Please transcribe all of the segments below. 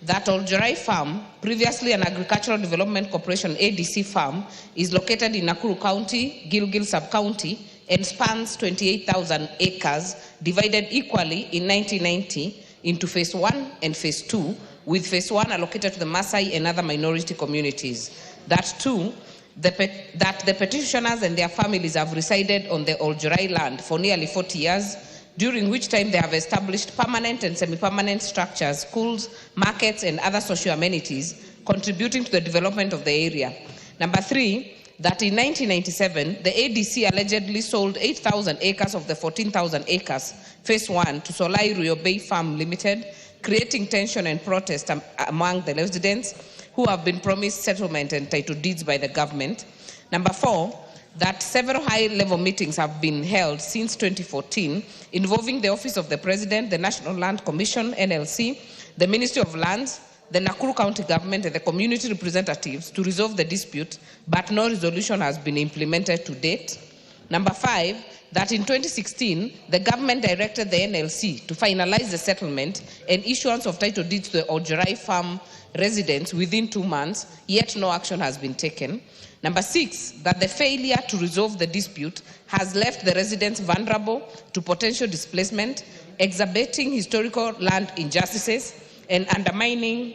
that Oljorai Farm, previously an Agricultural Development Corporation ADC farm, is located in Nakuru County, Gilgil Sub-County, and spans 28,000 acres, divided equally in 1990 into Phase 1 and Phase 2, with Phase 1 allocated to the Maasai and other minority communities. That too, that the petitioners and their families have resided on the Oljorai land for nearly 40 years, during which time they have established permanent and semi-permanent structures, schools, markets, and other social amenities, contributing to the development of the area. Number 3, that in 1997, the ADC allegedly sold 8,000 acres of the 14,000 acres, Phase 1, to Solai Rio Bay Farm Limited, creating tension and protest among the residents who have been promised settlement and title deeds by the government. Number 4, that several high-level meetings have been held since 2014 involving the Office of the President, the National Land Commission, NLC, the Ministry of Lands, the Nakuru County Government, and the community representatives to resolve the dispute, but no resolution has been implemented to date. Number 5, that in 2016, the government directed the NLC to finalize the settlement and issuance of title deeds to the Oljorai Farm residents within 2 months, yet no action has been taken. Number 6, that the failure to resolve the dispute has left the residents vulnerable to potential displacement, exacerbating historical land injustices, and undermining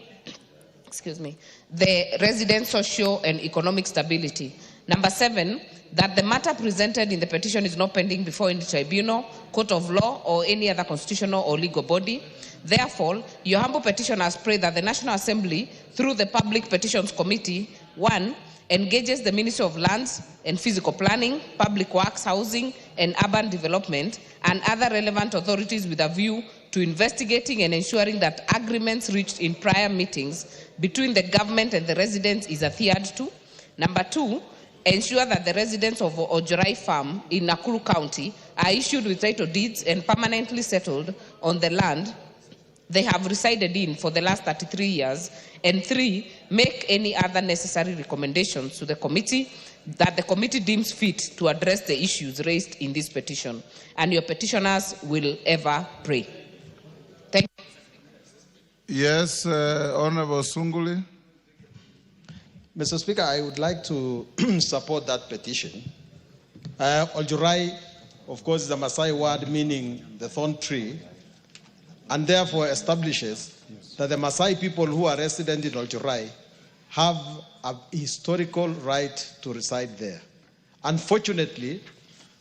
the residents' social and economic stability. Number 7, that the matter presented in the petition is not pending before any tribunal, court of law, or any other constitutional or legal body. Therefore, your humble petitioners pray that the National Assembly, through the Public Petitions Committee, 1, engages the Ministry of Lands and Physical Planning, Public Works, Housing, and Urban Development, and other relevant authorities with a view to investigating and ensuring that agreements reached in prior meetings between the government and the residents is adhered to. Number 2, ensure that the residents of Oljorai Farm in Nakuru County are issued with title deeds and permanently settled on the land they have resided in for the last 33 years. And 3, make any other necessary recommendations to the committee that the committee deems fit to address the issues raised in this petition. And your petitioners will ever pray. Thank you. Yes, Honorable Sunguli. Mr. Speaker, I would like to support that petition. Oljorai, of course, is a Maasai word meaning the thorn tree, and therefore establishes that the Maasai people who are resident in Oljorai have a historical right to reside there. Unfortunately,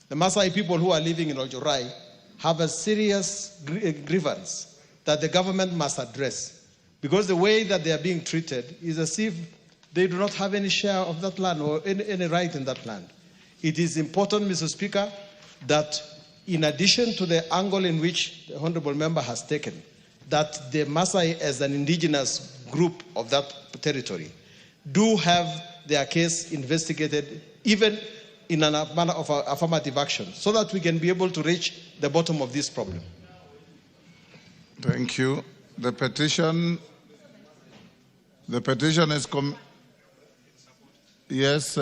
the Maasai people who are living in Oljorai have a serious grievance that the government must address, because the way that they are being treated is as if they do not have any share of that land or any right in that land. It is important, Mr. Speaker, that in addition to the angle in which the Honourable Member has taken, that the Maasai as an indigenous group of that territory do have their case investigated, even in a manner of affirmative action, so that we can be able to reach the bottom of this problem. Thank you. The petition is yes,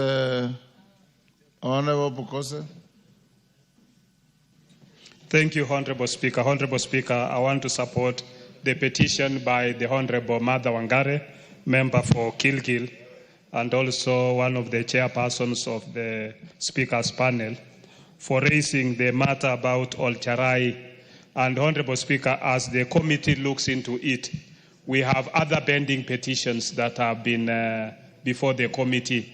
Honourable Bukose. Thank you, Honourable Speaker. Honourable Speaker, I want to support the petition by the Honourable Martha Wangare, member for Gilgil, and also one of the chairpersons of the Speaker's panel, for raising the matter about Oljorai. And Honourable Speaker, as the committee looks into it, we have other pending petitions that have been before the committee.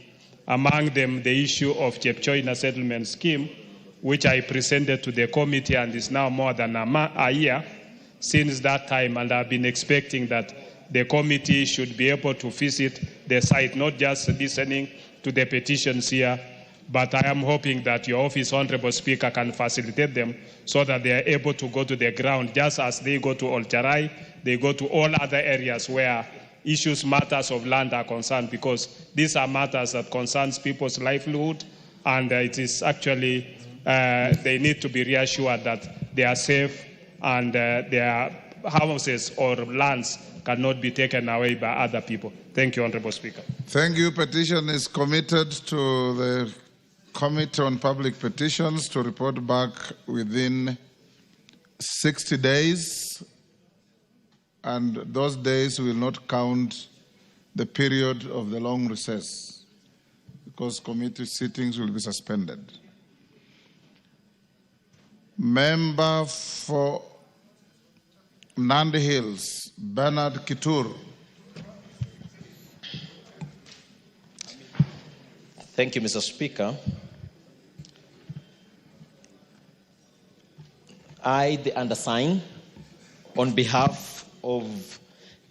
Among them, the issue of Chepchoina settlement scheme, which I presented to the committee, and is now more than a year since that time, and I've been expecting that the committee should be able to visit the site, not just listening to the petitions here, but I am hoping that your office, Honourable Speaker, can facilitate them so that they are able to go to the ground, just as they go to Oljorai, they go to all other areas where matters of land are concerned, because these are matters that concerns people's livelihood, and it is actually, they need to be reassured that they are safe and their houses or lands cannot be taken away by other people. Thank you, Honourable Speaker. Thank you. Petition is committed to the Committee on Public Petitions to report back within 60 days. and those days will not count the period of the long recess because committee sittings will be suspended. Member for Nandi Hills, Bernard Kitur. Thank you, Mr. Speaker. I, the undersigned, on behalf of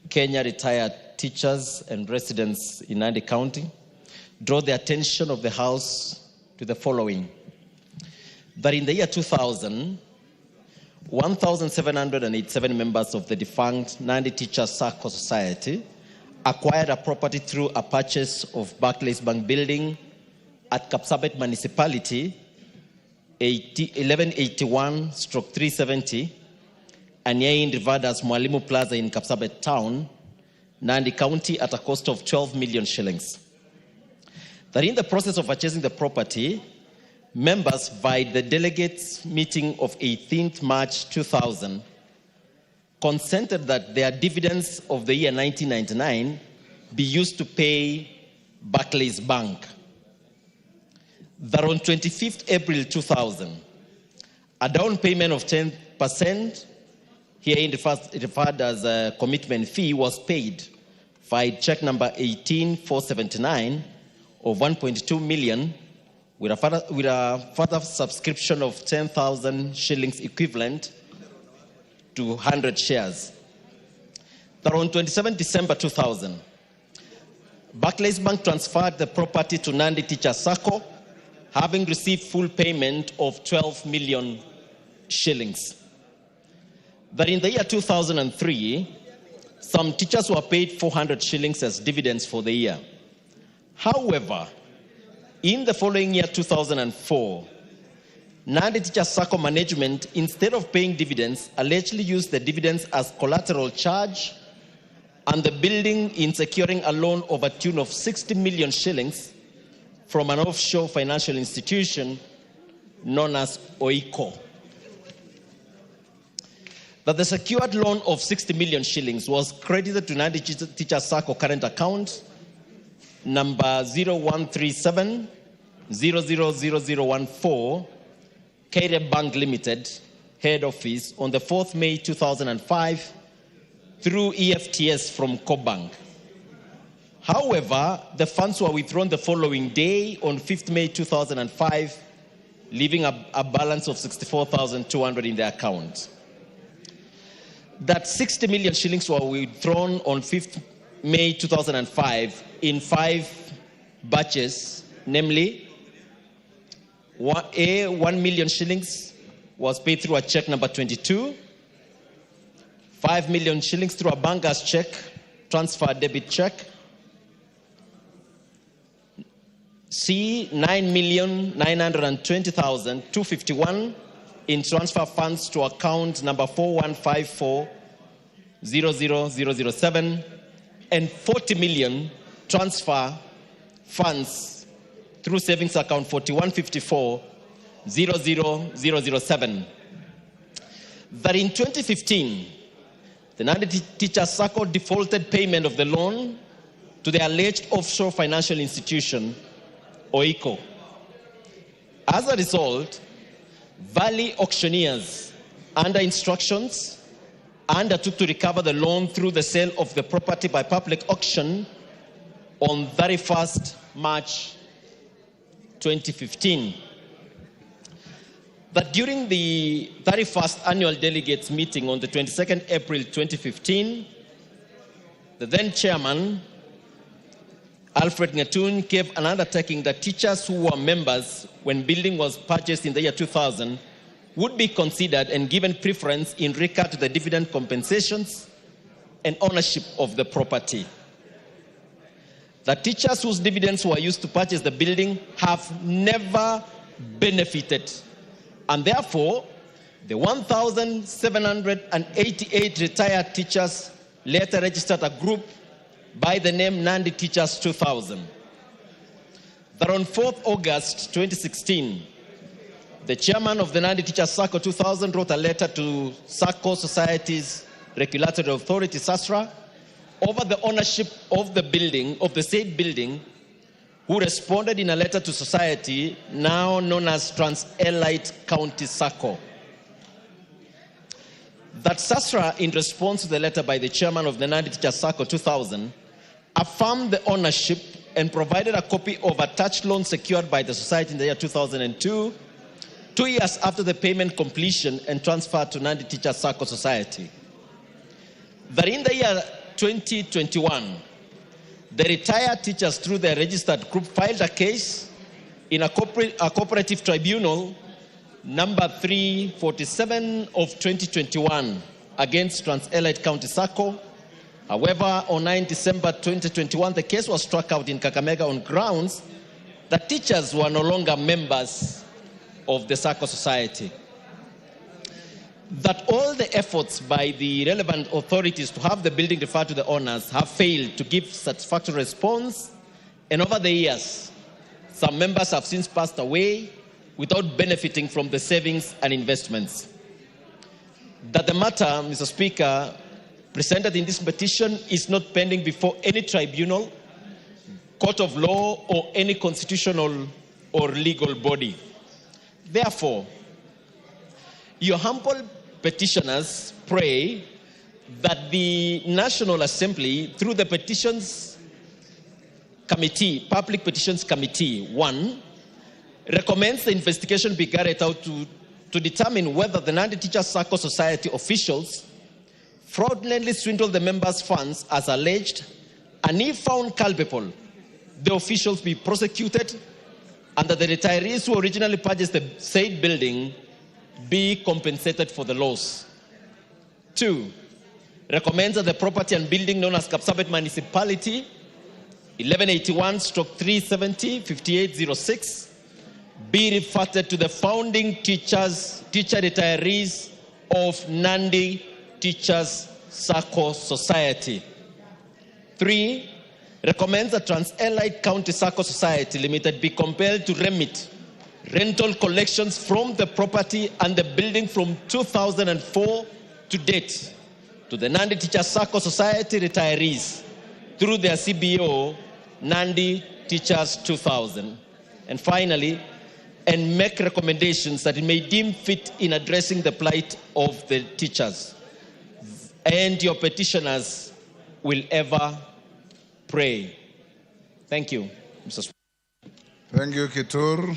Kenya retired teachers and residents in Nandi County, draw the attention of the House to the following. That in the year 2000, 1,787 members of the defunct Nandi Teachers Sacco Society acquired a property through a purchase of Barclays Bank building at Kapsabet Municipality, 1181/370, and Yain referred as Mwalimu Plaza in Kapsabet Town, Nandi County, at a cost of 12 million shillings. That in the process of purchasing the property, members via the delegates meeting of 18th March 2000 consented that their dividends of the year 1999 be used to pay Barclays Bank. That on 25th April 2000, a down payment of 10%, herein referred as a commitment fee, was paid via check number 18479 of 1.2 million with a further subscription of 10,000 shillings equivalent to 100 shares. That on 27 December 2000, Barclays Bank transferred the property to Nandi Teacher Sacco, having received full payment of 12 million shillings. That in the year 2003, some teachers were paid 400 shillings as dividends for the year. However, in the following year, 2004, Nandi Teacher Sacco management, instead of paying dividends, allegedly used the dividends as collateral charge and the building in securing a loan of a tune of 60 million shillings from an offshore financial institution known as OICO. That the secured loan of 60 million shillings was credited to Nandi Teacher Sacco current account number 0137 000014, KTDA Bank Limited, head office, on the 4th May 2005 through EFTS from CoBank. However, the funds were withdrawn the following day on 5th May 2005, leaving a balance of 64,200 in the account. That 60 million shillings were withdrawn on 5th May 2005 in 5 batches, namely, 1 million shillings was paid through a check number 22, 5 million shillings through a banker's check, transfer debit check, C, 9,920,251 in transfer funds to account number 4154-00007, and 40 million transfer funds through savings account 4154-00007. That in 2015, the Nandi Teacher Sacco defaulted payment of the loan to the alleged offshore financial institution, OICO. As a result, Valley auctioneers, under instructions, undertook to recover the loan through the sale of the property by public auction on 31st March 2015. But during the 31st annual delegates meeting on the 22nd April 2015, the then chairman, Alfred Ngatun, gave an undertaking that teachers who were members when building was purchased in the year 2000 would be considered and given preference in regard to the dividend compensations and ownership of the property. The teachers whose dividends were used to purchase the building have never benefited, and therefore the 1,788 retired teachers later registered a group by the name Nandi Teachers 2000. That on 4th August 2016, the chairman of the Nandi Teachers Sacco 2000 wrote a letter to Sacco societies Regulatory Authority, SASRA, over the ownership of the building, of the said building, who responded in a letter to society, now known as Trans-Elite County Sacco. That SASRA, in response to the letter by the chairman of the Nandi Teachers Sacco 2000, affirmed the ownership and provided a copy of attached loan secured by the society in the year 2002, 2 years after the payment completion and transfer to Nandi Teachers Sacco Society. That in the year 2021, the retired teachers through their registered group filed a case in a cooperative tribunal number 347 of 2021 against Trans-Elite County Sacco. However, on 9 December 2021, the case was struck out in Kakamega on grounds that teachers were no longer members of the Sacco Society. That all the efforts by the relevant authorities to have the building referred to the owners have failed to give satisfactory response, and over the years, some members have since passed away without benefiting from the savings and investments. That the matter, Mr. Speaker, presented in this petition is not pending before any tribunal, court of law, or any constitutional or legal body. Therefore, your humble petitioners pray that the National Assembly, through the Petitions Committee, Public Petitions Committee 1, recommends the investigation be carried out to determine whether the Nandi Teachers Sacco Society officials fraudulently swindled the members' funds as alleged, and if found culpable, the officials be prosecuted, and that the retirees who originally purchased the said building be compensated for the loss. 2, recommends that the property and building known as Kapsabet Municipality, 1181/370-5806, be referred to the founding teacher retirees of Nandi Teachers Sacco Society. 3, recommends that Trans-Elite County Sacco Society Limited be compelled to remit rental collections from the property and the building from 2004 to date to the Nandi Teachers Sacco Society retirees through their CBO, Nandi Teachers 2000. And finally, and make recommendations that it may deem fit in addressing the plight of the teachers. And your petitioners will ever pray. Thank you, Mr. Speaker. Thank you, Kitur.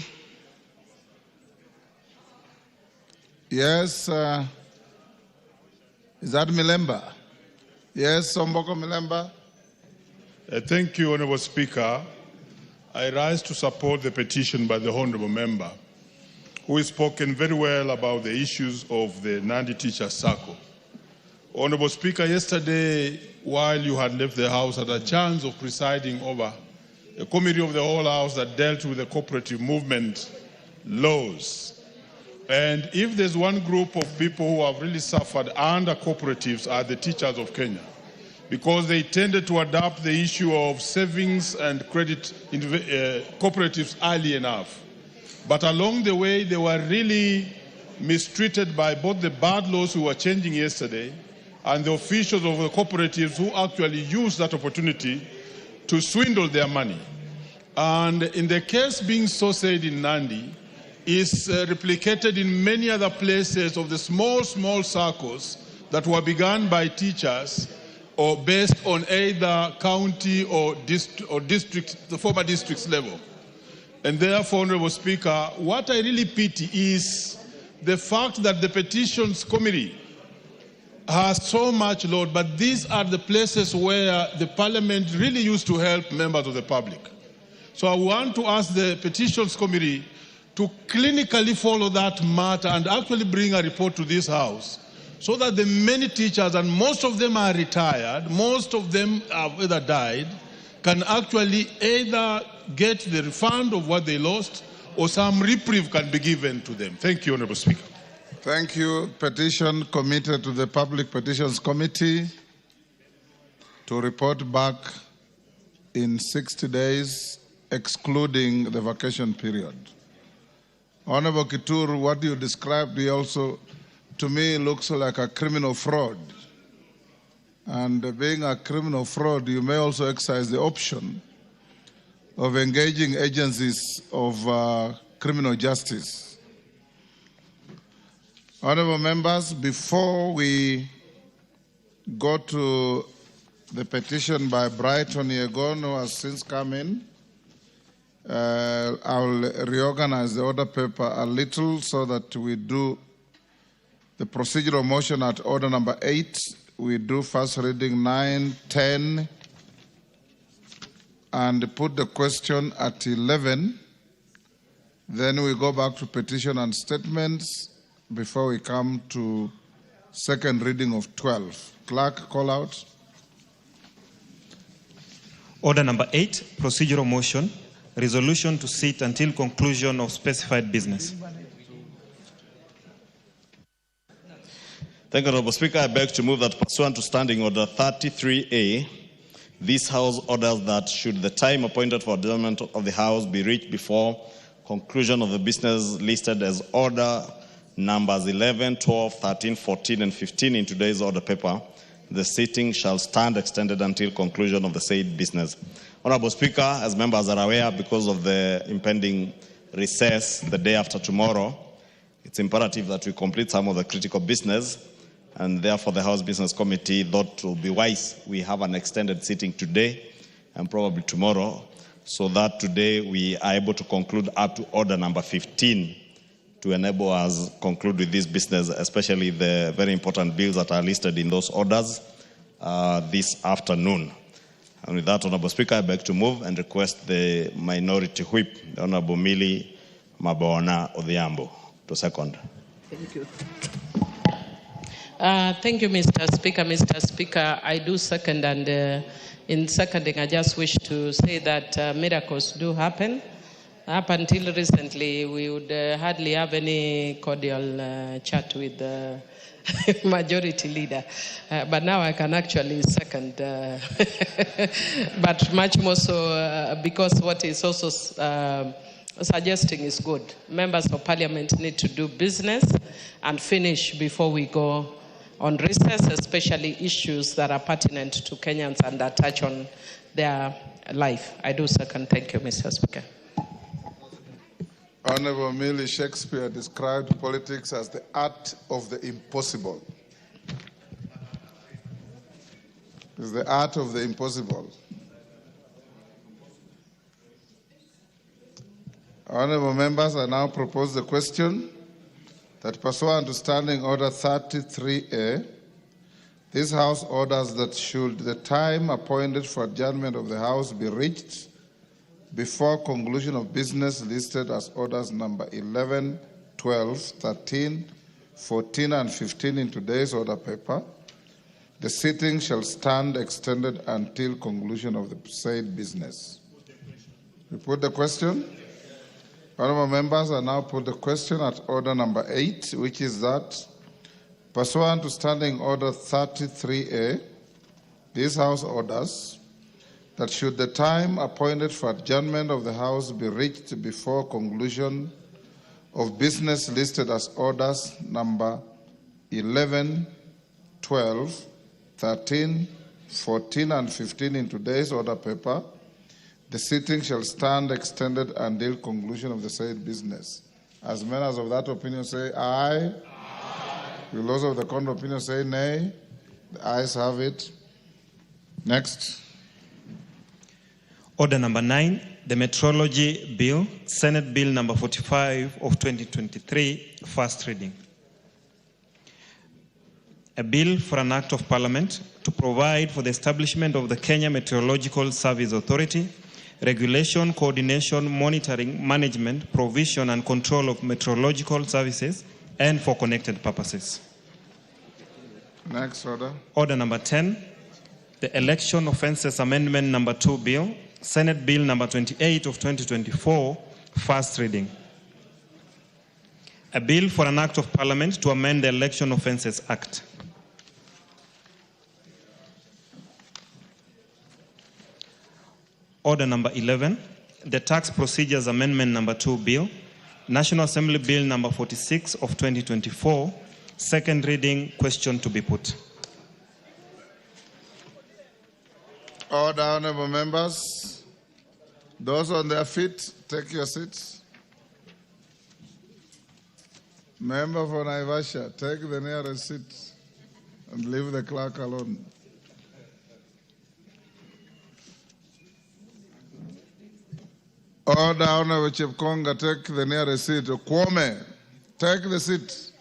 Yes, is that Milemba? Yes, Somboko Milemba. Thank you, Honourable Speaker. I rise to support the petition by the Honourable Member, who has spoken very well about the issues of the Nandi Teachers Sacco. Honourable Speaker, yesterday, while you had left the House, I had a chance of presiding over a committee of the whole House that dealt with the cooperative movement laws. And if there's one group of people who have really suffered under cooperatives are the teachers of Kenya, because they tended to adopt the issue of savings and credit cooperatives early enough. But along the way, they were really mistreated by both the bad laws who were changing yesterday and the officials of the cooperatives who actually used that opportunity to swindle their money. And in the case being so said in Nandi, is replicated in many other places of the small circles that were begun by teachers or based on either county or district, the former districts level. And therefore, Honourable Speaker, what I really pity is the fact that the Petitions Committee has so much load, but these are the places where the Parliament really used to help members of the public. So I want to ask the Petitions Committee to clinically follow that matter and actually bring a report to this House so that the many teachers, and most of them are retired, most of them have either died, can actually either get the refund of what they lost or some reprieve can be given to them. Thank you, Honourable Speaker. Thank you. Petition committed to the Public Petitions Committee to report back in 60 days, excluding the vacation period. Honourable Kitur, what you described also, to me, looks like a criminal fraud. And being a criminal fraud, you may also exercise the option of engaging agencies of criminal justice. Honorable members, before we go to the petition by Brighton Yegon, who has since come in, I'll reorganize the order paper a little so that we do the procedural motion at order number 8. We do first reading 9, 10, and put the question at 11. Then we go back to petition and statements before we come to second reading of 12. Clerk, call out. Order number 8, procedural motion, resolution to sit until conclusion of specified business. Thank you, Honorable Speaker. I beg to move that pursuant to Standing Order 33A, this House orders that should the time appointed for adjournment of the House be reached before conclusion of the business listed as order numbers 11, 12, 13, 14, and 15 in today's order paper, the sitting shall stand extended until conclusion of the said business. Honorable Speaker, as members are aware, because of the impending recess the day after tomorrow, it's imperative that we complete some of the critical business, and therefore the House Business Committee thought it would be wise we have an extended sitting today and probably tomorrow, so that today we are able to conclude up to order number 15 to enable us conclude with this business, especially the very important bills that are listed in those orders this afternoon. And with that, Honorable Speaker, I beg to move and request the Minority Whip, the Honorable Millie Mabaona Odhiambo, to second. Thank you. Thank you, Mr. Speaker. Mr. Speaker, I do second, and in seconding, I just wish to say that miracles do happen. Up until recently, we would hardly have any cordial chat with the majority leader. But now I can actually second, but much more so because what is also suggesting is good. Members of Parliament need to do business and finish before we go on recess, especially issues that are pertinent to Kenyans and that touch on their life. I do second. Thank you, Mr. Speaker. Honorable Millie, Shakespeare described politics as the art of the impossible. It's the art of the impossible. Honorable members, I now propose the question that pursuant to Standing Order 33A, this House orders that should the time appointed for adjournment of the House be reached before conclusion of business listed as orders number 11, 12, 13, 14, and 15 in today's order paper, the sitting shall stand extended until conclusion of the said business. We put the question. Honorable members, I now put the question at order number 8, which is that pursuant to Standing Order 33A, this House orders that should the time appointed for adjournment of the House be reached before conclusion of business listed as orders number 11, 12, 13, 14, and 15 in today's order paper, the sitting shall stand extended until conclusion of the said business. As members of that opinion say aye. Will those of the contrary opinion say nay? The ayes have it. Next. Order number 9, the Metrology Bill, Senate Bill number 45 of 2023, first reading. A bill for an act of parliament to provide for the establishment of the Kenya Meteorological Service Authority, regulation, coordination, monitoring, management, provision, and control of meteorological services, and for connected purposes. Next order. Order number 10, the Election Offences Amendment number 2 Bill, Senate Bill number 28 of 2024, first reading. A bill for an act of parliament to amend the Election Offences Act. Order number 11, the Tax Procedures Amendment number 2 Bill, National Assembly Bill number 46 of 2024, second reading, question to be put. Order, honorable members. Those on their feet, take your seats. Member for Naivasha, take the nearest seat and leave the clerk alone. Order, honorable Chepkonga, take the nearest seat. Kwame, take the seat.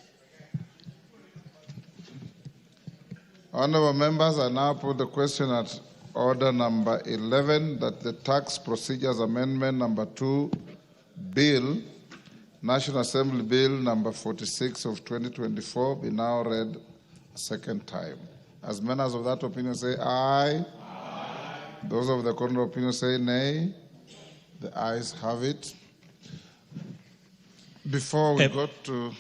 Honorable members, I now put the question at order number 11 that the Tax Procedures Amendment number 2 Bill, National Assembly Bill number 46 of 2024 be now read a second time. As members of that opinion say aye. Aye. Those of the contrary opinion say nay. The ayes have it. Before we go to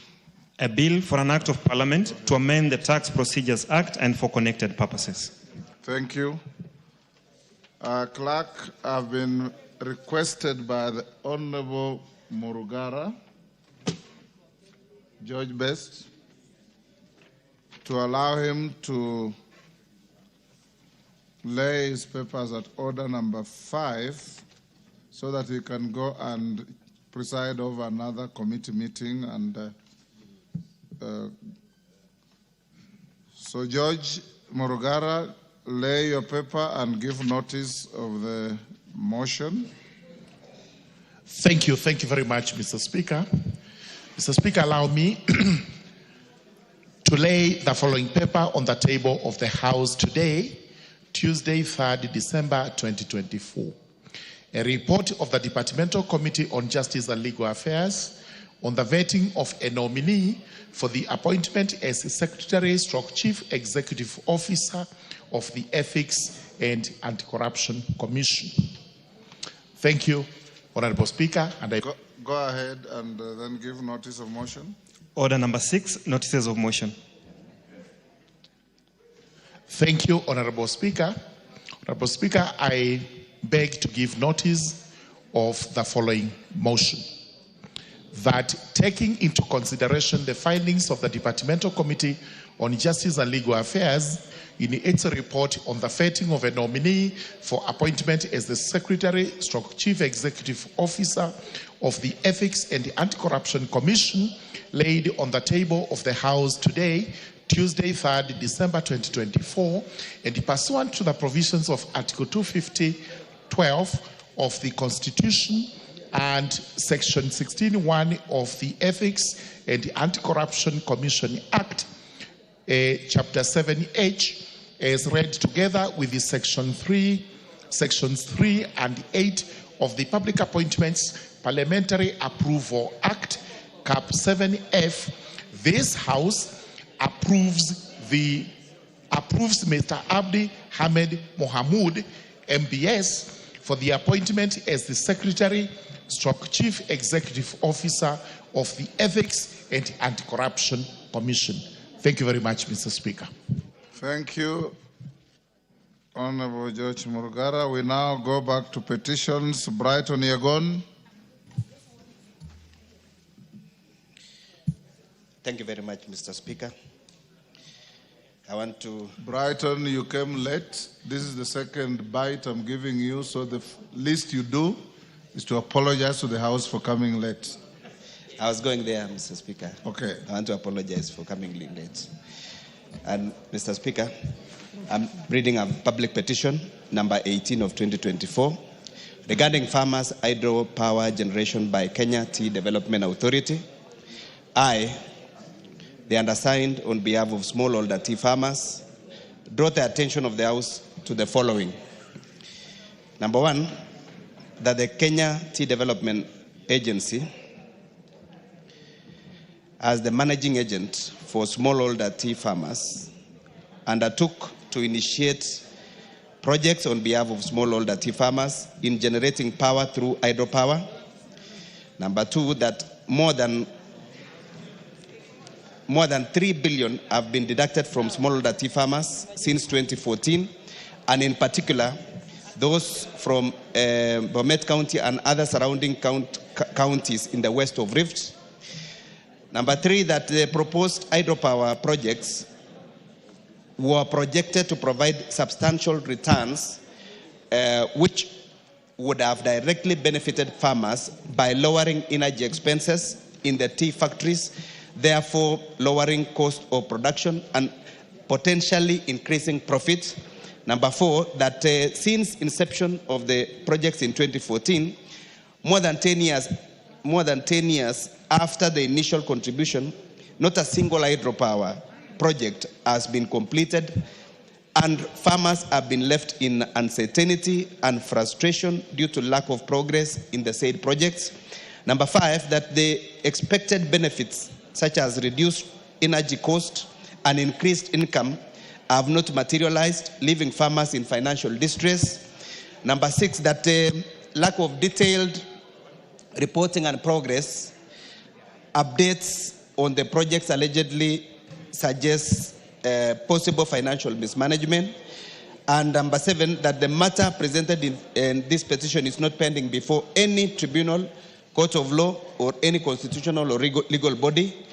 a bill for an act of parliament to amend the Tax Procedures Act and for connected purposes. Thank you. Clerk, I've been requested by the Honorable Murugara, George Best, to allow him to lay his papers at order number 5 so that he can go and preside over another committee meeting. And so George Murugara, lay your paper and give notice of the motion. Thank you very much, Mr. Speaker. Mr. Speaker, allow me to lay the following paper on the table of the House today, Tuesday, 3rd December 2024. A report of the Departmental Committee on Justice and Legal Affairs on the vetting of a nominee for the appointment as Secretary/Chief Executive Officer of the Ethics and Anti-Corruption Commission. Thank you, Honorable Speaker. And I go ahead and then give notice of motion. Order number 6, notices of motion. Thank you, Honorable Speaker. Honorable Speaker, I beg to give notice of the following motion. That taking into consideration the findings of the Departmental Committee on Justice and Legal Affairs in its report on the vetting of a nominee for appointment as the Secretary/Chief Executive Officer of the Ethics and Anti-Corruption Commission laid on the table of the House today, Tuesday, 3rd December 2024, and pursuant to the provisions of Article 250(12) of the Constitution and Section 16(1) of the Ethics and Anti-Corruption Commission Act, Chapter 7H, as read together with the Sections 3 and 8 of the Public Appointments Parliamentary Approval Act, Cap 7F. This House approves Mr. Abdi Hamed Mohamud, MBS, for the appointment as the Secretary/Chief Executive Officer of the Ethics and Anti-Corruption Commission. Thank you very much, Mr. Speaker. Thank you, Honorable George Murugara. We now go back to petitions. Brighton Yagon. Thank you very much, Mr. Speaker. I want to... Brighton, you came late. This is the second bite I'm giving you, so the least you do is to apologize to the House for coming late. I was going there, Mr. Speaker. Okay. I want to apologize for coming late. And, Mr. Speaker, I'm reading a public petition, number 18 of 2024, regarding farmers' hydropower generation by Kenya Tea Development Authority. I, the undersigned, on behalf of smallholder tea farmers, draw the attention of the House to the following. Number 1, that the Kenya Tea Development Agency, as the managing agent for smallholder tea farmers, undertook to initiate projects on behalf of smallholder tea farmers in generating power through hydropower. Number 2, that more than 3 billion have been deducted from smallholder tea farmers since 2014, and in particular, those from Bomet County and other surrounding counties in the west of Rift. Number 3, that the proposed hydropower projects were projected to provide substantial returns which would have directly benefited farmers by lowering energy expenses in the tea factories, therefore lowering cost of production and potentially increasing profits. Number 4, that since inception of the projects in 2014, more than 10 years after the initial contribution, not a single hydropower project has been completed, and farmers have been left in uncertainty and frustration due to lack of progress in the said projects. Number 5, that the expected benefits such as reduced energy cost and increased income have not materialized, leaving farmers in financial distress. Number 6, that lack of detailed reporting and progress updates on the projects allegedly suggests possible financial mismanagement. And number 7, that the matter presented in this petition is not pending before any tribunal, court of law, or any constitutional or legal body.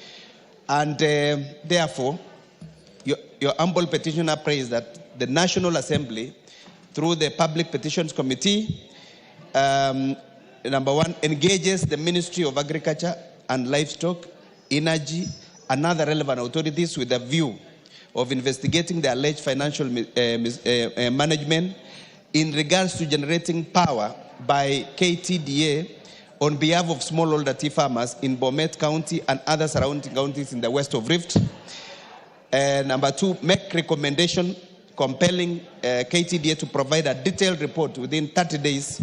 And therefore, your humble petitioner prays that the National Assembly, through the Public Petitions Committee, number 1, engages the Ministry of Agriculture and Livestock, Energy, and other relevant authorities with a view of investigating the alleged financial management in regards to generating power by KTDA on behalf of smallholder tea farmers in Bomet County and other surrounding counties in the west of Rift. Number 2, make recommendation compelling KTDA to provide a detailed report within 30 days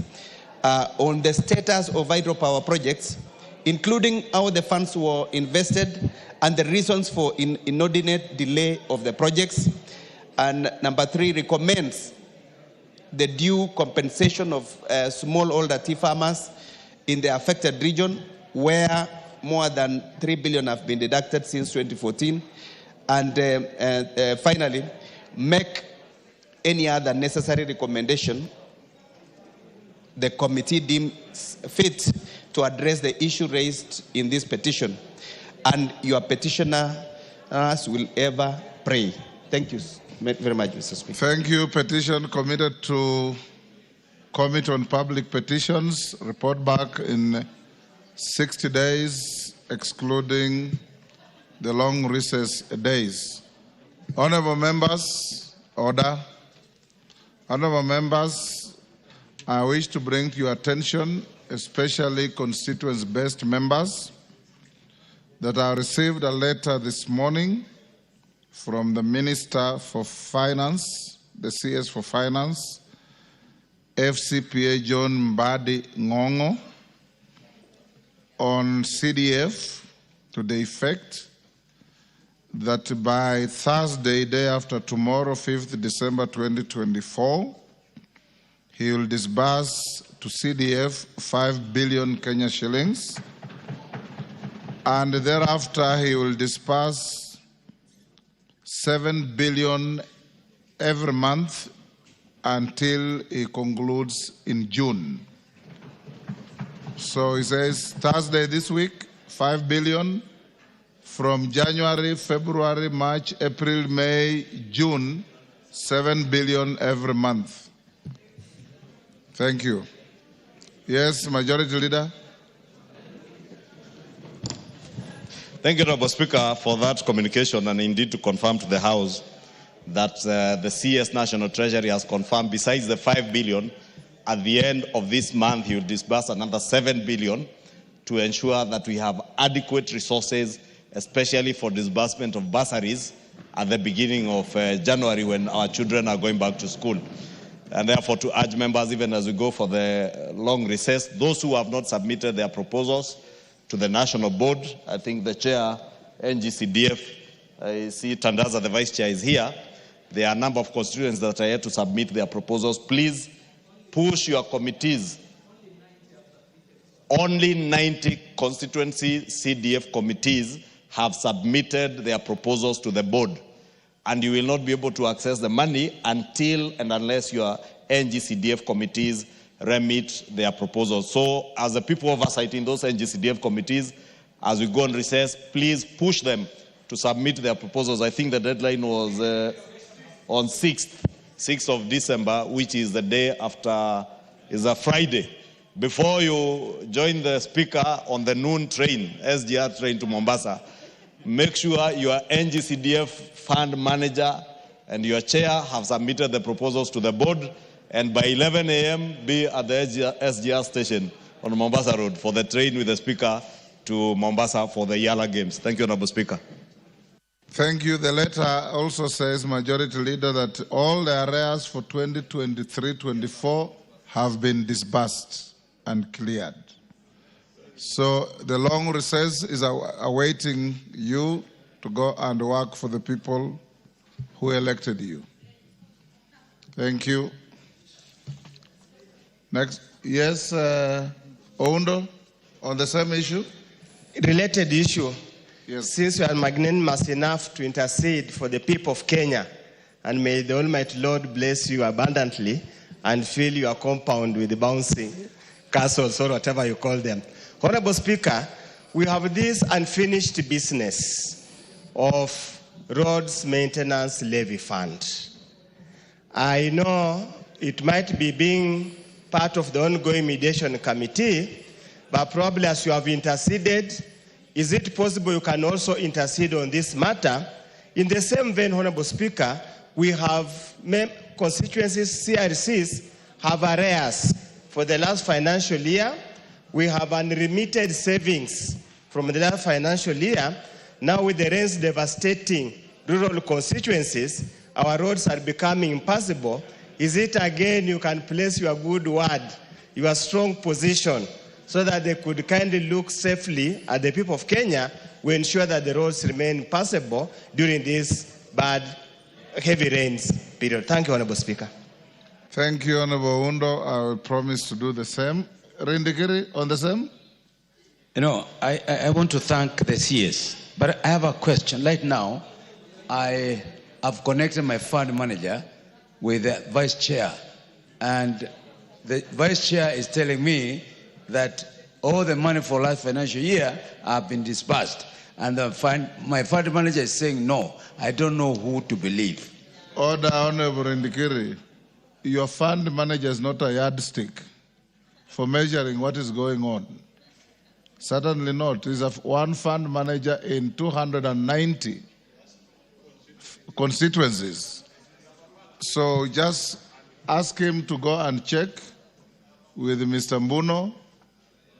on the status of hydropower projects, including how the funds were invested and the reasons for inordinate delay of the projects. And number 3, recommends the due compensation of smallholder tea farmers in the affected region, where more than 3 billion have been deducted since 2014. And finally, make any other necessary recommendation the committee deems fit to address the issue raised in this petition. And your petitioners will ever pray. Thank you very much, Mr. Speaker. Thank you. Petition committed to Committee on Public Petitions. Report back in 60 days, excluding the long recess days. Honorable members, order. Honorable members, I wish to bring to your attention, especially constituents-based members, that I received a letter this morning from the Minister for Finance, the CS for Finance, FCPA John Mbadi Ngongo, on CDF to the effect that by Thursday, day after tomorrow, 5th December 2024, he will disburse to CDF 5 billion Kenya shillings, and thereafter he will disburse 7 billion every month until he concludes in June. So he says Thursday this week, 5 billion, from January, February, March, April, May, June, 7 billion every month. Thank you. Yes, Majority Leader. Thank you, Honorable Speaker, for that communication, and indeed to confirm to the House that the CS National Treasury has confirmed, besides the 5 billion, at the end of this month, he will disburse another 7 billion to ensure that we have adequate resources, especially for disbursement of bursaries at the beginning of January, when our children are going back to school. And therefore, to urge members, even as we go for the long recess, those who have not submitted their proposals to the National Board, I think the Chair, NGCDF, I see Tandaza, the Vice Chair, is here. There are a number of constituents that are yet to submit their proposals. Please push your committees. Only 90 constituency CDF committees have submitted their proposals to the board, and you will not be able to access the money until and unless your NGCDF committees remit their proposals. So, as the people oversight in those NGCDF committees, as we go on recess, please push them to submit their proposals. I think the deadline was on 6th 6th of December, which is the day after, is a Friday. Before you join the speaker on the noon train, SGR train to Mombasa, make sure your NGCDF fund manager and your chair have submitted the proposals to the board, and by 11 a.m. be at the SGR station on Mombasa Road for the train with the speaker to Mombasa for the Yala Games. Thank you, Honorable Speaker. Thank you. The letter also says, Majority Leader, that all the arrears for 2023-24 have been disbursed and cleared. So the long recess is awaiting you to go and work for the people who elected you. Thank you. Next. Yes, Oundo, on the same issue? Related issue. Yes. Since you are magnanimous enough to intercede for the people of Kenya, and may the Almighty Lord bless you abundantly and fill your compound with bouncing castles or whatever you call them. Honorable Speaker, we have this unfinished business of roads maintenance levy fund. I know it might be being part of the ongoing mediation committee, but probably as you have interceded, is it possible you can also intercede on this matter? In the same vein, Honorable Speaker, we have constituencies, CRCs, have arrears for the last financial year. We have unremitted savings from the last financial year. Now with the rains devastating rural constituencies, our roads are becoming impassable. Is it again you can place your good word, your strong position, so that they could kindly look safely at the people of Kenya? We ensure that the roads remain passable during this bad, heavy rains period. Thank you, Honorable Speaker. Thank you, Honorable Undo. I will promise to do the same. Rindikiri, on the same? You know, I want to thank the CS, but I have a question. Right now, I have connected my fund manager with the vice chair, and the vice chair is telling me that all the money for last financial year have been disbursed, and my fund manager is saying no. I don't know who to believe. Order, Honorable Rindikiri. Your fund manager is not a yardstick for measuring what is going on. Certainly not. He's one fund manager in 290 constituencies. So just ask him to go and check with Mr. Mbuno,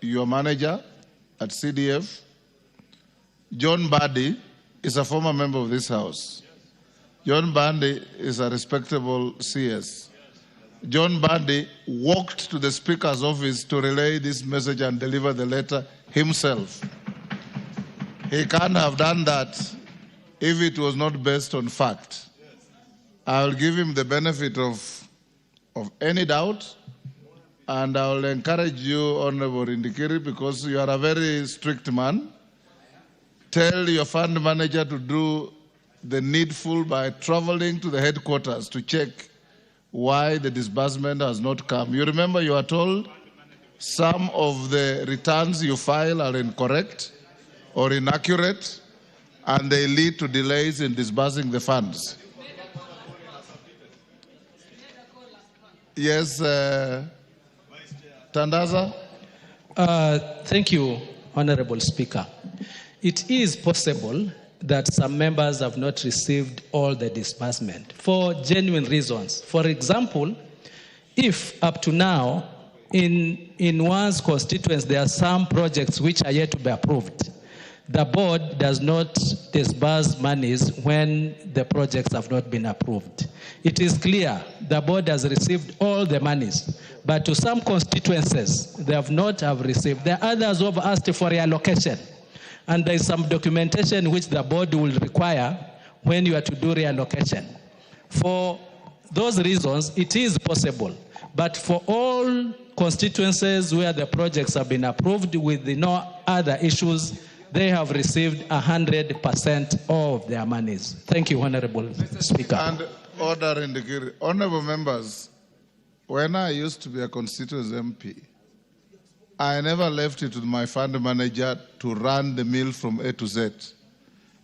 your manager at CDF. John Badi is a former member of this House. John Badi is a respectable CS. John Badi walked to the Speaker's office to relay this message and deliver the letter himself. He can't have done that if it was not based on fact. I'll give him the benefit of any doubt, and I'll encourage you, Honorable Rindikiri, because you are a very strict man. Tell your fund manager to do the needful by traveling to the headquarters to check why the disbursement has not come. You remember you are told some of the returns you file are incorrect or inaccurate, and they lead to delays in disbursing the funds. Yes, Tandaza? Thank you, Honorable Speaker. It is possible that some members have not received all the disbursement for genuine reasons. For example, if up to now, in one's constituents, there are some projects which are yet to be approved, the board does not disburse monies when the projects have not been approved. It is clear the board has received all the monies, but to some constituencies, they have not received. There are others who have asked for reallocation, and there is some documentation which the board will require when you are to do reallocation. For those reasons, it is possible, but for all constituencies where the projects have been approved with no other issues, they have received 100% of their monies. Thank you, Honorable Speaker. And order in the honorable members, when I used to be a constituency MP, I never left it with my fund manager to run the mill from A to Z.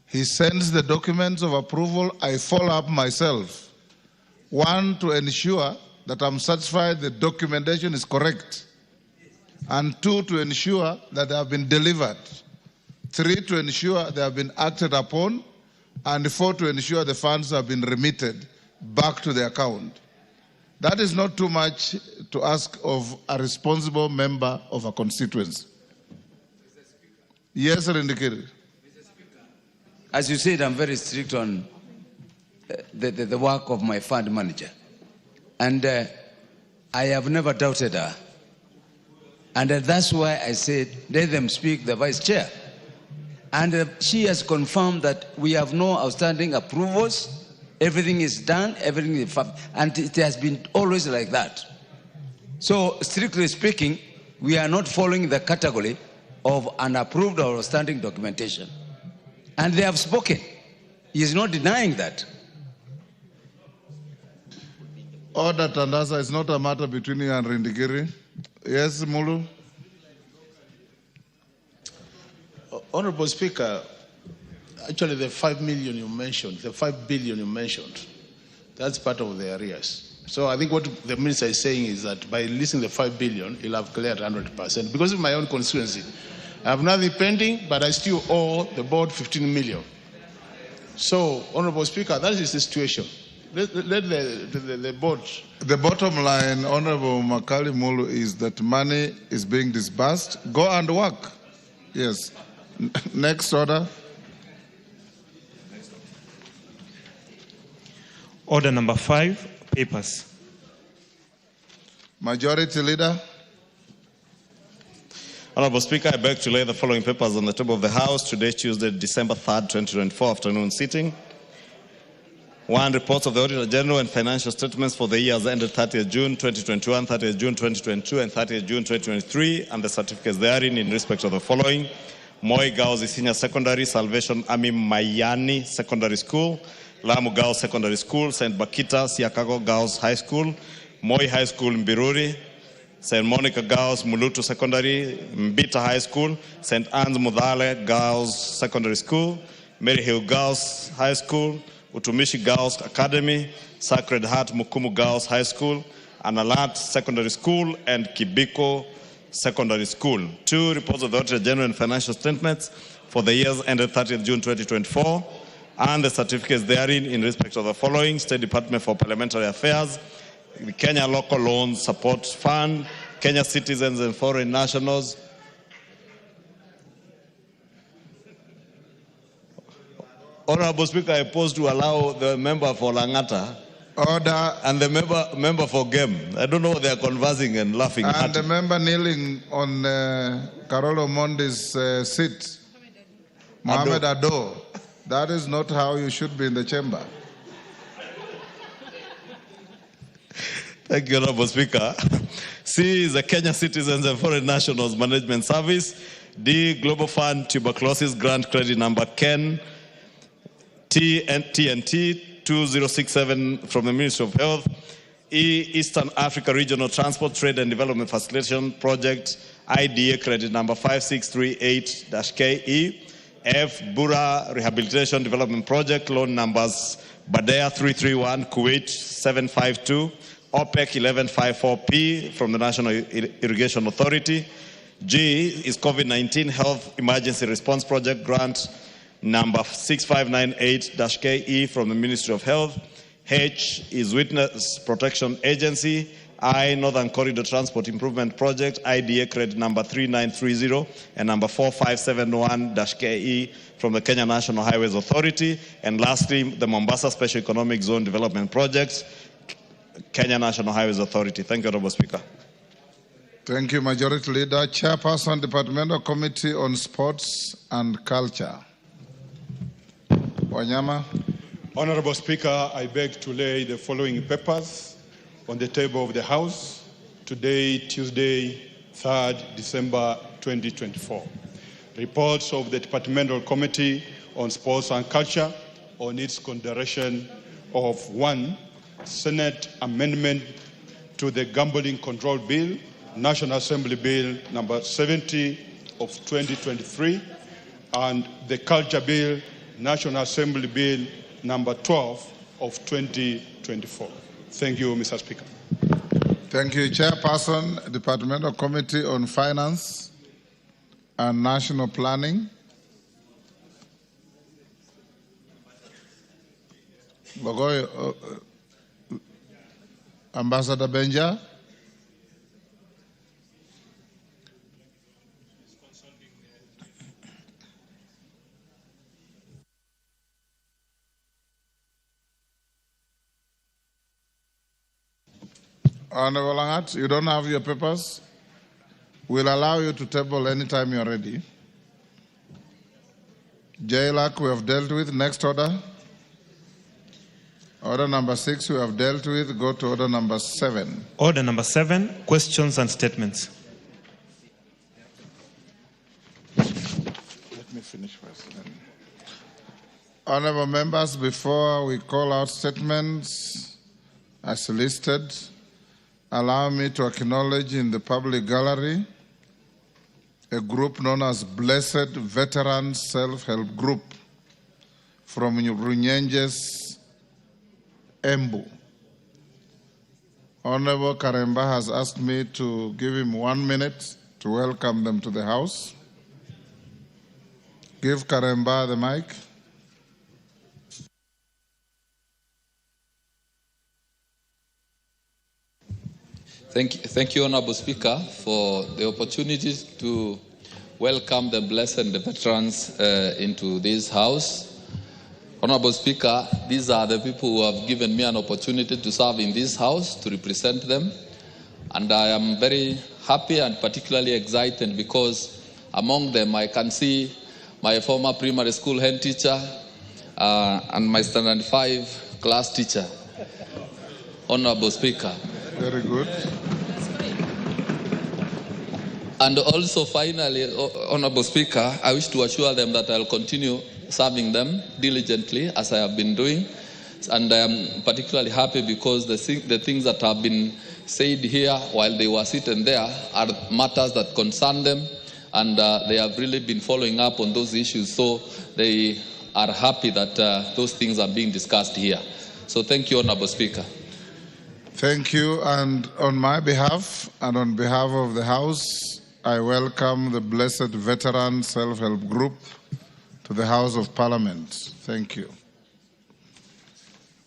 He sends the documents of approval, I follow up myself. One, to ensure that I'm satisfied the documentation is correct. And two, to ensure that they have been delivered. Three, to ensure they have been acted upon. And four, to ensure the funds have been remitted back to the account. That is not too much to ask of a responsible member of a constituency. Yes, Rindikiri. As you said, I'm very strict on the work of my fund manager. And I have never doubted her. And that's why I said, let them speak, the vice chair. And she has confirmed that we have no outstanding approvals. Everything is done, everything is and it has been always like that. So, strictly speaking, we are not following the category of unapproved or outstanding documentation. And they have spoken. He is not denying that. Order, Tandasa, is not a matter between you and Rindikiri. Yes, Mulu? Honorable Speaker, actually the 5 million you mentioned, the 5 billion you mentioned, that's part of the arrears. So I think what the minister is saying is that by releasing the 5 billion, he'll have cleared 100%. Because of my own constituency, I have nothing pending, but I still owe the board 15 million. So, Honorable Speaker, that is the situation. Let the board. The bottom line, Honorable Makali Mulu, is that money is being disbursed. Go and work. Yes. Next order. Order number 5, papers. Majority Leader. Honorable Speaker, I beg to lay the following papers on the table of the House today, Tuesday, December 3rd, 2024, afternoon sitting. 1. Reports of the Auditor General and financial statements for the years ended 30th June 2021, 30th June 2022, and 30th June 2023, and the certificates therein in respect of the following: Moi Girls Senior Secondary, Salvation Army Mayani Secondary School, Lamu Girls Secondary School, St. Bakita Siakago Girls High School, Moi High School Mbiruri, St. Monica Girls Mulutu Secondary, Mbita High School, St. Anne's Mudale Girls Secondary School, Mary Hill Girls High School, Utumishi Girls Academy, Sacred Heart Mukumu Girls High School, Analat Secondary School, and Kibiko Secondary School. 2. Reports of the Auditor General and financial statements for the years ended 30th June 2024, and the certificates therein in respect of the following: State Department for Parliamentary Affairs, the Kenya Local Loan Support Fund, Kenya Citizens and Foreign Nationals, Honorable Speaker, I pose to allow the member for Langata order and the member for Gem. I don't know, they are conversing and laughing. And the member kneeling on Carolo Mondi's seat, Mohamed Ado. That is not how you should be in the chamber. Thank you, Honorable Speaker. C is the Kenya Citizens and Foreign Nationals Management Service. D, Global Fund Tuberculosis Grant Credit Number KEN TNT 2067 from the Ministry of Health. E, Eastern Africa Regional Transport Trade and Development Facilitation Project IDA Credit Number 5638-KE. F, Bura Rehabilitation Development Project Loan Numbers Badea 331, Kuwait 752, OPEC 1154P from the National Irrigation Authority. G is COVID-19 Health Emergency Response Project Grant Number 6598-KE from the Ministry of Health. H is Witness Protection Agency. I, Northern Corridor Transport Improvement Project, IDA credit number 3930 and number 4571-KE from the Kenya National Highways Authority. And lastly, the Mombasa Special Economic Zone Development Project, Kenya National Highways Authority. Thank you, Honorable Speaker. Thank you, Majority Leader. Chairperson, Departmental Committee on Sports and Culture. Wanyama. Honorable Speaker, I beg to lay the following papers on the table of the House today, Tuesday, 3rd December 2024. Reports of the Departmental Committee on Sports and Culture on its consideration of 1. Senate Amendment to the Gambling Control Bill, National Assembly Bill number 70 of 2023, and the Culture Bill, National Assembly Bill number 12 of 2024. Thank you, Mr. Speaker. Thank you, Chairperson, Departmental Committee on Finance and National Planning. Bagoy, Ambassador Benja. Honorable Langat, you don't have your papers? We'll allow you to table anytime you're ready. JLAC we have dealt with. Next order. Order number 6 we have dealt with. Go to order number 7. Order number 7, questions and statements. Let me finish first. Honorable members, before we call out statements as listed, allow me to acknowledge in the public gallery a group known as Blessed Veteran Self-Help Group from Runyenjes, Embu. Honorable Karemba has asked me to give him 1 minute to welcome them to the House. Give Karemba the mic. Thank you, Honorable Speaker, for the opportunity to welcome the blessed and the veterans into this House. Honorable Speaker, these are the people who have given me an opportunity to serve in this House, to represent them. And I am very happy and particularly excited because among them I can see my former primary school head teacher and my standard 5 class teacher. Honorable Speaker. Very good. And also, finally, Honorable Speaker, I wish to assure them that I'll continue serving them diligently as I have been doing. And I am particularly happy because the things that have been said here while they were sitting there are matters that concern them, and they have really been following up on those issues. So they are happy that those things are being discussed here. So thank you, Honorable Speaker. Thank you, and on my behalf and on behalf of the House, I welcome the Blessed Veteran Self-Help Group to the House of Parliament. Thank you.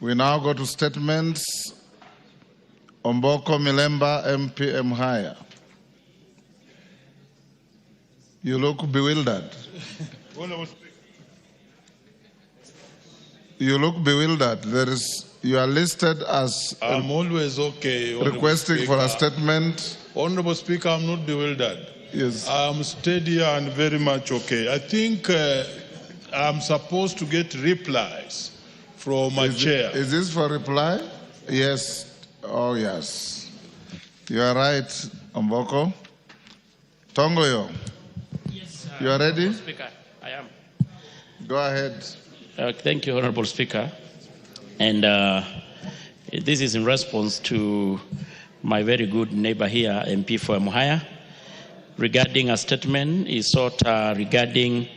We now go to statements. Omboko Milemba, MP Mhaya. You look bewildered. You look bewildered. You are listed as I'm always okay. Requesting for a statement. Honorable Speaker, I'm not bewildered. Yes. I'm steady and very much okay. I think I'm supposed to get replies from my chair. Is this for reply? Yes. Oh, yes. You are right, Omboko. Tongoyo. Yes. You are ready? Speaker, I am. Go ahead. Thank you, Honorable Speaker. And this is in response to my very good neighbor here, MP for Muhaya, regarding a statement he sought regarding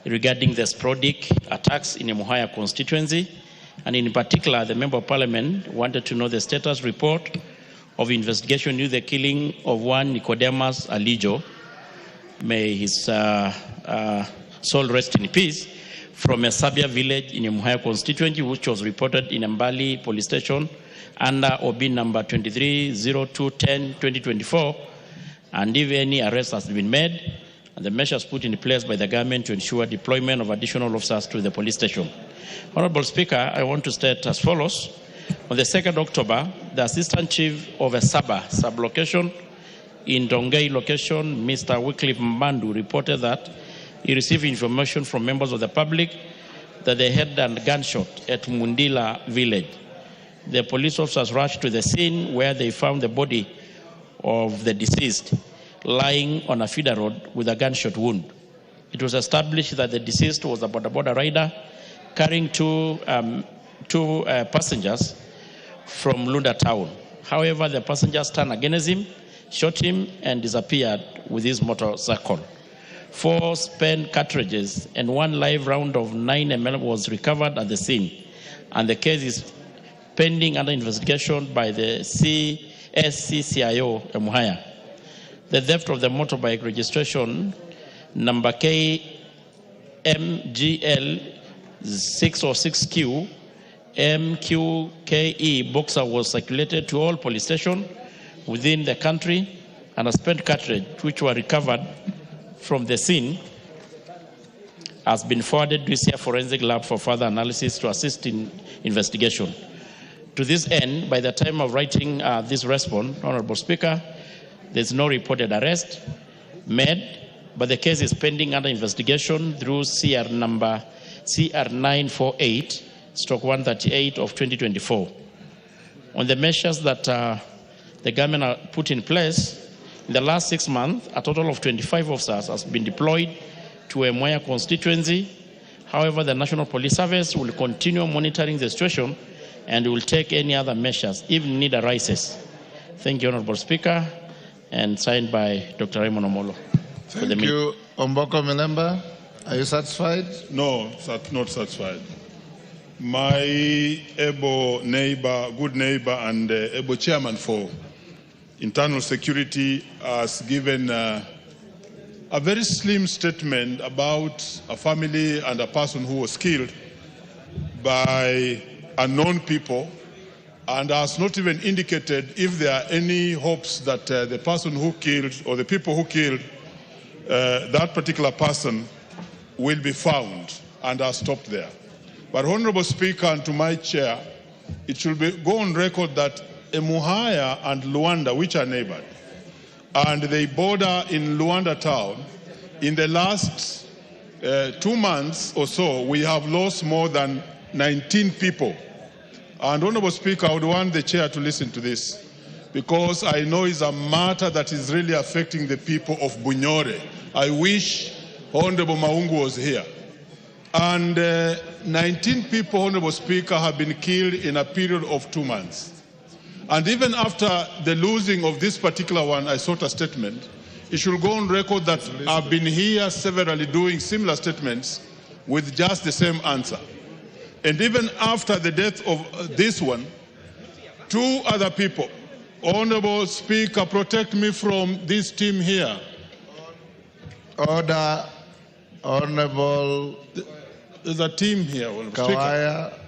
the sporadic attacks in the Muhaya constituency. And in particular, the Member of Parliament wanted to know the status report of investigation into the killing of one Nicodemus Alijo. May his soul rest in peace. From a Sabia village in the Muhaya constituency, which was reported in Mbali police station under OB number 230210-2024, and if any arrest has been made, and the measures put in place by the government to ensure deployment of additional officers to the police station. Honorable Speaker, I want to state as follows. On the 2nd October, the Assistant Chief of a Saba sublocation in Dongei location, Mr. Wycliffe Mbandu, reported that he received information from members of the public that they had a gunshot at Mundila village. The police officers rushed to the scene where they found the body of the deceased lying on a feeder road with a gunshot wound. It was established that the deceased was a border rider carrying two passengers from Lunda town. However, the passengers turned against him, shot him, and disappeared with his motorcycle. 4 spent cartridges and 1 live round of 9 ml was recovered at the scene, and the case is pending under investigation by the CSCCIO Emuhaya. The theft of the motorbike registration number KMGL 606Q MQKE Boxer was circulated to all police stations within the country, and a spent cartridge which were recovered from the scene has been forwarded to the forensic lab for further analysis to assist in investigation. To this end, by the time of writing this response, Honorable Speaker, there's no reported arrest made, but the case is pending under investigation through CR number CR948/138 of 2024. On the measures that the government put in place, in the last 6 months, a total of 25 officers has been deployed to Emuhaya constituency. However, the National Police Service will continue monitoring the situation and will take any other measures if need arises. Thank you, Honorable Speaker, and signed by Dr. Raymond Omolo. Thank you, Omboko Milemba. Are you satisfied? No, not satisfied. My able neighbor, good neighbor, and able chairman for internal security has given a very slim statement about a family and a person who was killed by unknown people, and has not even indicated if there are any hopes that the person who killed or the people who killed that particular person will be found, and has stopped there. But Honorable Speaker, and to my chair, it should go on record that Emuhaya and Luanda, which are neighbored, and they border in Luanda town, in the last 2 months or so, we have lost more than 19 people. And Honorable Speaker, I would want the chair to listen to this, because I know it's a matter that is really affecting the people of Bunyore. I wish Honorable Maungu was here. And 19 people, Honorable Speaker, have been killed in a period of 2 months. And even after the losing of this particular one, I sought a statement. It should go on record that I've been here severally doing similar statements with just the same answer. And even after the death of this one, 2 other people, Honorable Speaker, protect me from this team here. Order, Honorable. There's a team here, Honorable Kawaya. Speaker.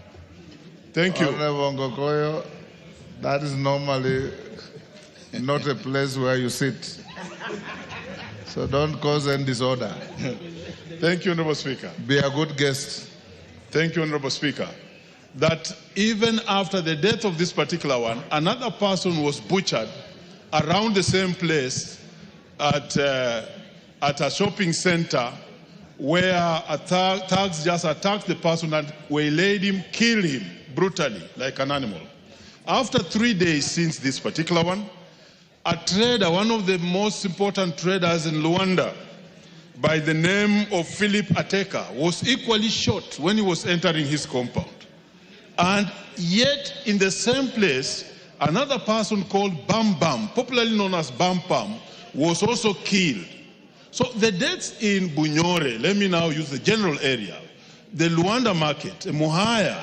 Thank you. Honorable Ngokoyo, that is normally not a place where you sit. So don't cause any disorder. Thank you, Honorable Speaker. Be a good guest. Thank you, Honorable Speaker. That even after the death of this particular one, another person was butchered around the same place at a shopping center, where thugs just attacked the person and waylaid him, killed him brutally like an animal. After 3 days since this particular one, a trader, one of the most important traders in Luanda, by the name of Philip Ateka, was equally shot when he was entering his compound. And yet, in the same place, another person called Bam Bam, popularly known as Bam Bam, was also killed. So the deaths in Bunyore, let me now use the general area, the Luanda market, Emuhaya,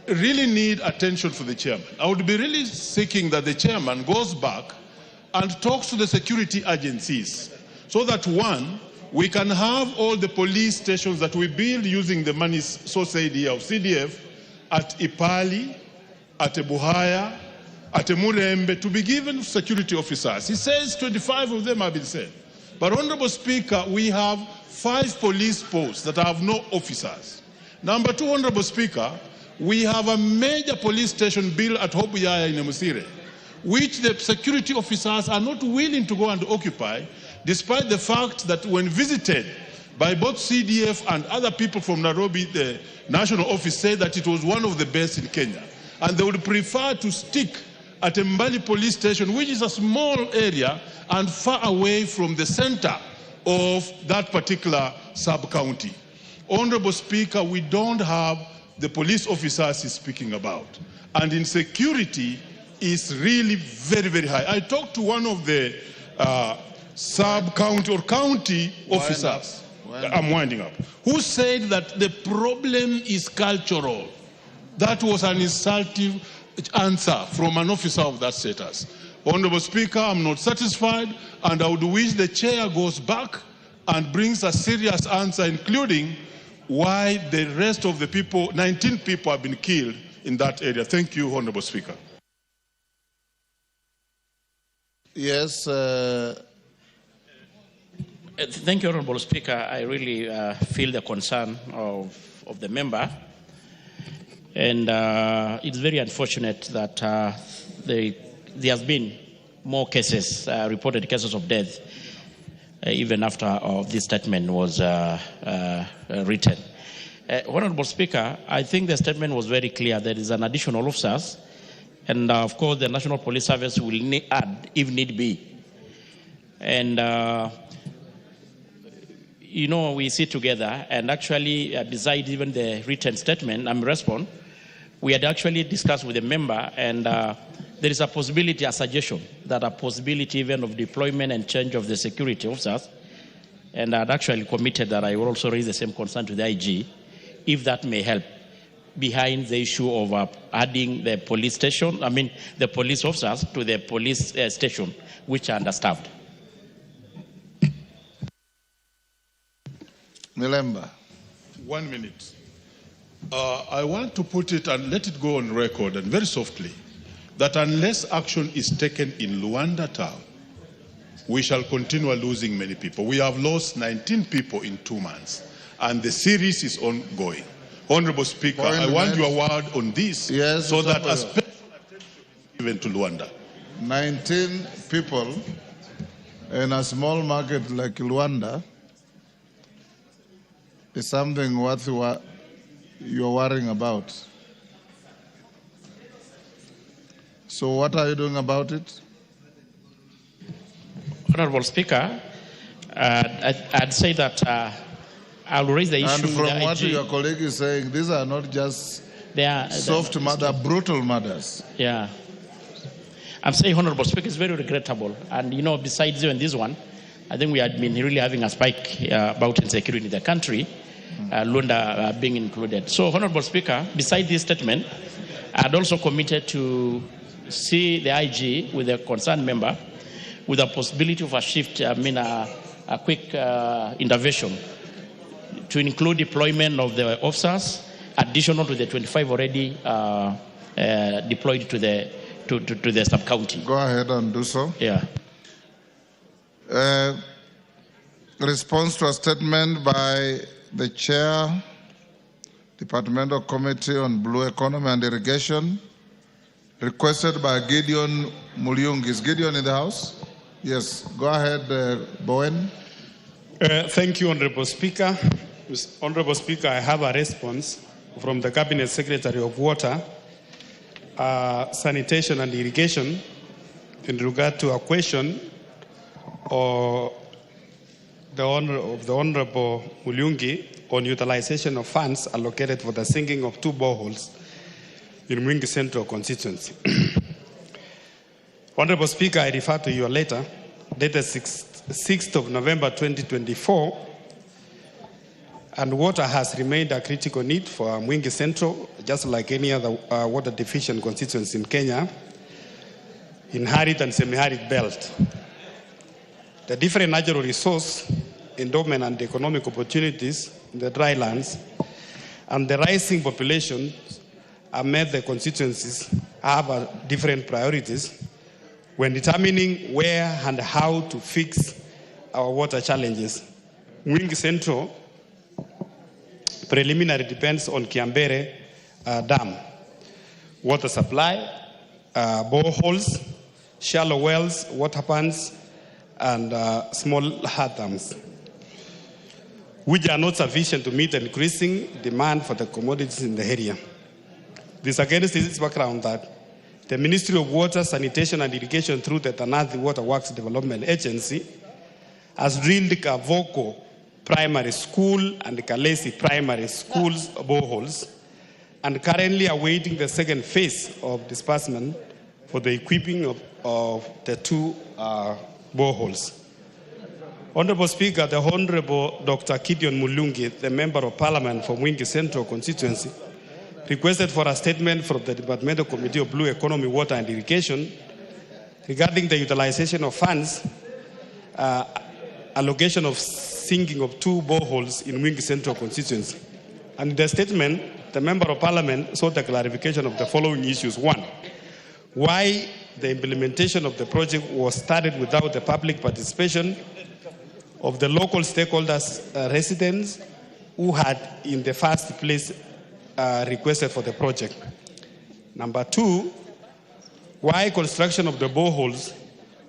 really need attention for the chairman. I would be really seeking that the chairman goes back and talks to the security agencies, so that, one, we can have all the police stations that we build using the money, so said here, of CDF, at Ipali, at Ebuhaya, at Emurembe, to be given security officers. He says 25 of them have been sent. But, Honorable Speaker, we have 5 police posts that have no officers. Number 2, Honorable Speaker, we have a major police station built at Hobuyaya in Emusire, which the security officers are not willing to go and occupy, despite the fact that when visited by both CDF and other people from Nairobi, the national office said that it was one of the best in Kenya. And they would prefer to stick at Mbali police station, which is a small area and far away from the center of that particular sub-county. Honorable Speaker, we don't have the police officers he's speaking about. And insecurity is really very, very high. I talked to one of the sub-county or county officers, I'm winding up, who said that the problem is cultural. That was an insulting answer from an officer of that status. Honorable Speaker, I'm not satisfied, and I would wish the chair goes back and brings a serious answer, including why the rest of the people, 19 people, have been killed in that area. Thank you, Honorable Speaker. Yes. Thank you, Honorable Speaker. I really feel the concern of the member. And it's very unfortunate that there has been more cases, reported cases of death, even after this statement was written. Honorable Speaker, I think the statement was very clear. There is an additional officers, and of course the National Police Service will add if need be. And you know, we sit together, and actually, besides even the written statement, we had actually discussed with the member, and there is a possibility, a suggestion, that a possibility even of deployment and change of the security officers, and I'd actually committed that I will also raise the same concern to the IG, if that may help, behind the issue of adding the police station, the police officers to the police station, which are understaffed. Milemba. 1 minute. I want to put it and let it go on record, and very softly, that unless action is taken in Luanda town, we shall continue losing many people. We have lost 19 people in 2 months, and the series is ongoing. Honorable Speaker, I want your word on this, yes, so that a special attention is given to Luanda. 19 people in a small market like Luanda is something worth you're worrying about. So what are you doing about it? Honorable Speaker, I'd say that I'll raise the issue. And from what your colleague is saying, these are not just soft murder, brutal murders. Yeah. I'm saying, Honorable Speaker, it's very regrettable. And, you know, besides even this one, I think we had been really having a spike about insecurity in the country, Luanda being included. So, Honorable Speaker, besides this statement, I'd also committed to see the IG with a concerned member with a possibility of a shift, a quick intervention to include deployment of the officers, additional to the 25 already deployed to the sub-county. Go ahead and do so. Yeah. Response to a statement by the Chair, Departmental Committee on Blue Economy and Irrigation, requested by Gideon Mulyungi. Is Gideon in the House? Yes. Go ahead, Bowen. Thank you, Honorable Speaker. Honorable Speaker, I have a response from the Cabinet Secretary of Water, Sanitation and Irrigation in regard to a question of the Honorable Mulyungi on utilization of funds allocated for the sinking of 2 boreholes in Mwingi Central constituency. Honorable Speaker, I refer to your letter dated 6th of November 2024, and water has remained a critical need for Mwingi Central, just like any other water deficient constituency in Kenya, in arid and semi-arid belt. The different natural resource, endowment and economic opportunities in the dry lands and the rising population have made the constituencies have different priorities when determining where and how to fix our water challenges. Mwingi Central preliminary depends on Kiambere Dam, water supply, boreholes, shallow wells, water pans, and small hard dams, which are not sufficient to meet the increasing demand for the commodities in the area. This against this background that the Ministry of Water, Sanitation and Irrigation through the Nandi Water Works Development Agency has drilled Kavoko Primary School and Kalesi Primary School's boreholes and currently awaiting the second phase of disbursement for the equipping of the 2 boreholes. Honorable Speaker, the Honorable Dr. Gideon Mulyungi, the Member of Parliament for Mwingi Central constituency, requested for a statement from the Departmental Committee of Blue Economy, Water and Irrigation regarding the utilization of funds, allocation of sinking of 2 boreholes in Mwingi Central constituency. And in the statement, the Member of Parliament sought a clarification of the following issues. 1, why the implementation of the project was started without the public participation of the local stakeholders, residents who had in the first place requested for the project. Number 2, why construction of the boreholes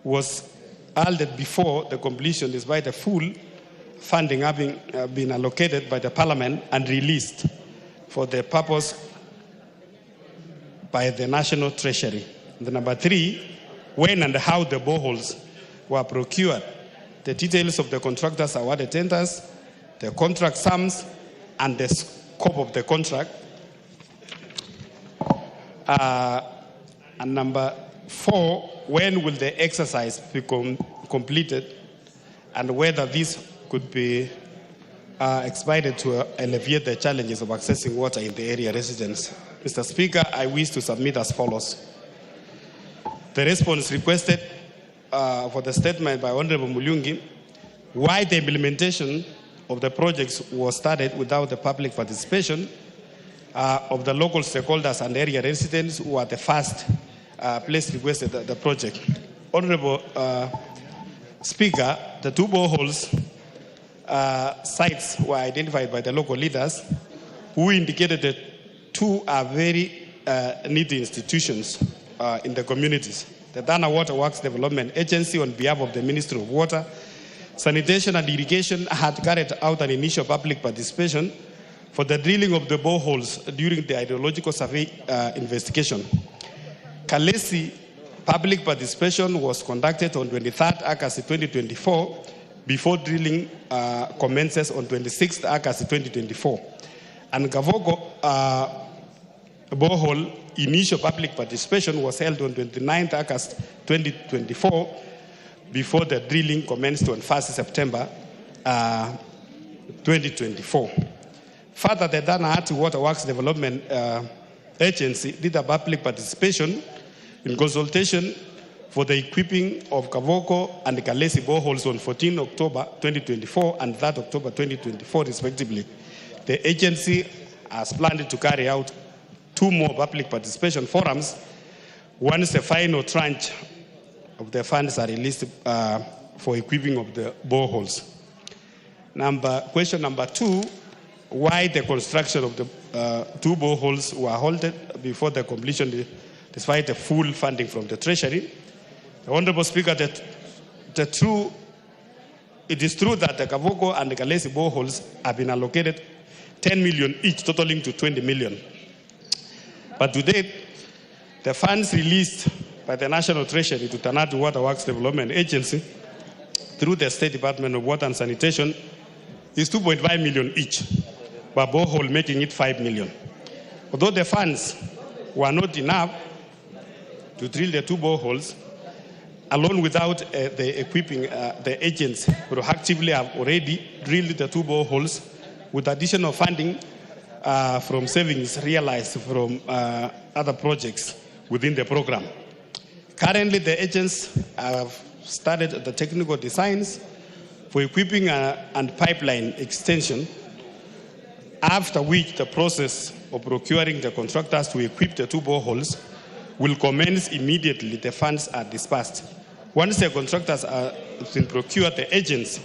was halted before the completion despite the full funding having been allocated by the Parliament and released for the purpose by the National Treasury. And number 3, when and how the boreholes were procured, the details of the contractors awarded tenders, the contract sums, and the scope of the contract. And number 4, when will the exercise be completed and whether this could be expedited to alleviate the challenges of accessing water in the area residents. Mr. Speaker, I wish to submit as follows. The response requested for the statement by Honorable Mulungi, why the implementation of the projects was started without the public participation of the local stakeholders and area residents who are the first place requested the project. Honorable Speaker, the 2 boreholes sites were identified by the local leaders who indicated that 2 are very needy institutions in the communities. The Dana Water Works Development Agency, on behalf of the Ministry of Water, Sanitation and Irrigation, had carried out an initial public participation for the drilling of the boreholes during the hydrological survey investigation. Kalesi public participation was conducted on 23rd August 2024 before drilling commences on 26th August 2024. And Kavogo borehole initial public participation was held on 29th August 2024 before the drilling commenced on 1st September 2024. Further, the Danahati Water Works Development Agency did a public participation in consultation for the equipping of Kavoko and Kalesi boreholes on 14 October 2024 and 3rd October 2024, respectively. The agency has planned to carry out 2 more public participation forums once the final tranche of the funds are released for equipping of the boreholes. Question number 2, why the construction of the 2 boreholes were halted before the completion despite the full funding from the Treasury. The Honorable Speaker, it is true that the Kavoko and the Kalesi boreholes have been allocated 10 million each, totaling to 20 million. But to date, the funds released by the National Treasury to Tanati Water Works Development Agency through the State Department of Water and Sanitation is 2.5 million each, but borehole making it 5 million. Although the funds were not enough to drill the 2 boreholes, alone without the equipping, the agents proactively have already drilled the 2 boreholes with additional funding from savings realized from other projects within the program. Currently, the agents have started the technical designs for equipping and pipeline extension, after which the process of procuring the contractors to equip the 2 boreholes will commence immediately the funds are dispersed. Once the contractors are been procured, the agents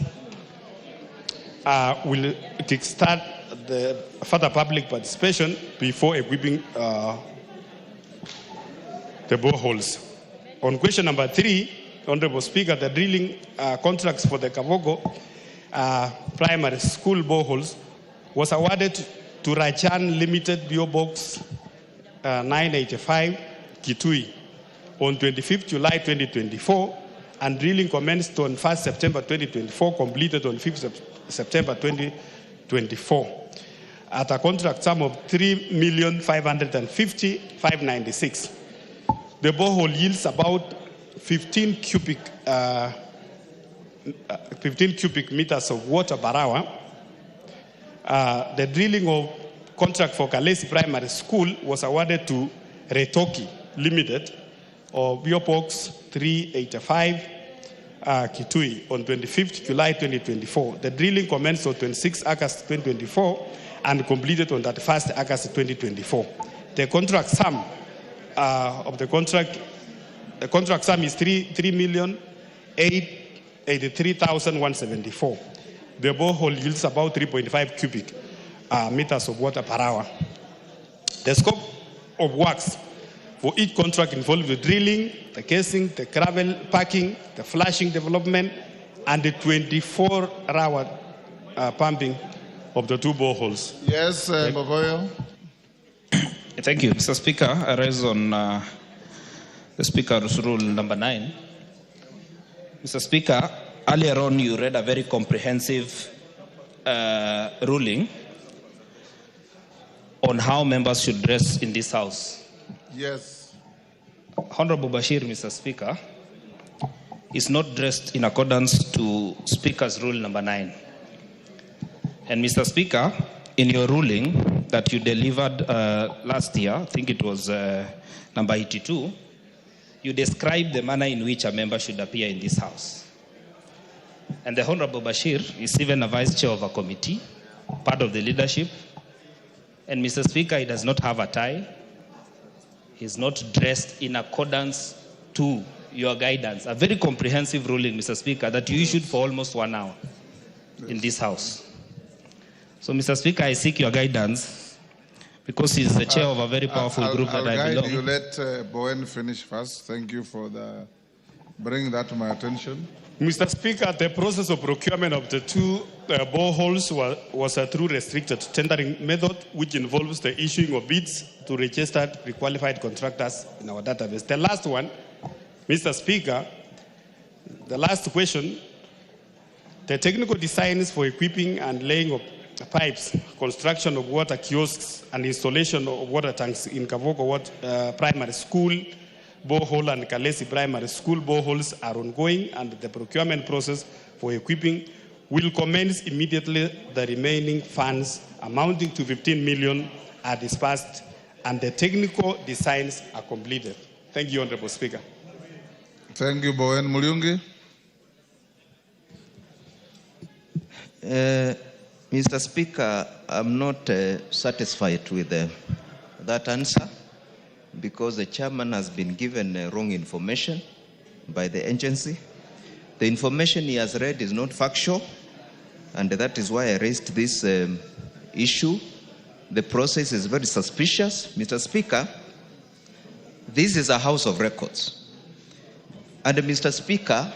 will kickstart the further public participation before equipping the boreholes. On question number 3, Honorable Speaker, the drilling contracts for the Kavogo primary school boreholes was awarded to Rachan Limited BO Box 985 Kitui on 25th July 2024, and drilling commenced on 1st September 2024, completed on 5th September 2024 at a contract sum of 3,550,596. The borehole yields about 15 cubic meters of water per hour. The drilling of contract for Kalesi Primary School was awarded to Retoki Limited of Biopox 385 Kitui on 25th July 2024. The drilling commenced on 26 August 2024 and completed on 31st August 2024. The contract sum of the contract sum is 3,883,174. The borehole yields about 3.5 cubic meters of water per hour. The scope of works for each contract involves the drilling, the casing, the gravel packing, the flushing development, and the 24-hour pumping of the two boreholes. Yes, Bogoyo. Thank you, Mr. Speaker. I raise on the Speaker's rule number 9. Mr. Speaker, earlier on you read a very comprehensive ruling on how members should dress in this House. Yes. Honorable Bashir, Mr. Speaker, is not dressed in accordance to Speaker's rule number 9. And Mr. Speaker, in your ruling that you delivered last year, I think it was number 82, you described the manner in which a member should appear in this House. And the Honorable Bashir is even a vice chair of a committee, part of the leadership. And Mr. Speaker, he does not have a tie. He's not dressed in accordance to your guidance. A very comprehensive ruling, Mr. Speaker, that you issued for almost 1 hour in this House. So, Mr. Speaker, I seek your guidance because he's the chair of a very powerful group that I belong. You let Bowen finish first. Thank you for bringing that to my attention. Mr. Speaker, the process of procurement of the two boreholes was through restricted tendering method, which involves the issuing of bids to registered pre-qualified contractors in our database. The last one, Mr. Speaker, the last question, the technical designs for equipping and laying of pipes, construction of water kiosks, and installation of water tanks in Kavoko Primary School borehole and Kalesi Primary School boreholes are ongoing, and the procurement process for equipping will commence immediately. The remaining funds amounting to 15 million are dispersed and the technical designs are completed. Thank you, Honorable Speaker. Thank you, Bowen. Mulyungi. Mr. Speaker, I'm not satisfied with that answer because the chairman has been given wrong information by the agency. The information he has read is not factual, and that is why I raised this issue. The process is very suspicious. Mr. Speaker, this is a House of Records. And Mr. Speaker,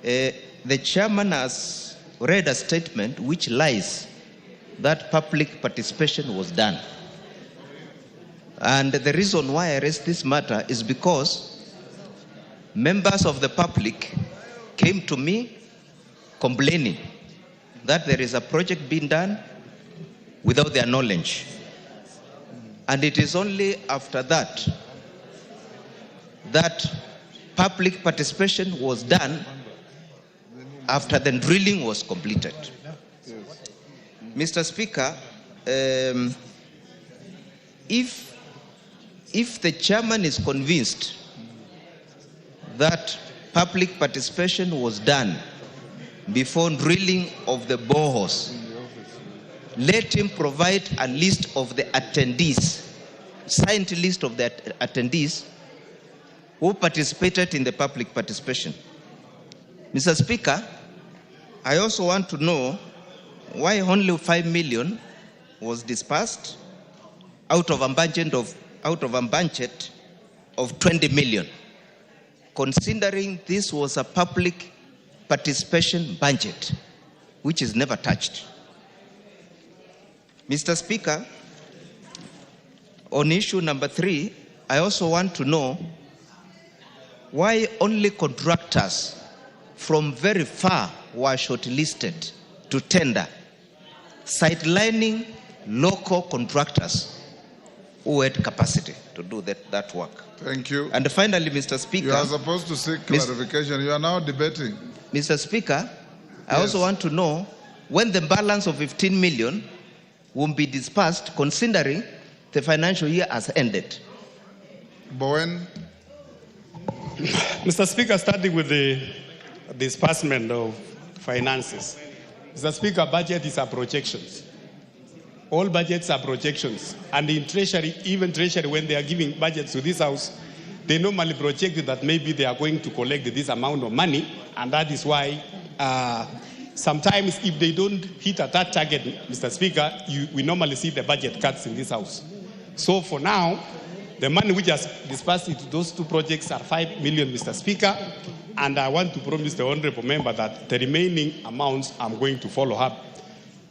the chairman has read a statement which lies that public participation was done. And the reason why I raised this matter is because members of the public came to me complaining that there is a project being done without their knowledge. And it is only after that that public participation was done after the drilling was completed. Mr. Speaker, if the chairman is convinced that public participation was done before drilling of the boreholes, let him provide a list of the attendees, signed list of the attendees who participated in the public participation. Mr. Speaker, I also want to know why only 5 million was dispersed out of a budget of 20 million, considering this was a public participation budget, which is never touched. Mr. Speaker, on issue number 3, I also want to know why only contractors from very far were shortlisted to tender, sidelining local contractors who had capacity to do that work. Thank you. And finally, Mr. Speaker, you are supposed to seek clarification. You are now debating. Mr. Speaker, I also want to know when the balance of 15 million will be dispersed considering the financial year has ended. Bowen. Mr. Speaker, starting with the disbursement of finances. Mr. Speaker, budget is our projections. All budgets are projections. And in Treasury, even Treasury, when they are giving budgets to this House, they normally project that maybe they are going to collect this amount of money. And that is why sometimes if they don't hit at that target, Mr. Speaker, we normally see the budget cuts in this House. So for now, the money which has dispersed into those two projects are 5 million, Mr. Speaker. And I want to promise the honorable member that the remaining amounts I'm going to follow up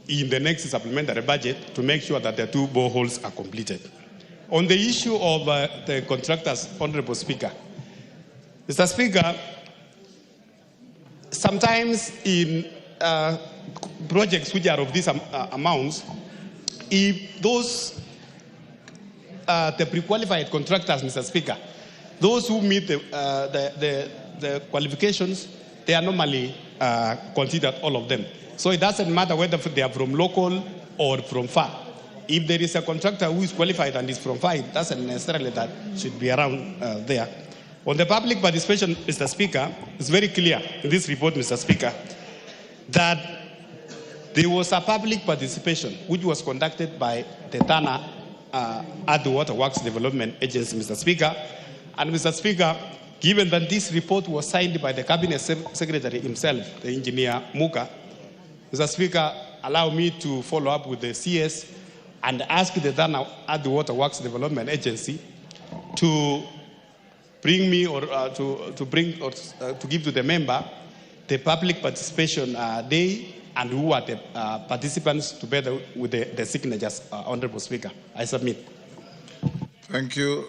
in the next supplementary budget to make sure that the two boreholes are completed. On the issue of the contractors, Honorable Speaker, Mr. Speaker, sometimes in projects which are of these amounts, if those the pre-qualified contractors, Mr. Speaker, those who meet the qualifications, they are normally considered, all of them. So it doesn't matter whether they are from local or from far. If there is a contractor who is qualified and is from far, it doesn't necessarily that should be around there. On the public participation, Mr. Speaker, it's very clear in this report, Mr. Speaker, that there was a public participation which was conducted by the Tana at the Water Works Development Agency, Mr. Speaker. And Mr. Speaker, given that this report was signed by the Cabinet Secretary himself, the engineer Muka, Mr. Speaker, allow me to follow up with the CS and ask the Tana at the Water Works Development Agency to bring me or to give to the member the public participation day and who are the participants together with the signatures, Honorable Speaker. I submit. Thank you.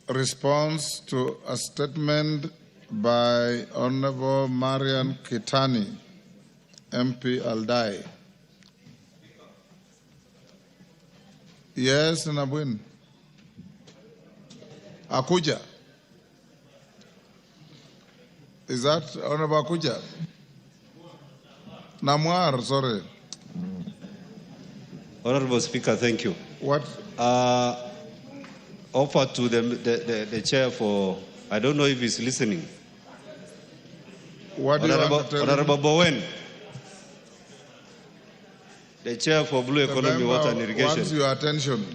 Response to a statement by Honorable Marian Kitani, MP Aldai. Yes, Nabwin. Akuja. Is that Honorable Akuja? Namwar, sorry. Honorable Speaker, thank you. What? Offer to the chair for, I don't know if he's listening. What do you want to tell Honorable Bowen, the chair for Blue Economy, Water and Irrigation. Wants your attention.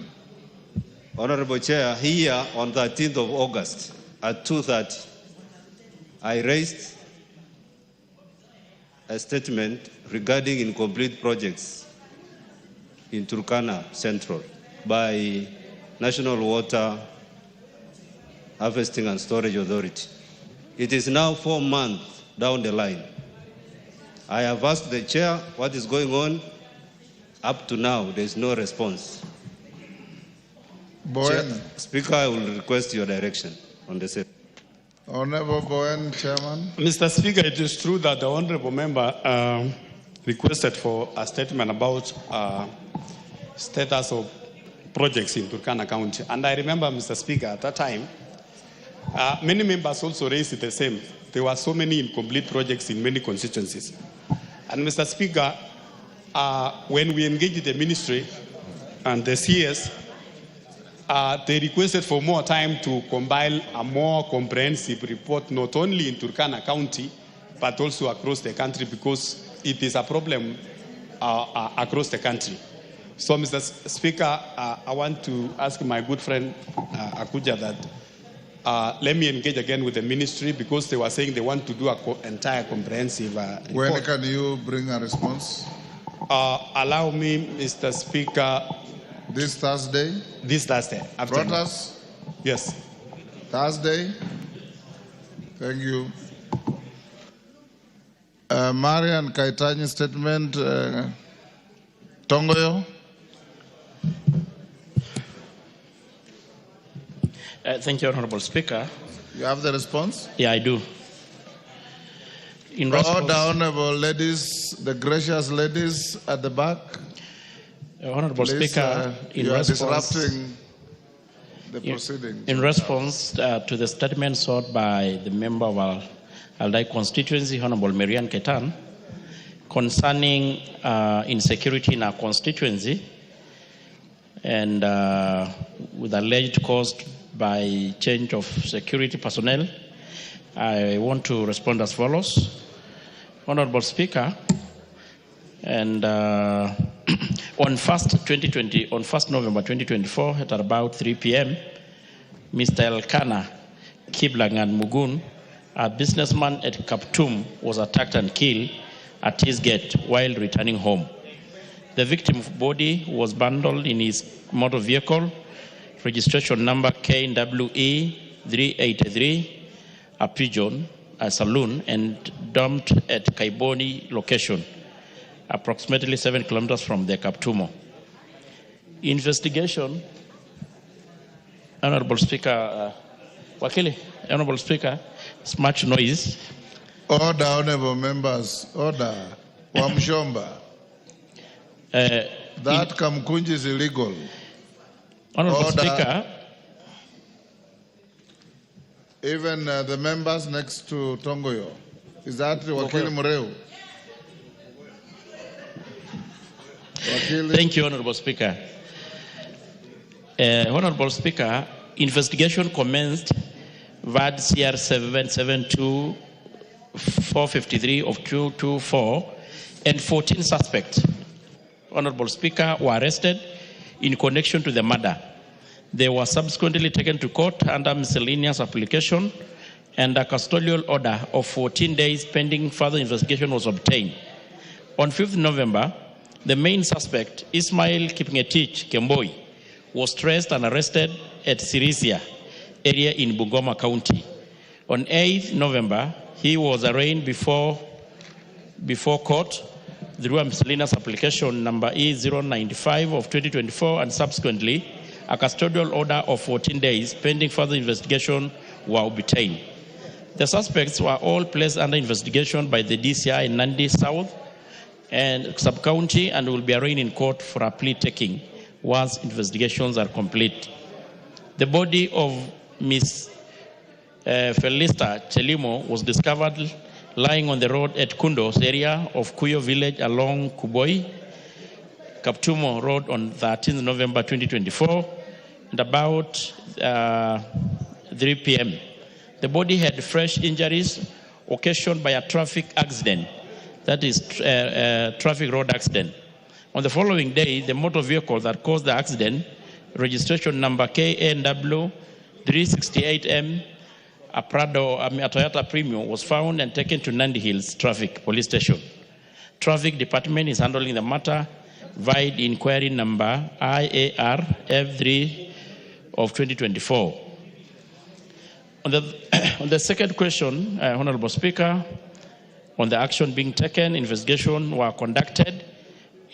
Honorable Chair, here on 13th of August at 2:30, I raised a statement regarding incomplete projects in Turkana Central by National Water Harvesting and Storage Authority. It is now 4 months down the line. I have asked the chair what is going on. Up to now, there is no response. Bowen. Speaker, I will request your direction on the same. Honorable Bowen, Chairman. Mr. Speaker, it is true that the honorable member requested for a statement about status of projects in Turkana County. And I remember, Mr. Speaker, at that time, many members also raised the same. There were so many incomplete projects in many constituencies. And Mr. Speaker, when we engaged the ministry and the CS, they requested for more time to compile a more comprehensive report, not only in Turkana County, but also across the country, because it is a problem across the country. So, Mr. Speaker, I want to ask my good friend Akuja that let me engage again with the ministry, because they were saying they want to do an entire comprehensive report. When can you bring a response? Allow me, Mr. Speaker. This Thursday? This Thursday. Brought us? Yes. Thursday? Thank you. Marian Kaitani statement. Tongoyo? Thank you, Honorable Speaker. You have the response? Yeah, I do. In Order, honorable ladies, the gracious ladies at the back. Honorable Please, Speaker, you are disrupting the proceedings. In response to the statement sought by the member of our Aldai constituency, Honorable Marian Ketan, concerning insecurity in our constituency, and with alleged cost by change of security personnel. I want to respond as follows. Honorable Speaker, and on 1st November 2024 at about 3 p.m., Mr. Elkanah Kiblangan Mugun, a businessman at Kaptum, was attacked and killed at his gate while returning home. The victim's body was bundled in his motor vehicle, registration number KWE 383, a pigeon, a saloon, and dumped at Kaiboni location, approximately 7 kilometers from the Kaptumo. Investigation, Honorable Speaker, Wakili, Honorable Speaker, it's much noise. Order, honorable members, order. Wamshomba. That Kamkunji is illegal. Honorable Order. Speaker. Even the members next to Tongoyo. Is that Wakili Mureu? Thank you, Honorable Speaker. Honorable Speaker, investigation commenced VAD CR 772 453 of 224, and 14 suspects, Honorable Speaker, were arrested in connection to the murder. They were subsequently taken to court under miscellaneous application, and a custodial order of 14 days pending further investigation was obtained. On 5th November, the main suspect, Ismail Kipngetich Kemboi, was traced and arrested at Sirisia area in Bungoma County. On 8th November, he was arraigned before court through a miscellaneous application number E095 of 2024, and subsequently a custodial order of 14 days pending further investigation were obtained. The suspects were all placed under investigation by the DCI in Nandi South and Sub-County and will be arraigned in court for a plea taking once investigations are complete. The body of Ms. Felista Chelimo was discovered lying on the road at Kundos area of Kuyo village along Kuboi, Kaptumo Road on 13th November 2024, and about 3 p.m. The body had fresh injuries occasioned by a traffic accident, that is traffic road accident. On the following day, the motor vehicle that caused the accident, registration number KNW 368M, a Toyota Premium, was found and taken to Nandi Hills Traffic Police Station. Traffic Department is handling the matter via inquiry number IAR F3 of 2024. On the second question, Honorable Speaker, on the action being taken, investigation were conducted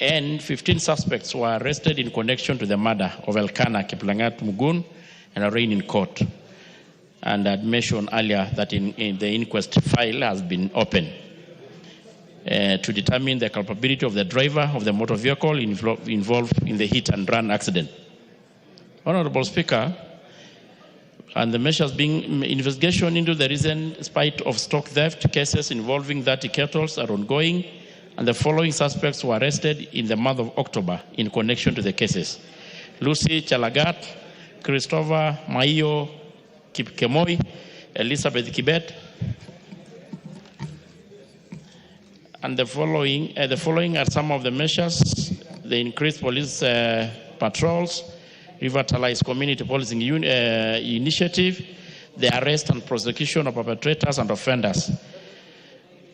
and 15 suspects were arrested in connection to the murder of Elkanah Kiplangat Mugun and arraigned in court. And I had mentioned earlier that in the inquest file has been opened to determine the culpability of the driver of the motor vehicle involved in the hit and run accident. Honorable Speaker, and the measures being investigation into the recent spate of stock theft cases involving 30 kettles are ongoing, and the following suspects were arrested in the month of October in connection to the cases: Lucy Chalagat, Christopher Maio Kipkemoi, Elizabeth Kibet, and the following are some of the measures: the increased police patrols, revitalized community policing initiative, the arrest and prosecution of perpetrators and offenders,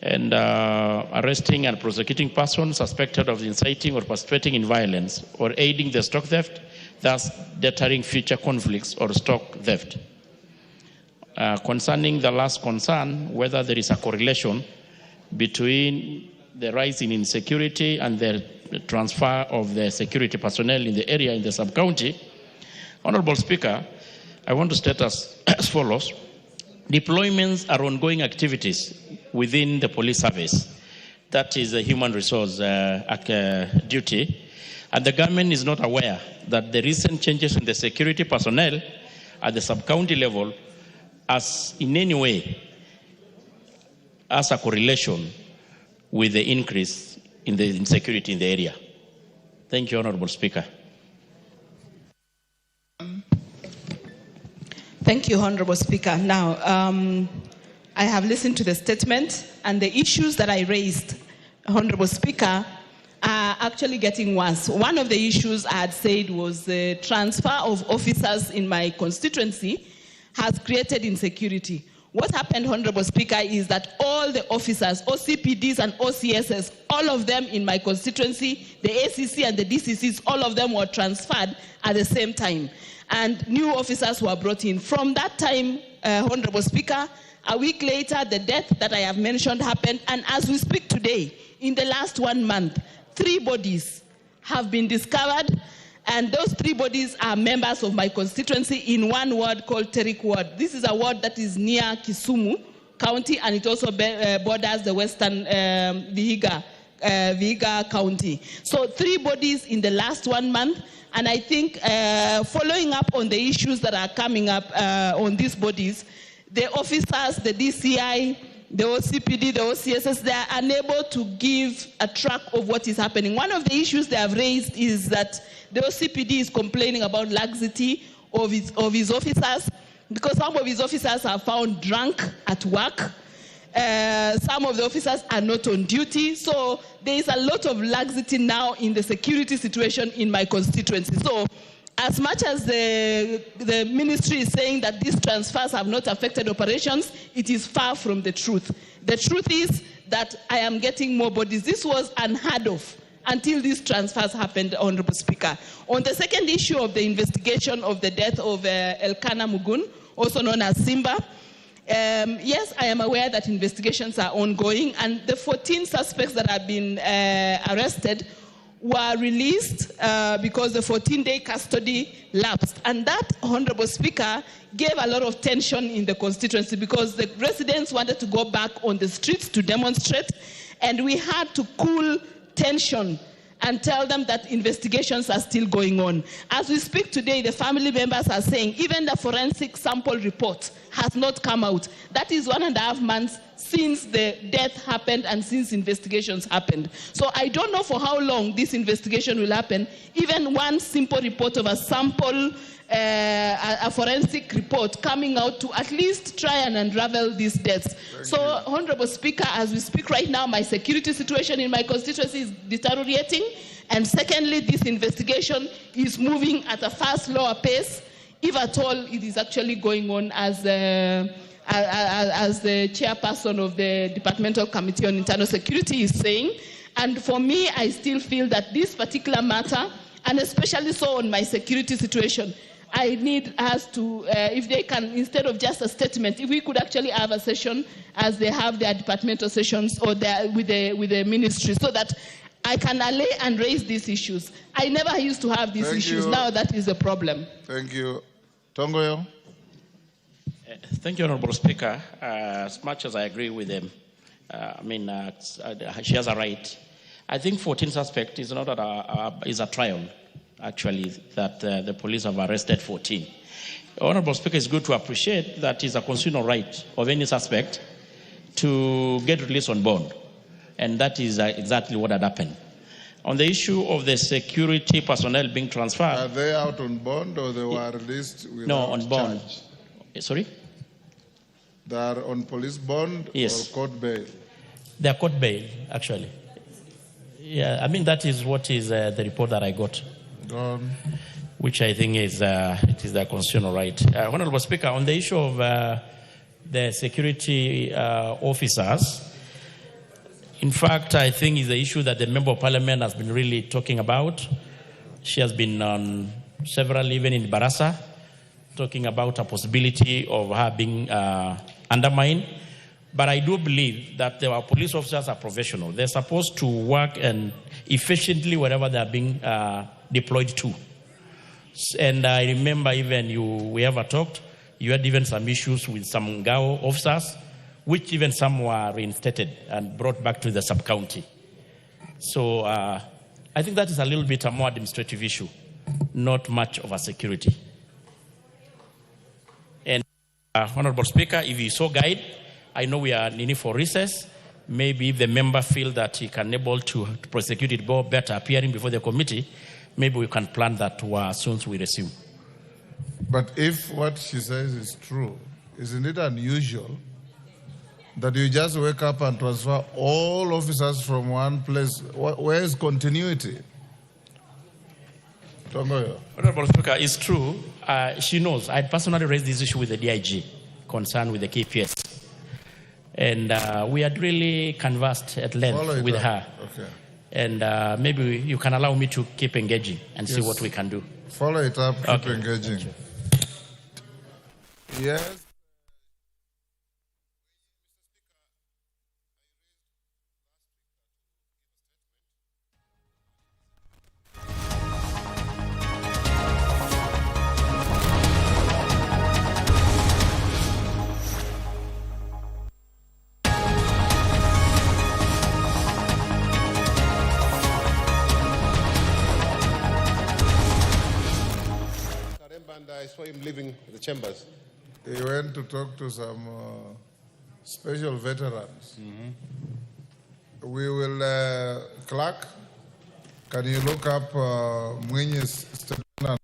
and arresting and prosecuting persons suspected of inciting or participating in violence or aiding the stock theft, thus deterring future conflicts or stock theft. Concerning the last concern, whether there is a correlation between the rise in insecurity and the transfer of the security personnel in the area in the sub-county, Honorable Speaker, I want to state as follows. Deployments are ongoing activities within the police service. That is a human resource duty. And the government is not aware that the recent changes in the security personnel at the sub-county level as in any way as a correlation with the increase in the insecurity in the area. Thank you, Honorable Speaker. Thank you, Honorable Speaker. Now, I have listened to the statement, and the issues that I raised, Honorable Speaker, are actually getting worse. One of the issues I had said was the transfer of officers in my constituency has created insecurity. What happened, Honorable Speaker, is that all the officers, OCPDs and OCSs, all of them in my constituency, the ACC and the DCCs, all of them were transferred at the same time. And new officers were brought in. From that time, Honorable Speaker, a week later, the death that I have mentioned happened. And as we speak today, in the last 1 month, 3 bodies have been discovered. And those 3 bodies are members of my constituency in one ward called Terik Ward. This is a ward that is near Kisumu County, and it also borders the western Vihiga County. So 3 bodies in the last 1 month. And I think following up on the issues that are coming up on these bodies, the officers, the DCI, the OCPD, the OCSS, they are unable to give a track of what is happening. One of the issues they have raised is that the OCPD is complaining about laxity of his officers, because some of his officers are found drunk at work. Some of the officers are not on duty. So there is a lot of laxity now in the security situation in my constituency. So as much as the ministry is saying that these transfers have not affected operations, it is far from the truth. The truth is that I am getting more bodies. This was unheard of until these transfers happened, Honorable Speaker. On the second issue of the investigation of the death of Elkanah Mugun, also known as Simba, yes, I am aware that investigations are ongoing, and the 14 suspects that have been arrested were released because the 14-day custody lapsed. And that, Honorable Speaker, gave a lot of tension in the constituency because the residents wanted to go back on the streets to demonstrate, and we had to cool tension and tell them that investigations are still going on. As we speak today, the family members are saying even the forensic sample report has not come out. That is 1.5 months since the death happened and since investigations happened. So I don't know for how long this investigation will happen. Even one simple report of a sample, a forensic report coming out to at least try and unravel these deaths. So, Honorable Speaker, as we speak right now, my security situation in my constituency is deteriorating. And secondly, this investigation is moving at a far slower pace, if at all it is actually going on as the chairperson of the Departmental Committee on Internal Security is saying. And for me, I still feel that this particular matter, and especially so on my security situation, I need us to, if they can, instead of just a statement, if we could actually have a session as they have their departmental sessions or with the ministry, so that I can allay and raise these issues. I never used to have these issues. Now that is a problem. Thank you. Tongoyo. Thank you, Honorable Speaker. As much as I agree with them, she has a right. I think 14 suspect is not is a trial, actually, that the police have arrested 14. Honorable Speaker, it's good to appreciate that it's a constitutional right of any suspect to get released on bond. And that is exactly what had happened. On the issue of the security personnel being transferred... Are they out on bond or they were released without No, on bond. charge? Sorry? They are on police bond Yes. or court bail? They are court bail, actually. Yeah, that is what is the report that I got. Which I think is it is the constitutional right. Honorable Speaker, on the issue of the security officers, in fact, I think is the issue that the Member of Parliament has been really talking about. She has been on several, even in Barasa, talking about a possibility of her being undermined. But I do believe that our police officers are professional. They're supposed to work and efficiently wherever they're being deployed to. And I remember even we ever talked, you had even some issues with some Gao officers, which even some were reinstated and brought back to the sub-county. So I think that is a little bit a more administrative issue, not much of a security. And Honorable Speaker, if you so guide, I know we are needing for recess. Maybe if the member feels that he can able to prosecute it better appearing before the committee, maybe we can plan that as soon as we resume. But if what she says is true, isn't it unusual that you just wake up and transfer all officers from one place? Where is continuity? Honorable Speaker, it's true. She knows. I personally raised this issue with the DIG, concerned with the KPS. And we had really conversed at length with her. Okay. And maybe you can allow me to keep engaging and see what we can do. Follow it up, keep engaging. Yes. And I saw him leaving the chambers. He went to talk to some special veterans. We will, Clark, can you look up Mwenye's statement?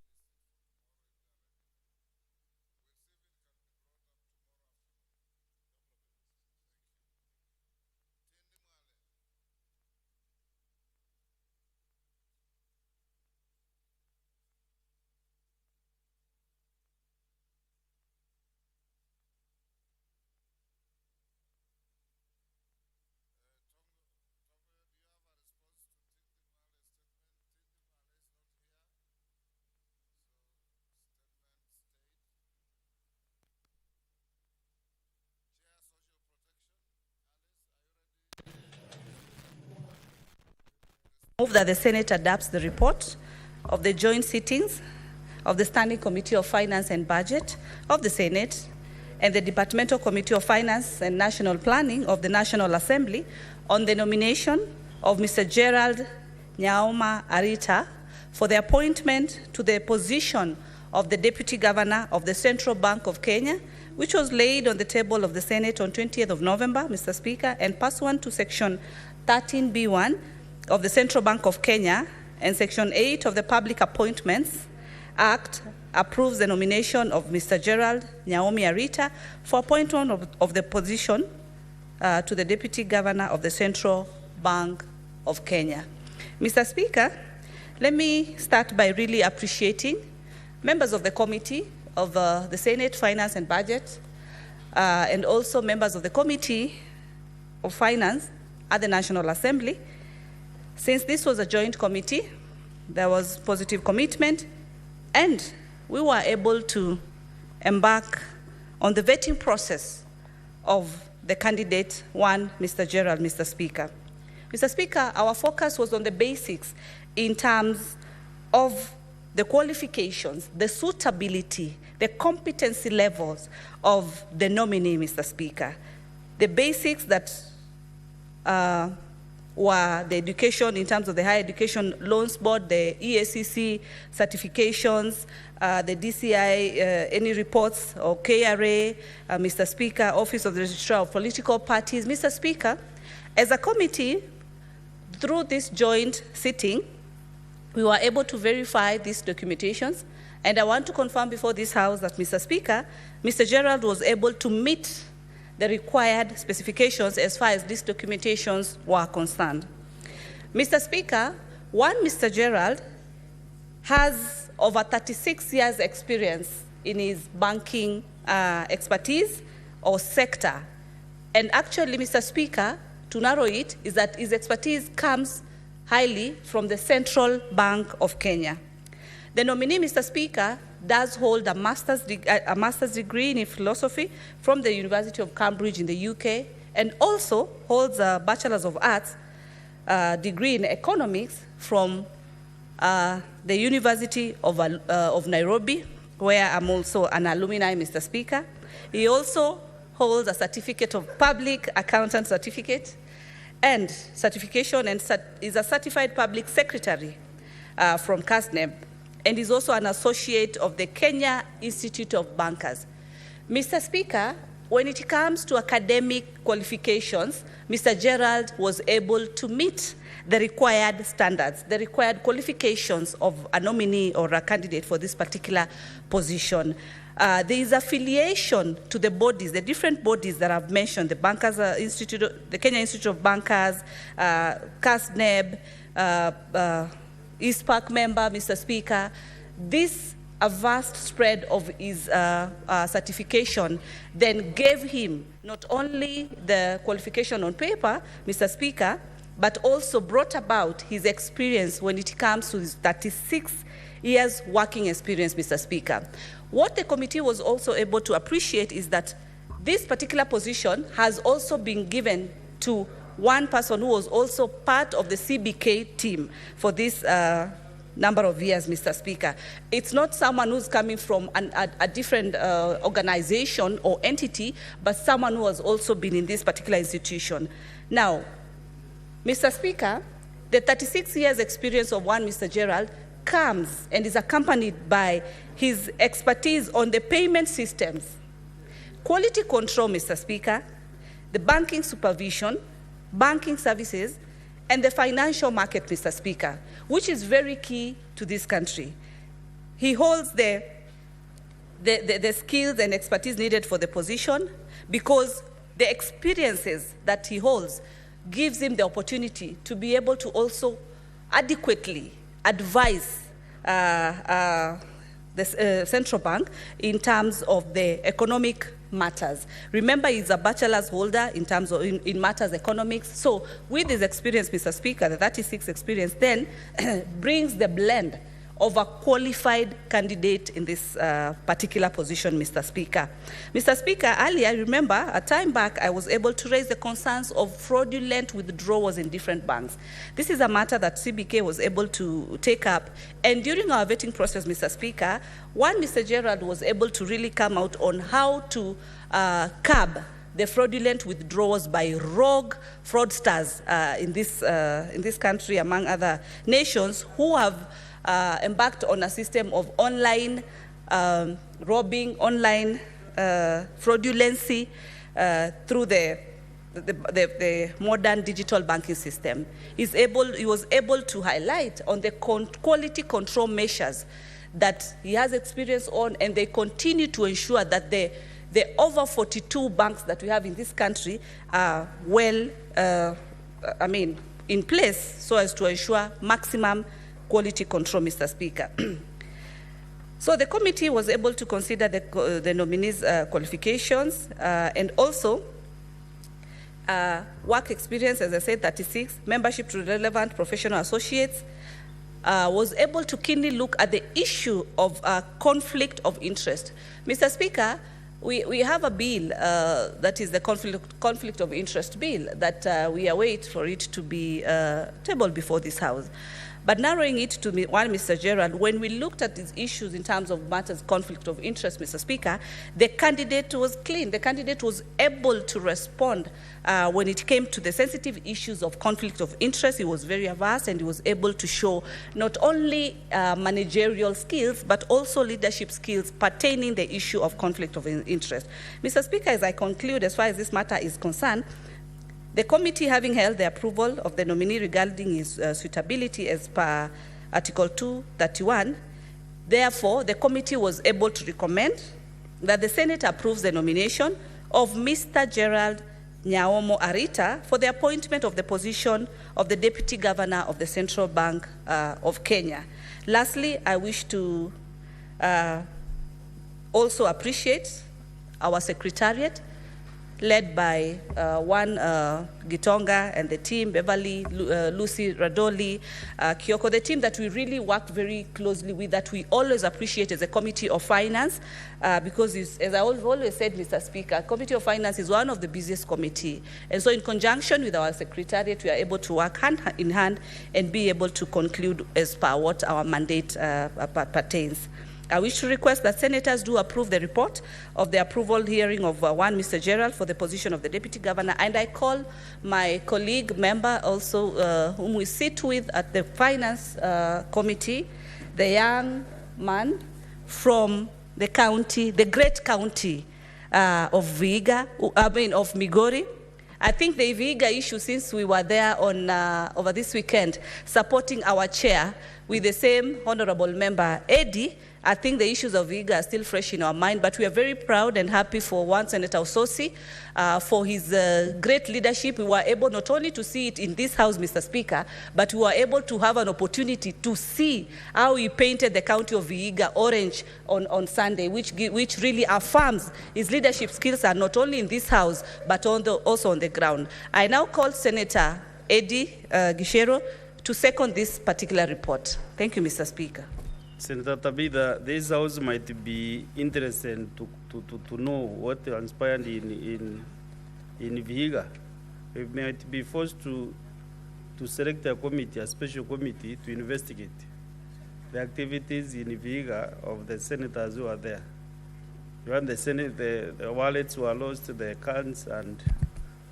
Move that the Senate adopts the report of the joint sittings of the Standing Committee of Finance and Budget of the Senate and the Departmental Committee of Finance and National Planning of the National Assembly on the nomination of Mr. Gerald Nyaoma Arita for the appointment to the position of the Deputy Governor of the Central Bank of Kenya, which was laid on the table of the Senate on 20th of November, Mr. Speaker, and pursuant to Section 13B1 of the Central Bank of Kenya and Section 8 of the Public Appointments Act, approves the nomination of Mr. Gerald Nyaomi Arita for appointment of the position to the Deputy Governor of the Central Bank of Kenya. Mr. Speaker, let me start by really appreciating members of the Committee of the Senate Finance and Budget and also members of the Committee of Finance at the National Assembly. Since this was a joint committee, there was positive commitment, and we were able to embark on the vetting process of the candidate one, Mr. Gerald, Mr. Speaker. Mr. Speaker, our focus was on the basics in terms of the qualifications, the suitability, the competency levels of the nominee, Mr. Speaker. The basics that were the education in terms of the Higher Education Loans Board, the EACC certifications, the DCI, any reports, or KRA, Mr. Speaker, Office of the Registrar of Political Parties. Mr. Speaker, as a committee, through this joint sitting, we were able to verify these documentations, and I want to confirm before this House that, Mr. Speaker, Mr. Gerald was able to meet the required specifications as far as these documentations were concerned. Mr. Speaker, Mr. Gerald has over 36 years experience in his banking expertise or sector. And actually, Mr. Speaker, to narrow it, is that his expertise comes highly from the Central Bank of Kenya. The nominee, Mr. Speaker, does hold a master's degree in philosophy from the University of Cambridge in the UK, and also holds a Bachelor's of Arts degree in economics from the University of Nairobi, where I'm also an alumni, Mr. Speaker. He also holds a certificate of public accountant certificate and certification, and is a certified public secretary from CASNEB, and is also an associate of the Kenya Institute of Bankers. Mr. Speaker, when it comes to academic qualifications, Mr. Gerald was able to meet the required standards, the required qualifications of a nominee or a candidate for this particular position. There is affiliation to the bodies, the different bodies that I've mentioned, the Bankers Institute, the Kenya Institute of Bankers, CASNEB, ISPAC member, Mr. Speaker. This a vast spread of his certification then gave him not only the qualification on paper, Mr. Speaker, but also brought about his experience when it comes to his 36 years working experience, Mr. Speaker. What the committee was also able to appreciate is that this particular position has also been given to one person who was also part of the CBK team for this number of years, Mr. Speaker. It's not someone who's coming from a different organization or entity, but someone who has also been in this particular institution. Now, Mr. Speaker, the 36 years experience of one Mr. Gerald comes and is accompanied by his expertise on the payment systems, quality control, Mr. Speaker, the banking supervision, banking services, and the financial market, Mr. Speaker, which is very key to this country. He holds the skills and expertise needed for the position because the experiences that he holds gives him the opportunity to be able to also adequately advise the central bank in terms of the economic matters. Remember, he's a bachelor's holder in terms of in matters economics. So with his experience, Mr. Speaker, the 36 experience then brings the blend of a qualified candidate in this particular position, Mr. Speaker. Mr. Speaker, earlier, remember, a time back, I was able to raise the concerns of fraudulent withdrawals in different banks. This is a matter that CBK was able to take up. And during our vetting process, Mr. Speaker, Mr. Gerald was able to really come out on how to curb the fraudulent withdrawals by rogue fraudsters in this country, among other nations, who have embarked on a system of online robbing, online fraudulency through the modern digital banking system. He was able to highlight on the quality control measures that he has experience on, and they continue to ensure that the over 42 banks that we have in this country are well, in place so as to ensure maximum quality control, Mr. Speaker. So the committee was able to consider the nominees' qualifications and also work experience, as I said, 36, membership to relevant professional associates, was able to keenly look at the issue of conflict of interest. Mr. Speaker, we have a bill that is the conflict of interest bill that we await for it to be tabled before this House. But narrowing it to one Mr. Gerald, when we looked at these issues in terms of matters conflict of interest, Mr. Speaker, the candidate was clean. The candidate was able to respond when it came to the sensitive issues of conflict of interest. He was very averse, and he was able to show not only managerial skills, but also leadership skills pertaining the issue of conflict of interest. Mr. Speaker, as I conclude, as far as this matter is concerned, the committee, having held the approval of the nominee regarding his suitability as per Article 231, therefore, the committee was able to recommend that the Senate approves the nomination of Mr. Gerald Nyaomo Arita for the appointment of the position of the Deputy Governor of the Central Bank of Kenya. Lastly, I wish to also appreciate our Secretariat, led by one Gitonga and the team, Beverly, Lucy Radoli, Kyoko, the team that we really work very closely with, that we always appreciate as a Committee of Finance, because as I always said, Mr. Speaker, Committee of Finance is one of the busiest committees. And so in conjunction with our Secretariat, we are able to work hand in hand and be able to conclude as per what our mandate pertains. I wish to request that senators do approve the report of the approval hearing of one Mr. Gerald for the position of the Deputy Governor, and I call my colleague member also whom we sit with at the Finance Committee, the young man from the county, the great county of Migori. I think the Vihiga issue, since we were there on over this weekend, supporting our chair with the same honorable member, Eddie, I think the issues of Vihiga are still fresh in our mind, but we are very proud and happy for Senator Ososi for his great leadership. We were able not only to see it in this house, Mr. Speaker, but we were able to have an opportunity to see how he painted the county of Vihiga orange on Sunday, which really affirms his leadership skills are not only in this house, but also on the ground. I now call Senator Eddie Gishero to second this particular report. Thank you, Mr. Speaker. Senator Tabitha, this house might be interested to know what transpired in Vihiga. We might be forced to select a committee, a special committee, to investigate the activities in Vihiga of the senators who are there. You want the Senate, the wallets were lost, the accounts, and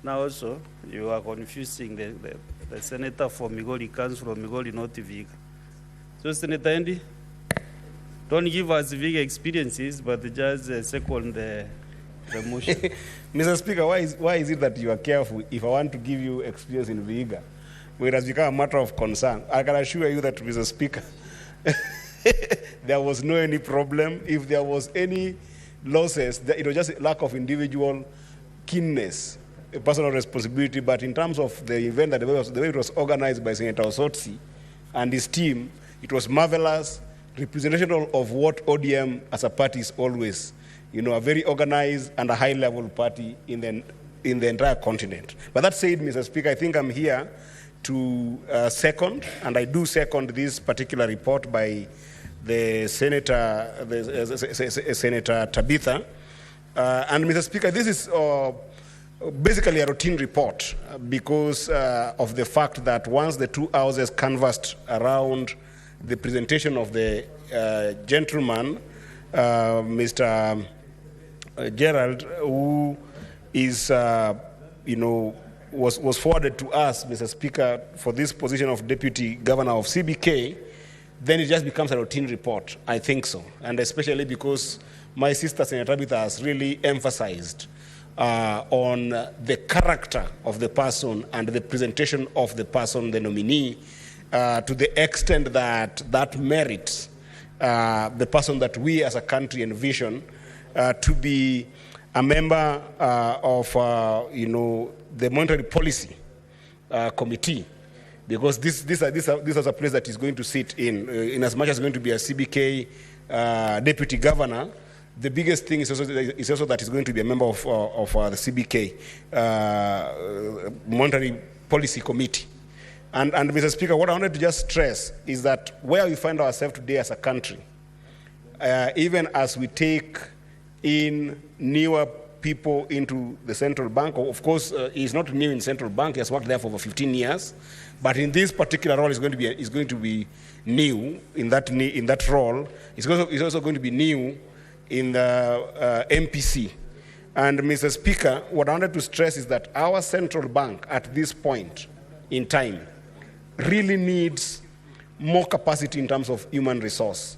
now also you are confusing the senator for Migori comes from Migori, not Vihiga. So, Senator Andy, don't give us big experiences, but just second the motion. Mr. Speaker, why is it that you are careful if I want to give you experience in Vihiga? It has become a matter of concern. I can assure you that, Mr. Speaker, there was no any problem. If there was any losses, it was just a lack of individual keenness, a personal responsibility. But in terms of the event, that the way it was organized by Senator Osotsi and his team, it was marvelous. Representation of what ODM as a party is always, a very organized and a high-level party in the entire continent. But that said, Mr. Speaker, I think I'm here to second, and I do second this particular report by the Senator Tabitha. And Mr. Speaker, this is basically a routine report because of the fact that once the two houses canvassed around the presentation of the gentleman, Mr. Gerald, who is, was forwarded to us, Mr. Speaker, for this position of Deputy Governor of CBK, then it just becomes a routine report. I think so. And especially because my sister, Senator Tabitha, has really emphasized on the character of the person and the presentation of the person, the nominee, to the extent that merits the person that we as a country envision to be a member of, the Monetary Policy Committee, because this is a place that is going to sit in as much as going to be a CBK deputy governor. The biggest thing is also that he's going to be a member of the CBK Monetary Policy Committee. And Mr. Speaker, what I wanted to just stress is that where we find ourselves today as a country, even as we take in newer people into the central bank, of course, he's not new in central bank, he has worked there for over 15 years, but in this particular role, he's going to be new in that role. He's also going to be new in the MPC. And Mr. Speaker, what I wanted to stress is that our central bank at this point in time really needs more capacity in terms of human resource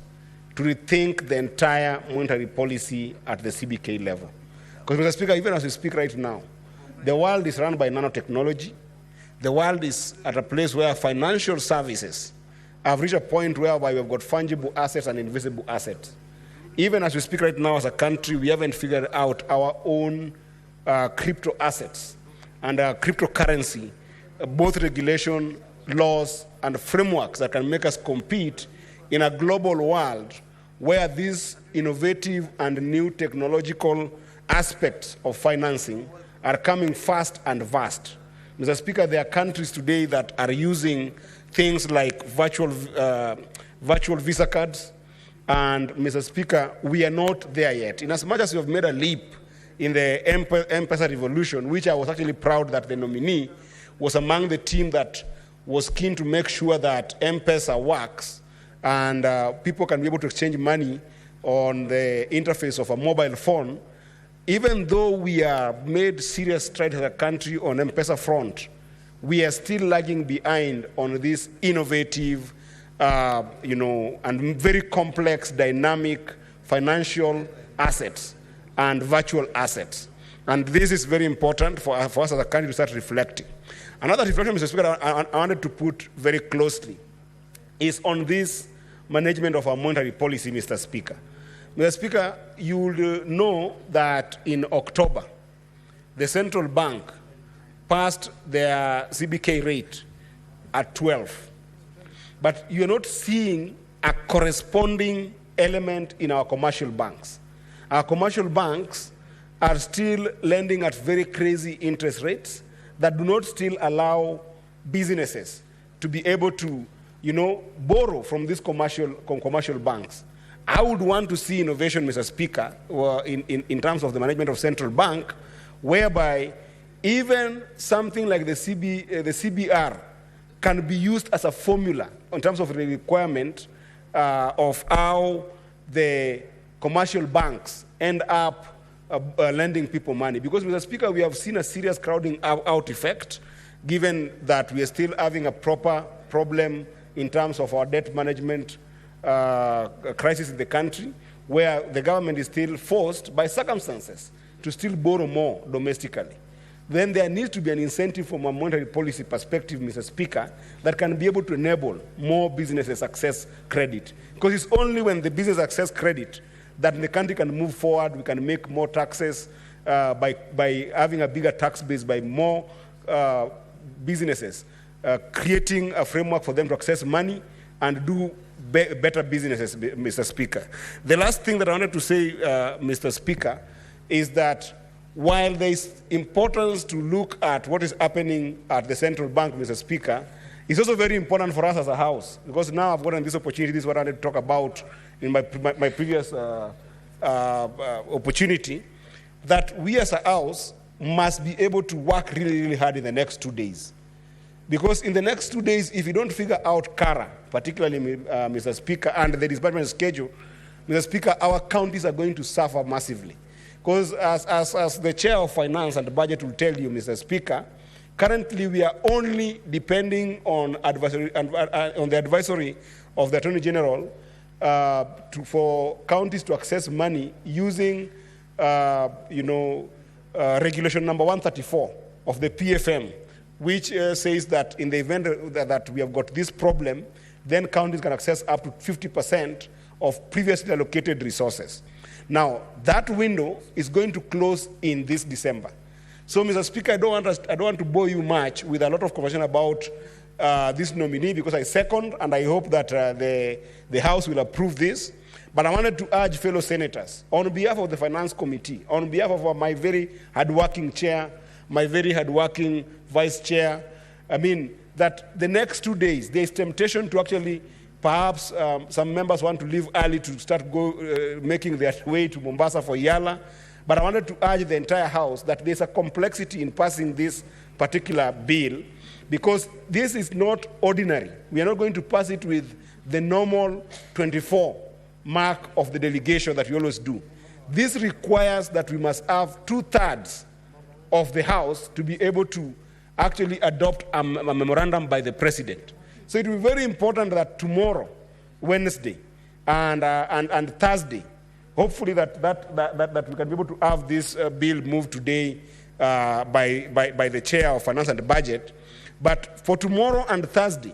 to rethink the entire monetary policy at the CBK level. Because, Mr. Speaker, even as we speak right now, the world is run by nanotechnology. The world is at a place where financial services have reached a point whereby we've got fungible assets and invisible assets. Even as we speak right now as a country, we haven't figured out our own crypto assets and cryptocurrency, both regulation, laws, and frameworks that can make us compete in a global world where these innovative and new technological aspects of financing are coming fast and vast. Mr. Speaker, there are countries today that are using things like virtual Visa cards, and Mr. Speaker, we are not there yet. In as much as we have made a leap in the M-Pesa revolution, which I was actually proud that the nominee was among the team that was keen to make sure that M-Pesa works and people can be able to exchange money on the interface of a mobile phone. Even though we have made serious strides as a country on M-Pesa front, we are still lagging behind on this innovative, and very complex, dynamic financial assets. and virtual assets. And this is very important for us as a country to start reflecting. Another reflection, Mr. Speaker, I wanted to put very closely is on this management of our monetary policy, Mr. Speaker. Mr. Speaker, you will know that in October, the central bank passed their CBK rate at 12. But you're not seeing a corresponding element in our commercial banks. Our commercial banks are still lending at very crazy interest rates that do not still allow businesses to be able to, borrow from these commercial banks. I would want to see innovation, Mr. Speaker, in terms of the management of central bank, whereby even something like the CBR can be used as a formula in terms of the requirement of how the commercial banks end up lending people money. Because, Mr. Speaker, we have seen a serious crowding out effect, given that we are still having a proper problem in terms of our debt management crisis in the country, where the government is still forced by circumstances to still borrow more domestically. Then there needs to be an incentive from a monetary policy perspective, Mr. Speaker, that can be able to enable more businesses access credit. Because it's only when the business access credit that the country can move forward, we can make more taxes by having a bigger tax base, by more businesses, creating a framework for them to access money and do better businesses, Mr. Speaker. The last thing that I wanted to say, Mr. Speaker, is that while there is importance to look at what is happening at the central bank, Mr. Speaker, it's also very important for us as a House, because now I've gotten this opportunity, this is what I wanted to talk about in my previous opportunity, that we as a House must be able to work really, really hard in the next 2 days. Because in the next 2 days, if you don't figure out CARA, particularly, Mr. Speaker, and the disbursement schedule, Mr. Speaker, our counties are going to suffer massively. Because as the Chair of Finance and Budget will tell you, Mr. Speaker, currently we are only depending on the advisory of the Attorney General for counties to access money using, regulation number 134 of the PFM, which says that in the event that we have got this problem, then counties can access up to 50% of previously allocated resources. Now, that window is going to close in this December. So, Mr. Speaker, I don't want to bore you much with a lot of conversation about this nominee, because I second and I hope that the House will approve this. But I wanted to urge fellow senators, on behalf of the Finance Committee, on behalf of my very hardworking chair, my very hardworking vice chair, that the next 2 days, there's temptation to actually, perhaps some members want to leave early to start making their way to Mombasa for Yala. But I wanted to urge the entire House that there's a complexity in passing this particular bill, because this is not ordinary. We are not going to pass it with the normal 24 mark of the delegation that we always do. This requires that we must have 2/3 of the House to be able to actually adopt a memorandum by the President. So it will be very important that tomorrow, Wednesday, and Thursday, hopefully that we can be able to have this bill moved today by the Chair of Finance and Budget. But for tomorrow and Thursday,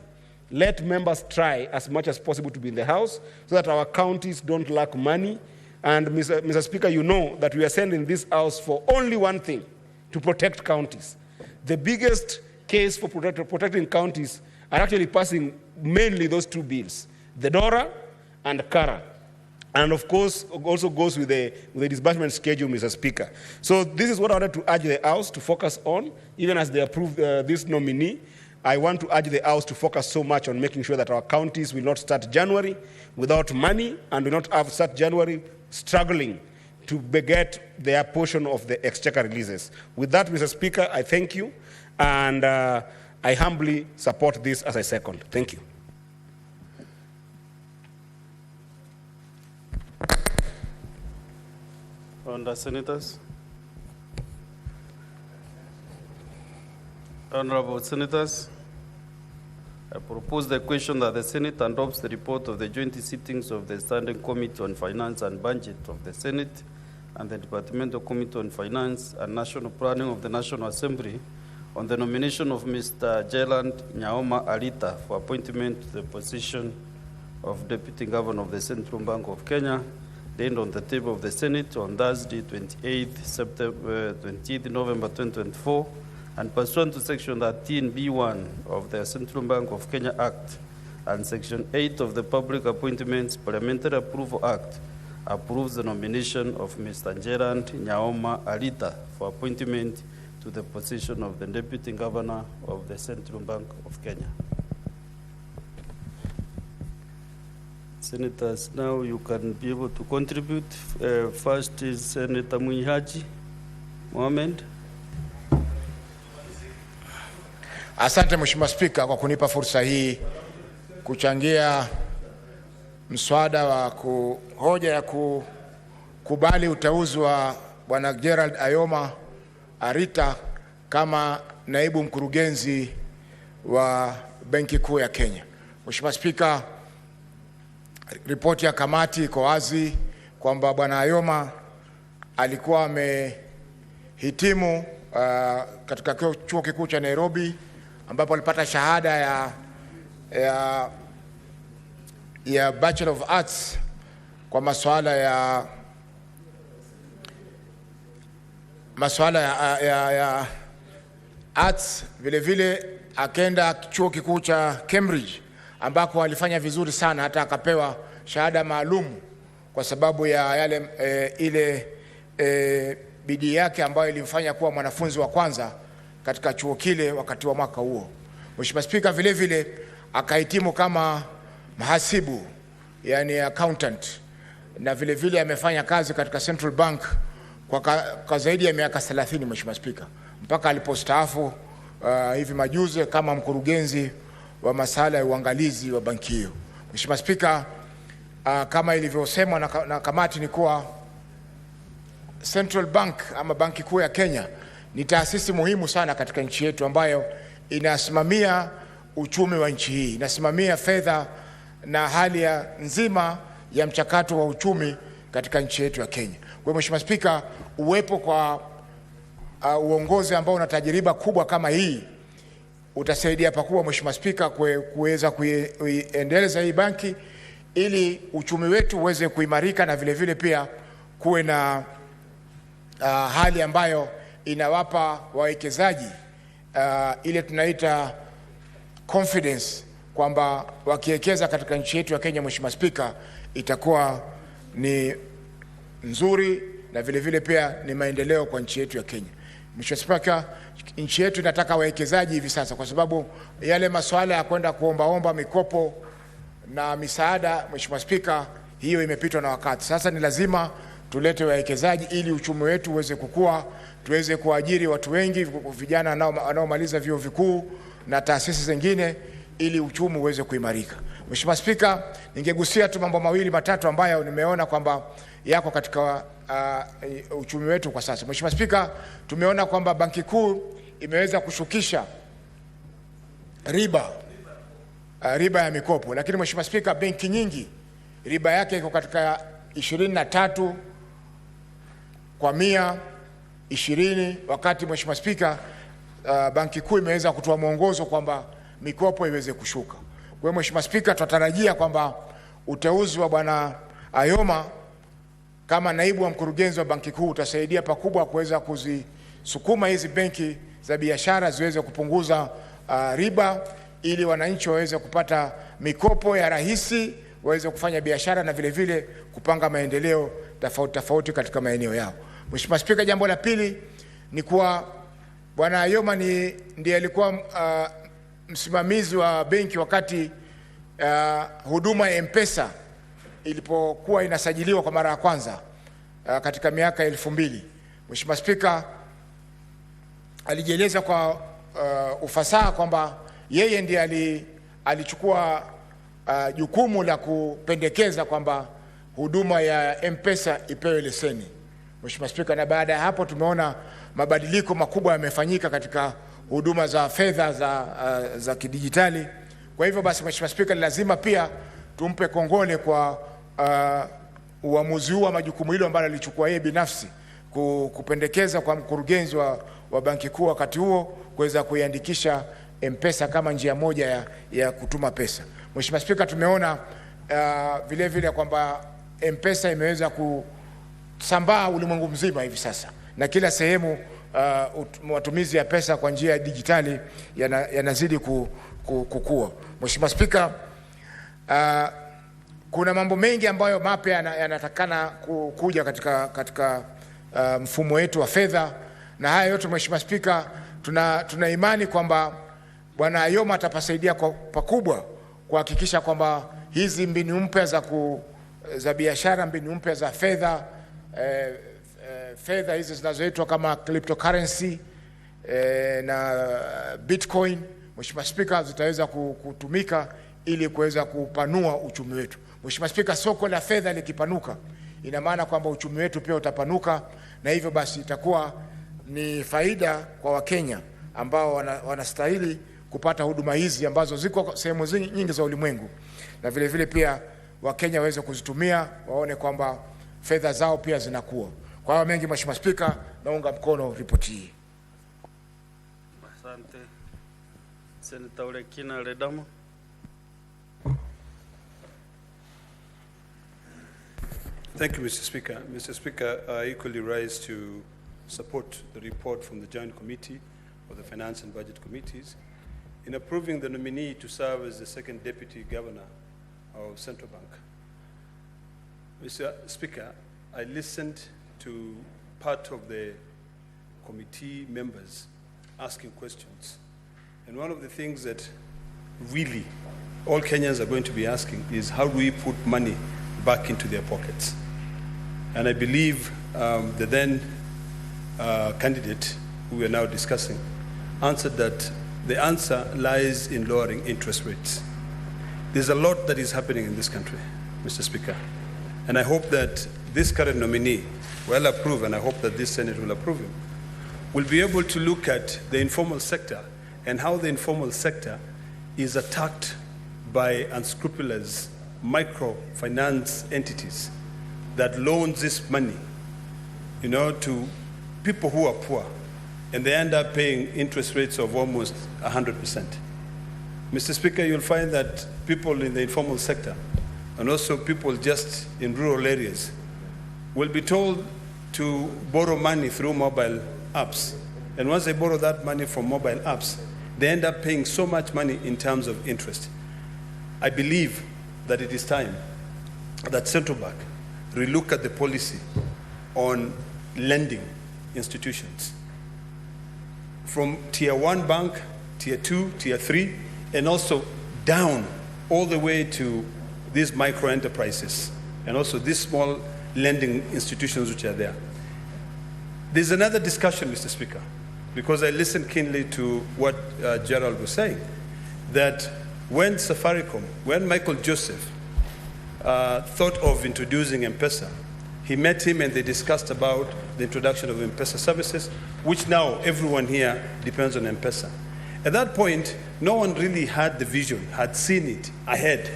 let members try as much as possible to be in the House so that our counties don't lack money. And Mr. Speaker, you know that we are sending this House for only one thing, to protect counties. The biggest case for protecting counties are actually passing mainly those two bills, the DORA and CARA. And of course, also goes with the disbursement schedule, Mr. Speaker. So this is what I wanted to urge the House to focus on, even as they approve this nominee. I want to urge the House to focus so much on making sure that our counties will not start January without money and will not have start January struggling to get their portion of the exchequer releases. With that, Mr. Speaker, I thank you, and I humbly support this as I second. Thank you. Honourable Senators. Honourable Senators, I propose the question that the Senate adopts the report of the joint sittings of the Standing Committee on Finance and Budget of the Senate and the Departmental Committee on Finance and National Planning of the National Assembly on the nomination of Mr. Gerald Nyaoma Alita for appointment to the position of Deputy Governor of the Central Bank of Kenya, laid on the table of the Senate on Thursday, 28th November 2024, and pursuant to Section 13B1 of the Central Bank of Kenya Act and Section 8 of the Public Appointments Parliamentary Approval Act, approves the nomination of Mr. Gerald Nyaoma Alita for appointment to the position of the Deputy Governor of the Central Bank of Kenya. Senators, now you can be able to contribute. First is Senator Mwihaji Mohamed. Asante Mheshimiwa Spika kwa kunipa fursa hii kuchangia mswada wa hoja ya kukubali uteuzi wa Bwana Gerald Ayoma Arita kama naibu mkurugenzi wa Benki Kuu ya Kenya. Mheshimiwa Spika, ripoti ya kamati iko wazi kwamba Bwana Ayoma alikuwa amehitimu katika chuo kikuu cha Nairobi ambapo alipata shahada ya Bachelor of Arts kwa masuala ya arts. Vile vile akaenda chuo kikuu cha Cambridge ambako alifanya vizuri sana, hata akapewa shahada maalum kwa sababu ya ile bidii yake ambayo ilimfanya kuwa mwanafunzi wa kwanza katika chuo kile wakati wa mwaka huo. Mheshimiwa Spika, vile vile akahitimu kama mhasibu, yani accountant, na vile vile amefanya kazi katika Central Bank kwa zaidi ya miaka 30, Mheshimiwa Spika, mpaka alipostaafu hivi majuzi kama mkurugenzi wa masuala ya uangalizi wa banki hiyo. Mheshimiwa Spika, kama ilivyosemwa na kamati ni kuwa Central Bank ama Banki Kuu ya Kenya ni taasisi muhimu sana katika nchi yetu ambayo inasimamia uchumi wa nchi hii, inasimamia fedha na hali ya nzima ya mchakato wa uchumi katika nchi yetu ya Kenya. Kwa hiyo Mheshimiwa Spika, uwepo kwa uongozi ambao una tajiriba kubwa kama hii utasaidia pakubwa Mheshimiwa Spika kuweza kuendeleza hii banki ili uchumi wetu uweze kuimarika, na vile vile pia kuwe na hali ambayo inawapa wawekezaji ile tunaita confidence kwamba wakiwekeza katika nchi yetu ya Kenya, Mheshimiwa Spika, itakuwa ni nzuri na vile vile pia ni maendeleo kwa nchi yetu ya Kenya. Mheshimiwa Spika, nchi yetu inataka wawekezaji hivi sasa, kwa sababu yale masuala ya kwenda kuomba mikopo na misaada, Mheshimiwa Spika, hiyo imepitwa na wakati. Sasa ni lazima tulete wawekezaji ili uchumi wetu uweze kukua, tuweze kuajiri watu wengi, vijana wanaomaliza vyuo vikuu na taasisi zingine, ili uchumi uweze kuimarika. Mheshimiwa Spika, ningegusia tu mambo mawili matatu ambayo nimeona kwamba yako katika uchumi wetu kwa sasa. Mheshimiwa Spika, tumeona kwamba Banki Kuu imeweza kushukisha riba ya mikopo, lakini Mheshimiwa Spika, benki nyingi riba yake iko katika 23 kwa 120, wakati Mheshimiwa Spika, Banki Kuu imeweza kutoa mwongozo kwamba mikopo iweze kushuka. Kwa hiyo Mheshimiwa Spika, tunatarajia kwamba uteuzi wa Bwana Ayoma kama naibu wa mkurugenzi wa Banki Kuu utasaidia pakubwa kuweza kuzisukuma hizi benki za biashara ziweze kupunguza riba, ili wananchi waweze kupata mikopo ya rahisi, waweze kufanya biashara na vile vile kupanga maendeleo tofauti katika maeneo yao. Mheshimiwa Spika, jambo la pili ni kuwa Bwana Ayoma ndiye alikuwa msimamizi wa benki wakati huduma ya M-Pesa ilipokuwa inasajiliwa kwa mara ya kwanza katika miaka 2000. Mheshimiwa Spika, alijieleza kwa ufasaha kwamba yeye ndiye alichukua jukumu la kupendekeza kwamba huduma ya M-Pesa ipewe leseni. Mheshimiwa Spika, na baada ya hapo tumeona mabadiliko makubwa yamefanyika katika huduma za fedha za kidijitali. Kwa hivyo basi Mheshimiwa Spika, lazima pia tumpe kongole kwa uamuzi huu wa majukumu hilo ambalo alichukua yeye binafsi kupendekeza kwa mkurugenzi wa Banki Kuu wakati huo kuweza kuiandikisha M-Pesa kama njia moja ya kutuma pesa. Mheshimiwa Spika, tumeona vile vile kwamba M-Pesa imeweza kusambaa ulimwengu mzima hivi sasa, na kila sehemu matumizi ya pesa kwa njia ya dijitali yanazidi kukua. Mheshimiwa Spika, kuna mambo mengi ambayo mapya yanatakana kuja katika mfumo wetu wa fedha, na haya yote Mheshimiwa Spika, tuna imani kwamba Bwana Ayoma atapasaidia pakubwa kuhakikisha kwamba hizi mbinu mpya za biashara, mbinu mpya za fedha, fedha hizi zinazoitwa kama cryptocurrency na Bitcoin, Mheshimiwa Spika, zitaweza kutumika ili kuweza kupanua uchumi wetu. Mheshimiwa Spika, soko la fedha likipanuka, ina maana kwamba uchumi wetu pia utapanuka, na hivyo basi itakuwa ni faida kwa Wakenya ambao wanastahili kupata huduma hizi ambazo ziko sehemu nyingi za ulimwengu, na vile vile pia Wakenya waweze kuzitumia, waone kwamba fedha zao pia zinakuwa. Kwa hayo mengi Mheshimiwa Spika, naunga mkono ripoti hii. Asante. Senator Olekina Ledamo. Thank you, Mr. Speaker. Mr. Speaker, I equally rise to support the report from the Joint Committee of the Finance and Budget Committees in approving the nominee to serve as the second Deputy Governor of Central Bank. Mr. Speaker, I listened to part of the committee members asking questions. And one of the things that really all Kenyans are going to be asking is how do we put money back into their pockets? And I believe the then candidate who we are now discussing answered that the answer lies in lowering interest rates. There's a lot that is happening in this country, Mr. Speaker. And I hope that this current nominee will approve, and I hope that this Senate will approve him, will be able to look at the informal sector and how the informal sector is attacked by unscrupulous microfinance entities that loans this money, to people who are poor, and they end up paying interest rates of almost 100%. Mr. Speaker, you'll find that people in the informal sector and also people just in rural areas will be told to borrow money through mobile apps. And once they borrow that money from mobile apps, they end up paying so much money in terms of interest. I believe that it is time that Central Bank relook at the policy on lending institutions. From tier 1 bank, tier 2, tier 3, and also down all the way to these micro enterprises and also these small lending institutions which are there. There's another discussion, Mr. Speaker, because I listened keenly to what Gerald was saying, that when Safaricom, when Michael Joseph thought of introducing M-Pesa, he met him and they discussed about the introduction of M-Pesa services, which now everyone here depends on M-Pesa. At that point, no one really had the vision, had seen it ahead,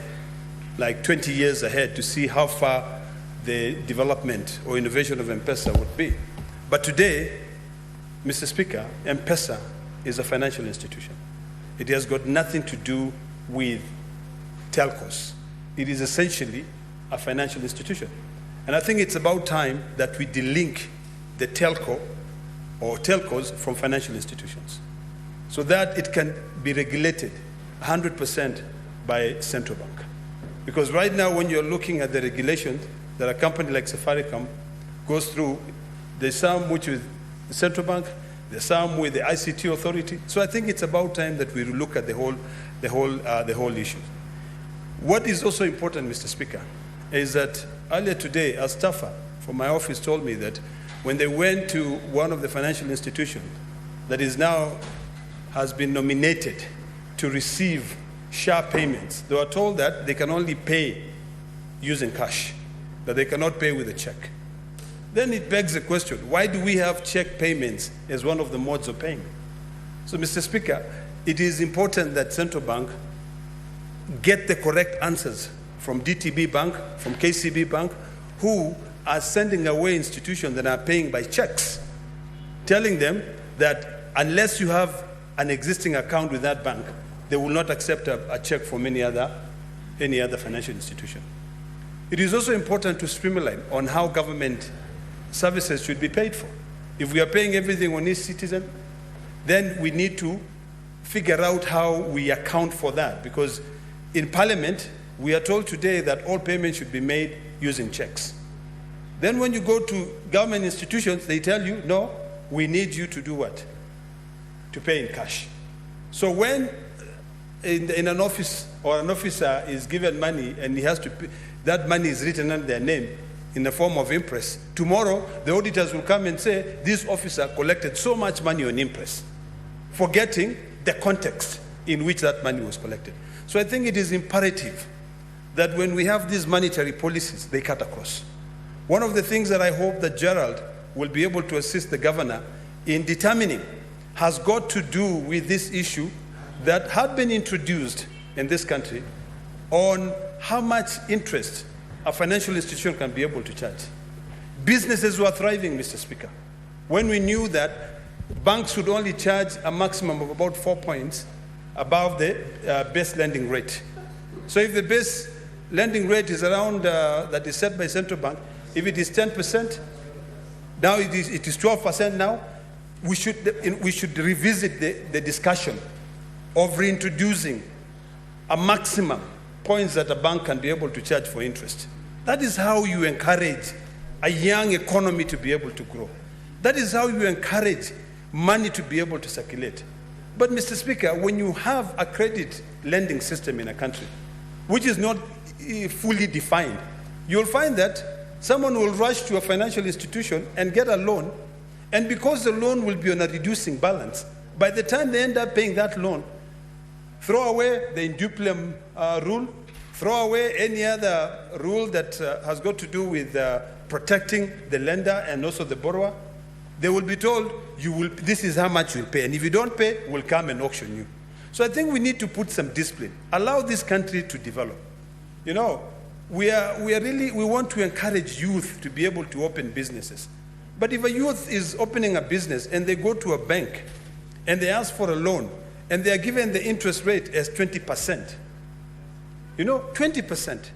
like 20 years ahead, to see how far the development or innovation of M-Pesa would be. But today, Mr. Speaker, M-Pesa is a financial institution. It has got nothing to do with telcos. It is essentially a financial institution. And I think it's about time that we delink the telco or telcos from financial institutions so that it can be regulated 100% by Central Bank. Because right now, when you're looking at the regulations that a company like Safaricom goes through, there's some which with the Central Bank, there's some with the ICT authority. So I think it's about time that we look at the whole issue. What is also important, Mr. Speaker, is that earlier today, a staffer from my office told me that when they went to one of the financial institutions that is now has been nominated to receive SHA payments, they were told that they can only pay using cash, that they cannot pay with a check. Then it begs the question, why do we have check payments as one of the modes of payment? So, Mr. Speaker, it is important that Central Bank get the correct answers from DTB Bank, from KCB Bank, who are sending away institutions that are paying by checks, telling them that unless you have an existing account with that bank, they will not accept a check from any other financial institution. It is also important to streamline on how government services should be paid for. If we are paying everything on each citizen, then we need to figure out how we account for that, because in Parliament, we are told today that all payments should be made using checks. Then when you go to government institutions, they tell you, no, we need you to do what? To pay in cash. So when in an office or an officer is given money and he has to pay, that money is written under their name in the form of interest, tomorrow the auditors will come and say, this officer collected so much money on interest, forgetting the context in which that money was collected. So I think it is imperative that when we have these monetary policies, they cut across. One of the things that I hope that Gerald will be able to assist the governor in determining has got to do with this issue that had been introduced in this country on how much interest a financial institution can be able to charge. Businesses were thriving, Mr. Speaker, when we knew that banks should only charge a maximum of about 4 points above the base lending rate. So if the base lending rate is around, that is set by central bank, if it is 10%, now it is 12% now, we should revisit the discussion of reintroducing a maximum points that a bank can be able to charge for interest. That is how you encourage a young economy to be able to grow. That is how you encourage money to be able to circulate. But Mr. Speaker, when you have a credit lending system in a country, which is not fully defined, you'll find that someone will rush to a financial institution and get a loan, and because the loan will be on a reducing balance, by the time they end up paying that loan, throw away the induplium rule, throw away any other rule that has got to do with protecting the lender and also the borrower. They will be told, this is how much you'll pay, and if you don't pay, we'll come and auction you. So I think we need to put some discipline, allow this country to develop. You know, we want to encourage youth to be able to open businesses. But if a youth is opening a business and they go to a bank and they ask for a loan and they are given the interest rate as 20%, you know, 20%.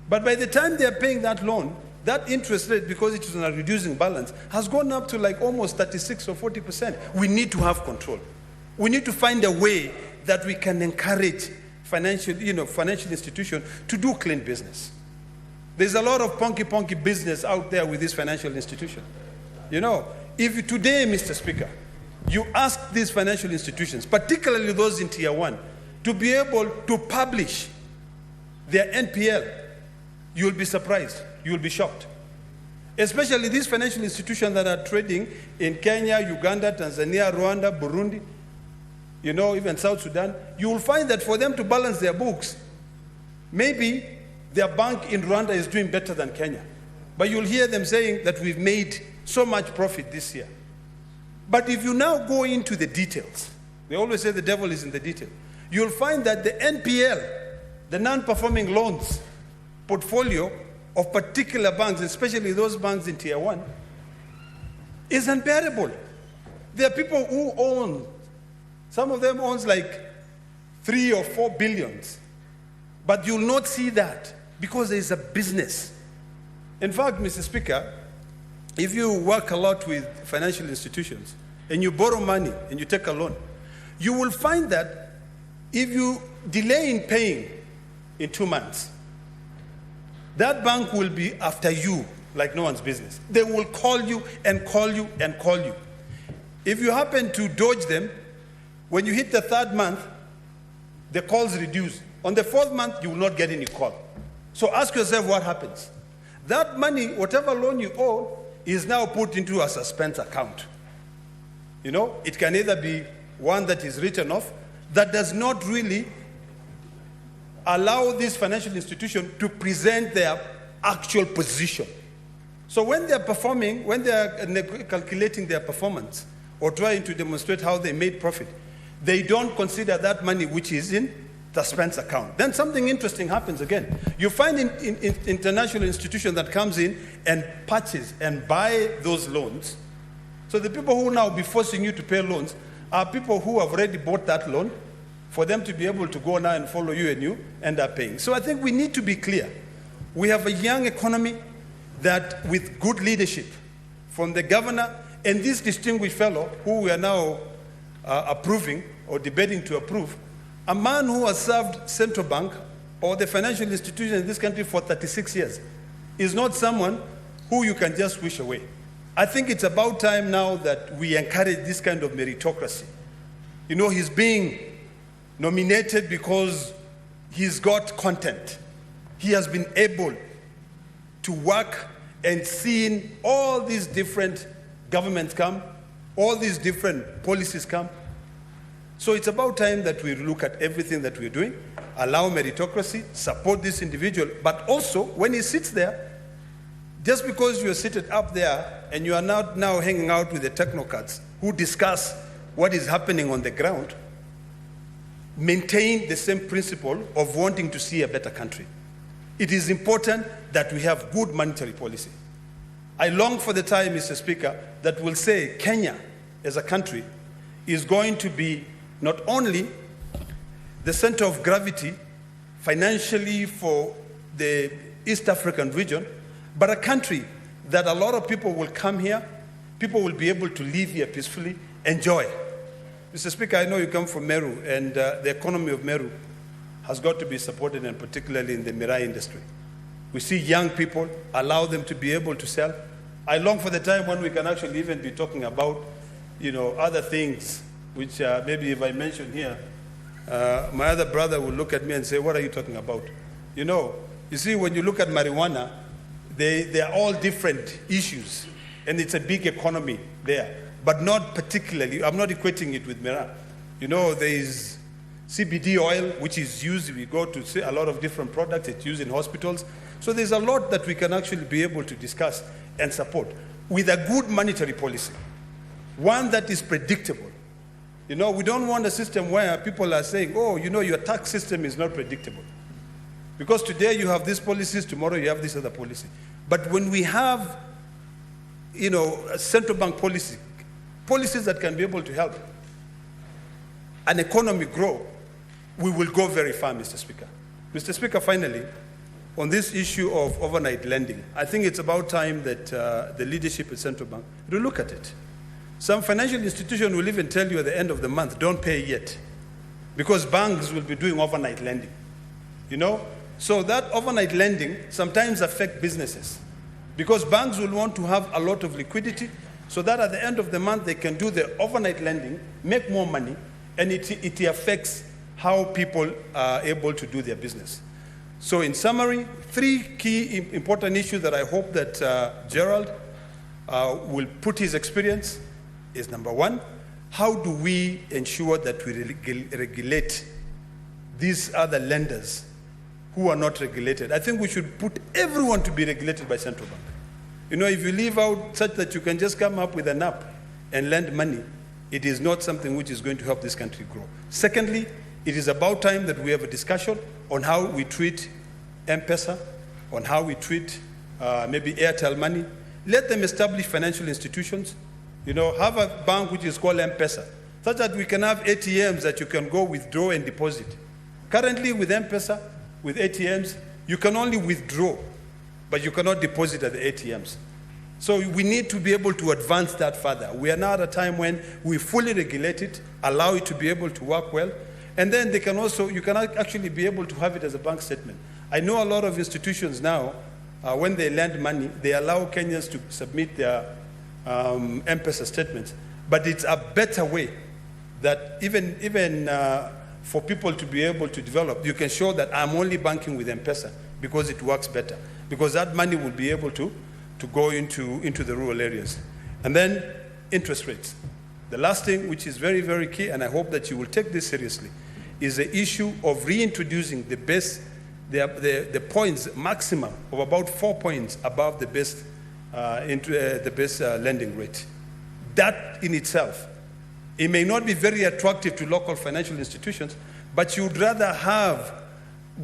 But by the time they are paying that loan, that interest rate, because it is on a reducing balance, has gone up to like almost 36 or 40%. We need to have control. We need to find a way that we can encourage financial institutions to do clean business. There's a lot of punky business out there with this financial institution. You know, if today, Mr. Speaker, you ask these financial institutions, particularly those in Tier 1, to be able to publish their NPL, you'll be surprised, you'll be shocked. Especially these financial institutions that are trading in Kenya, Uganda, Tanzania, Rwanda, Burundi, you know, even South Sudan, you will find that for them to balance their books, maybe their bank in Rwanda is doing better than Kenya. But you'll hear them saying that we've made so much profit this year. But if you now go into the details, they always say the devil is in the detail, you'll find that the NPL, the non-performing loans portfolio of particular banks, especially those banks in Tier 1, is unbearable. There are people who own, some of them owns like 3 or 4 billions, but you'll not see that because there is a business. In fact, Mr. Speaker, if you work a lot with financial institutions and you borrow money and you take a loan, you will find that if you delay in paying in 2 months, that bank will be after you like no one's business. They will call you and call you and call you. If you happen to dodge them, when you hit the 3rd month, the calls reduce. On the 4th month, you will not get any call. So ask yourself what happens. That money, whatever loan you owe, is now put into a suspense account. You know, it can either be one that is written off, that does not really allow this financial institution to present their actual position. So when they're performing, when they're calculating their performance or trying to demonstrate how they made profit, they don't consider that money which is in suspense account. Then something interesting happens again. You find in international institution that comes in and purchase and buy those loans. So the people who will now be forcing you to pay loans are people who have already bought that loan for them to be able to go now and follow you and you end up paying. So I think we need to be clear. We have a young economy that with good leadership from the governor and this distinguished fellow who we are now approving or debating to approve, a man who has served central bank or the financial institution in this country for 36 years is not someone who you can just wish away. I think it's about time now that we encourage this kind of meritocracy. You know, he's being nominated because he's got content. He has been able to work and seen all these different governments come, all these different policies come. So it's about time that we look at everything that we're doing, allow meritocracy, support this individual, but also when he sits there, just because you're seated up there and you are not now hanging out with the technocrats who discuss what is happening on the ground, maintain the same principle of wanting to see a better country. It is important that we have good monetary policy. I long for the time, Mr. Speaker, that will say Kenya as a country is going to be not only the center of gravity financially for the East African region, but a country that a lot of people will come here, people will be able to live here peacefully, enjoy. Mr. Speaker, I know you come from Meru, and the economy of Meru has got to be supported, and particularly in the Mirai industry. We see young people, allow them to be able to sell. I long for the time when we can actually even be talking about, you know, other things, which maybe if I mention here, my other brother will look at me and say, what are you talking about? You know, you see, when you look at marijuana, they are all different issues, and it's a big economy there, but not particularly, I'm not equating it with marijuana. You know, there is CBD oil, which is used, we go to see a lot of different products, it's used in hospitals. So there's a lot that we can actually be able to discuss and support with a good monetary policy, one that is predictable. You know, we don't want a system where people are saying, oh, you know, your tax system is not predictable. Because today you have these policies, tomorrow you have this other policy. But when we have, you know, a central bank policy, policies that can be able to help an economy grow, we will go very far, Mr. Speaker. Mr. Speaker, finally, on this issue of overnight lending, I think it's about time that the leadership at central bank will look at it. Some financial institution will even tell you at the end of the month, don't pay yet, because banks will be doing overnight lending. You know, so that overnight lending sometimes affect businesses, because banks will want to have a lot of liquidity, so that at the end of the month they can do the overnight lending, make more money, and it affects how people are able to do their business. So in summary, three key important issues that I hope that Gerald will put his experience is: number one, how do we ensure that we regulate these other lenders who are not regulated? I think we should put everyone to be regulated by central bank. You know, if you leave out such that you can just come up with an app and lend money, it is not something which is going to help this country grow. Secondly, it is about time that we have a discussion on how we treat M-Pesa, on how we treat maybe Airtel money. Let them establish financial institutions. You know, have a bank which is called M-Pesa, such that we can have ATMs that you can go withdraw and deposit. Currently with M-Pesa, with ATMs, you can only withdraw, but you cannot deposit at the ATMs. So we need to be able to advance that further. We are now at a time when we fully regulate it, allow it to be able to work well, and then they can also, you can actually be able to have it as a bank statement. I know a lot of institutions now, when they lend money, they allow Kenyans to submit their M-Pesa statements, but it's a better way that even for people to be able to develop, you can show that I'm only banking with M-Pesa because it works better, because that money will be able to go into the rural areas. And then interest rates. The last thing, which is very, very key, and I hope that you will take this seriously, is the issue of reintroducing the best, the points maximum of about 4 points above the best lending rate. That in itself, it may not be very attractive to local financial institutions, But you'd rather have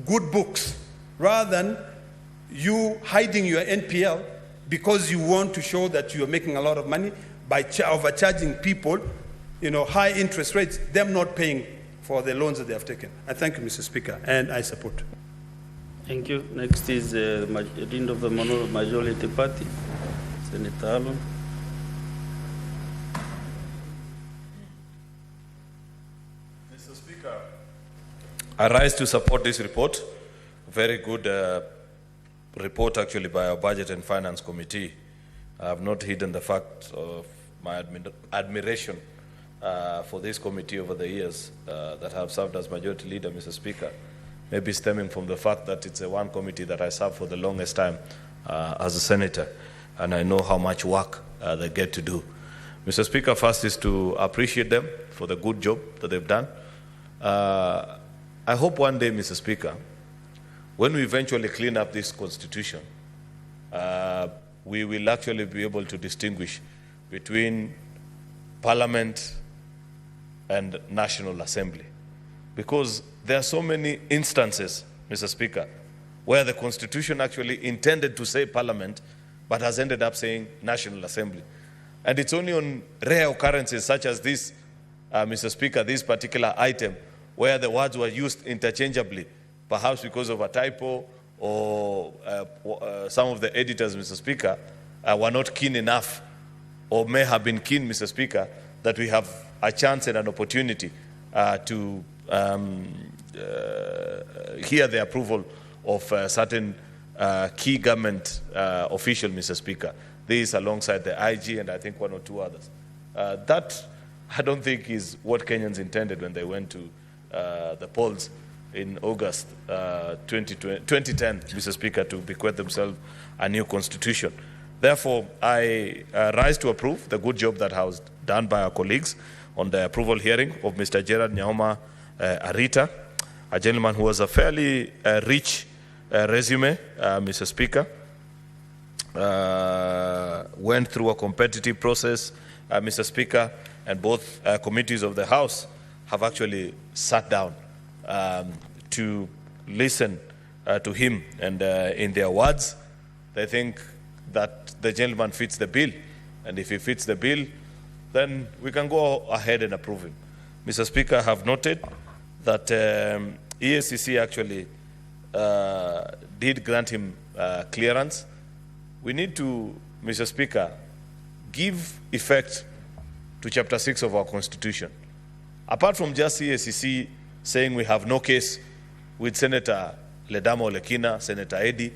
good books rather than you hiding your NPL because you want to show that you're making a lot of money by overcharging people, high interest rates, them not paying for the loans that they have taken. I thank you, Mr. Speaker, and I support. Thank you. Next is the leader of the majority party, Senator Allen. Mr. Speaker, I rise to support this report. Very good report actually by our Budget and Finance Committee. I have not hidden the fact of my admiration for this committee over the years that have served as majority leader, Mr. Speaker. Maybe stemming from the fact that it's a one committee that I served for the longest time as a senator, and I know how much work they get to do. Mr. Speaker, first is to appreciate them for the good job that they've done. I hope one day, Mr. Speaker, when we eventually clean up this constitution, we will actually be able to distinguish between Parliament and National Assembly. Because there are so many instances, Mr. Speaker, where the Constitution actually intended to say Parliament, but has ended up saying National Assembly. And it's only on rare occurrences such as this, Mr. Speaker, this particular item, where the words were used interchangeably, perhaps because of a typo or some of the editors, Mr. Speaker, were not keen enough, or may have been keen, Mr. Speaker, that we have a chance and an opportunity to hear the approval of certain key government official, Mr. Speaker. This alongside the IG and I think one or two others. That I don't think is what Kenyans intended when they went to the polls in August 2010, Mr. Speaker, to bequeath themselves a new constitution. Therefore, I rise to approve the good job that was done by our colleagues on the approval hearing of Mr. Gerard Nyaoma Arita, a gentleman who has a fairly rich resume, Mr. Speaker. Went through a competitive process, Mr. Speaker, and both committees of the House have actually sat down to listen to him. And in their words, they think that the gentleman fits the bill. And if he fits the bill, then we can go ahead and approve him. Mr. Speaker, I have noted that EACC actually did grant him clearance. We need to, Mr. Speaker, give effect to Chapter 6 of our Constitution. Apart from just EACC saying we have no case with Senator Ledama Olekina, Senator Eddy,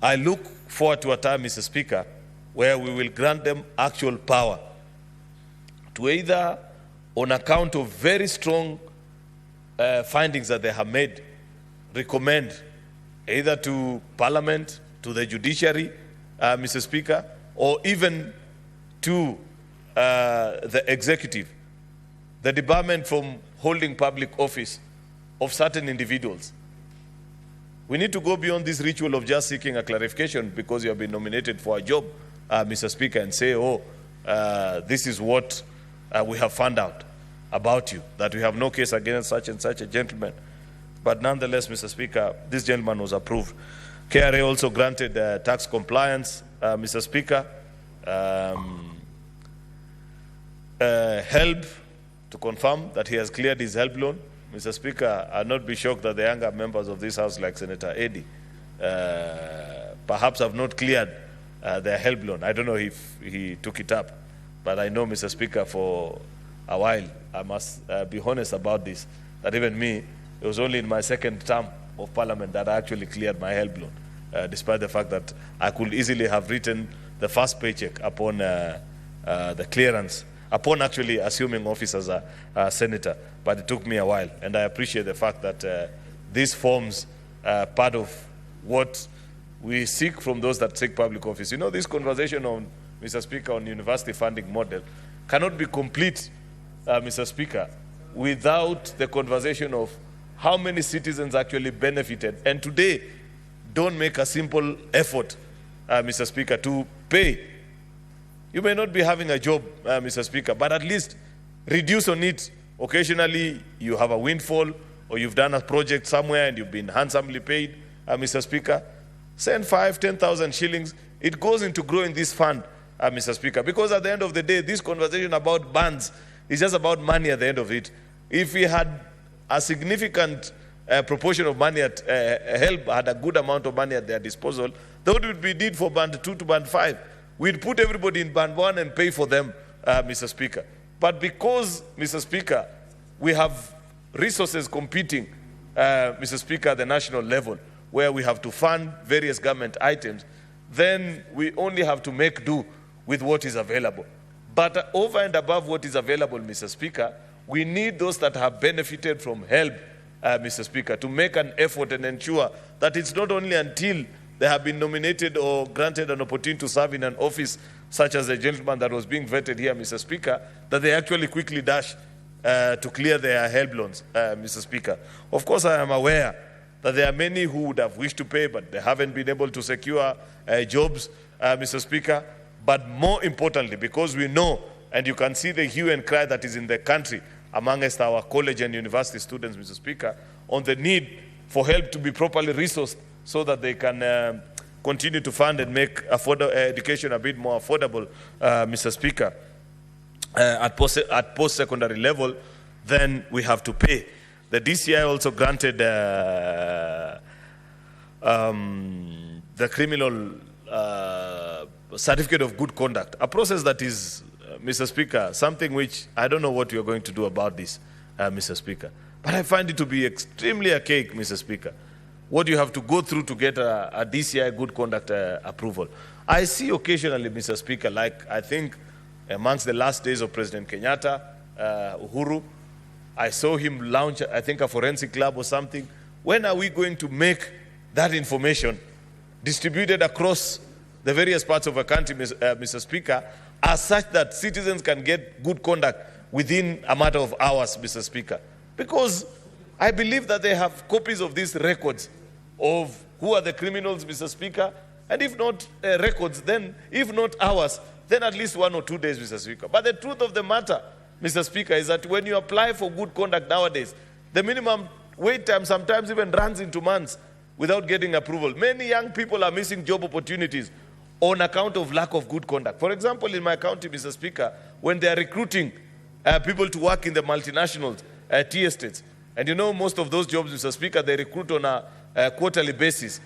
I look forward to a time, Mr. Speaker, where we will grant them actual power to either, on account of very strong findings that they have made, recommend either to Parliament, to the judiciary, Mr. Speaker, or even to the executive, the debarment from holding public office of certain individuals. We need to go beyond this ritual of just seeking a clarification because you have been nominated for a job, Mr. Speaker, and say, oh, this is what we have found out about you, that we have no case against such and such a gentleman. But nonetheless, Mr. Speaker, this gentleman was approved. KRA also granted tax compliance, Mr. Speaker. Help to confirm that he has cleared his help loan. Mr. Speaker, I'll not be shocked that the younger members of this House, like Senator Eddy, perhaps have not cleared their help loan. I don't know if he took it up, but I know, Mr. Speaker, for a while, I must be honest about this, that even me, it was only in my second term of Parliament that I actually cleared my help loan, despite the fact that I could easily have written the first paycheck upon the clearance, upon actually assuming office as a senator. But it took me a while, and I appreciate the fact that this forms part of what we seek from those that take public office. You know, this conversation on, Mr. Speaker, on university funding model cannot be complete, Mr. Speaker, without the conversation of how many citizens actually benefited, and today don't make a simple effort, Mr. Speaker, to pay. You may not be having a job, Mr. Speaker, but at least reduce on it. Occasionally, you have a windfall or you've done a project somewhere and you've been handsomely paid, Mr. Speaker, send 10,000 shillings. It goes into growing this fund, Mr. Speaker, because at the end of the day, this conversation about bans is just about money at the end of it. If we had a significant proportion of money at HELB, had a good amount of money at their disposal, that would be need for band 2 to band 5. We'd put everybody in band 1 and pay for them, Mr. Speaker. But because, Mr. Speaker, we have resources competing, Mr. Speaker, at the national level, where we have to fund various government items, then we only have to make do with what is available. But over and above what is available, Mr. Speaker, we need those that have benefited from help, Mr. Speaker, to make an effort and ensure that it's not only until they have been nominated or granted an opportunity to serve in an office such as the gentleman that was being vetted here, Mr. Speaker, that they actually quickly dash to clear their help loans, Mr. Speaker. Of course, I am aware that there are many who would have wished to pay, but they haven't been able to secure jobs, Mr. Speaker. But more importantly, because we know, and you can see the hue and cry that is in the country amongst our college and university students, Mr. Speaker, on the need for help to be properly resourced so that they can continue to fund and make education a bit more affordable, Mr. Speaker, at post-secondary level, then we have to pay. The DCI also granted the criminal certificate of good conduct, a process that is, Mr. Speaker, something which I don't know what you're going to do about this, Mr. Speaker. But I find it to be extremely archaic, Mr. Speaker, what you have to go through to get a DCI good conduct approval. I see occasionally, Mr. Speaker, like I think amongst the last days of President Kenyatta, Uhuru, I saw him launch, I think, a forensic lab or something. When are we going to make that information distributed across the various parts of the country, Mr. Speaker, as such that citizens can get good conduct within a matter of hours, Mr. Speaker? Because I believe that they have copies of these records of who are the criminals, Mr. Speaker, and if not records, then if not hours, then at least 1 or 2 days, Mr. Speaker. But the truth of the matter, Mr. Speaker, is that when you apply for good conduct nowadays, the minimum wait time sometimes even runs into months without getting approval. Many young people are missing job opportunities on account of lack of good conduct. For example, in my county, Mr. Speaker, when they are recruiting people to work in the multinationals, tea estates, and you know most of those jobs, Mr. Speaker, they recruit on a quarterly basis.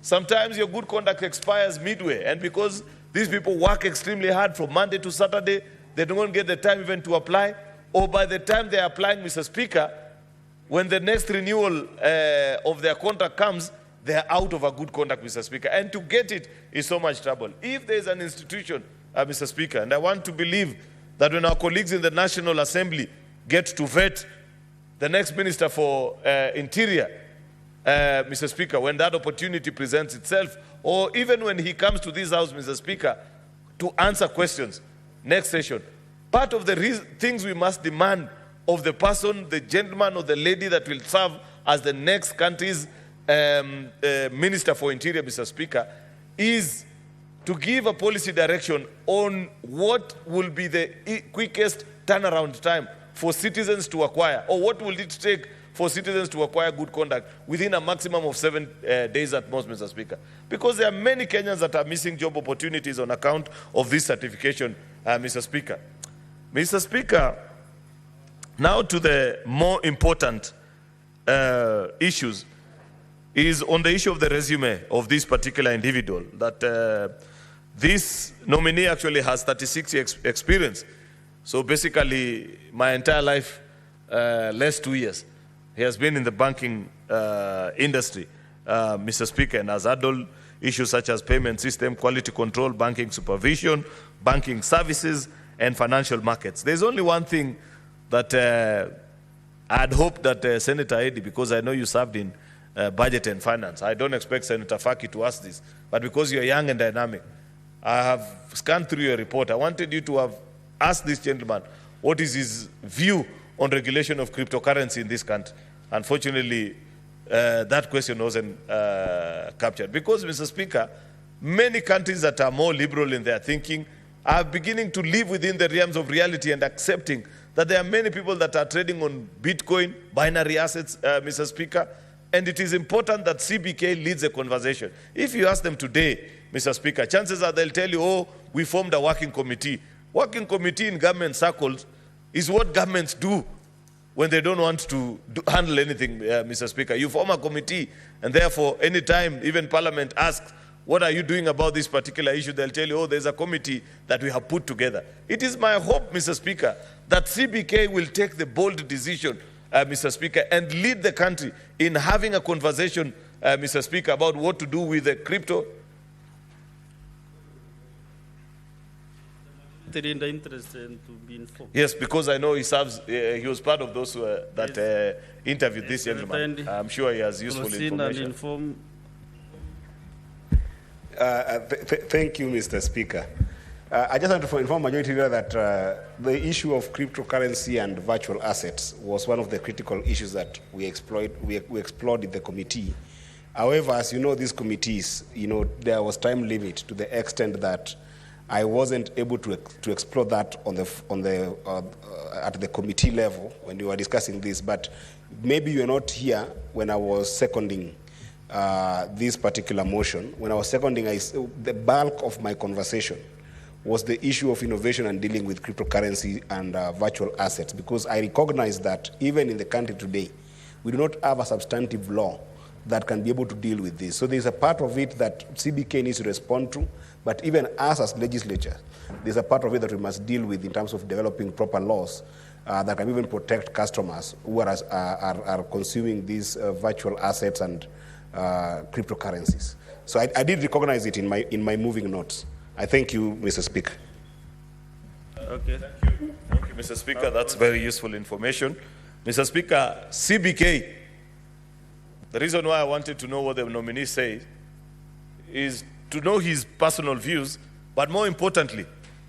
Sometimes your good conduct expires midway, and because these people work extremely hard from Monday to Saturday, they don't get the time even to apply, or by the time they are applying, Mr. Speaker, when the next renewal of their contract comes, they are out of a good conduct, Mr. Speaker. And to get it is so much trouble. If there is an institution, Mr. Speaker, and I want to believe that when our colleagues in the National Assembly get to vet the next Minister for Interior, Mr. Speaker, when that opportunity presents itself, or even when he comes to this House, Mr. Speaker, to answer questions next session, part of the things we must demand of the person, the gentleman or the lady that will serve as the next country's Minister for Interior, Mr. Speaker, is to give a policy direction on what will be the quickest turnaround time for citizens to acquire, or what will it take for citizens to acquire good conduct within a maximum of 7 days at most, Mr. Speaker. Because there are many Kenyans that are missing job opportunities on account of this certification, Mr. Speaker. Mr. Speaker, now to the more important issues is on the issue of the resume of this particular individual, that this nominee actually has 36 years experience. So basically, my entire life, less 2 years, he has been in the banking industry, Mr. Speaker, and has handled issues such as payment system, quality control, banking supervision, banking services, and financial markets. There's only one thing that I'd hoped that Senator Eddy, because I know you served in budget and finance, I don't expect Senator Faki to ask this, but because you're young and dynamic, I have scanned through your report. I wanted you to have asked this gentleman what is his view on regulation of cryptocurrency in this country. Unfortunately, that question wasn't captured. Because, Mr. Speaker, many countries that are more liberal in their thinking are beginning to live within the realms of reality and accepting that there are many people that are trading on Bitcoin, binary assets, Mr. Speaker, and it is important that CBK leads the conversation. If you ask them today, Mr. Speaker, chances are they'll tell you, oh, we formed a working committee. Working committee in government circles is what governments do when they don't want to handle anything, Mr. Speaker. You form a committee, and therefore, anytime even Parliament asks, what are you doing about this particular issue, they'll tell you, oh, there's a committee that we have put together. It is my hope, Mr. Speaker, that CBK will take the bold decision, Mr. Speaker, and lead the country in having a conversation, Mr. Speaker, about what to do with the crypto. Interested to be informed. Yes, because I know he serves, he was part of those that interviewed this young man. I'm sure he has useful information. Thank you, Mr. Speaker. I just want to inform Majority Leader that the issue of cryptocurrency and virtual assets was one of the critical issues that we explored in the committee. However, as you know, these committees, there was time limit to the extent that I wasn't able to explore that at the committee level when we were discussing this. But maybe you were not here when I was seconding this particular motion. When I was seconding, the bulk of my conversation was the issue of innovation and dealing with cryptocurrency and virtual assets, because I recognize that even in the country today, we do not have a substantive law that can be able to deal with this. So there's a part of it that CBK needs to respond to, but even us as legislature, there's a part of it that we must deal with in terms of developing proper laws that can even protect customers who are consuming these virtual assets and cryptocurrencies. So I did recognize it in my moving notes. I thank you, Mr. Speaker. Okay, thank you. Thank you, Mr. Speaker. That's very useful information. Mr. Speaker, CBK, the reason why I wanted to know what the nominee says is to know his personal views, but more importantly,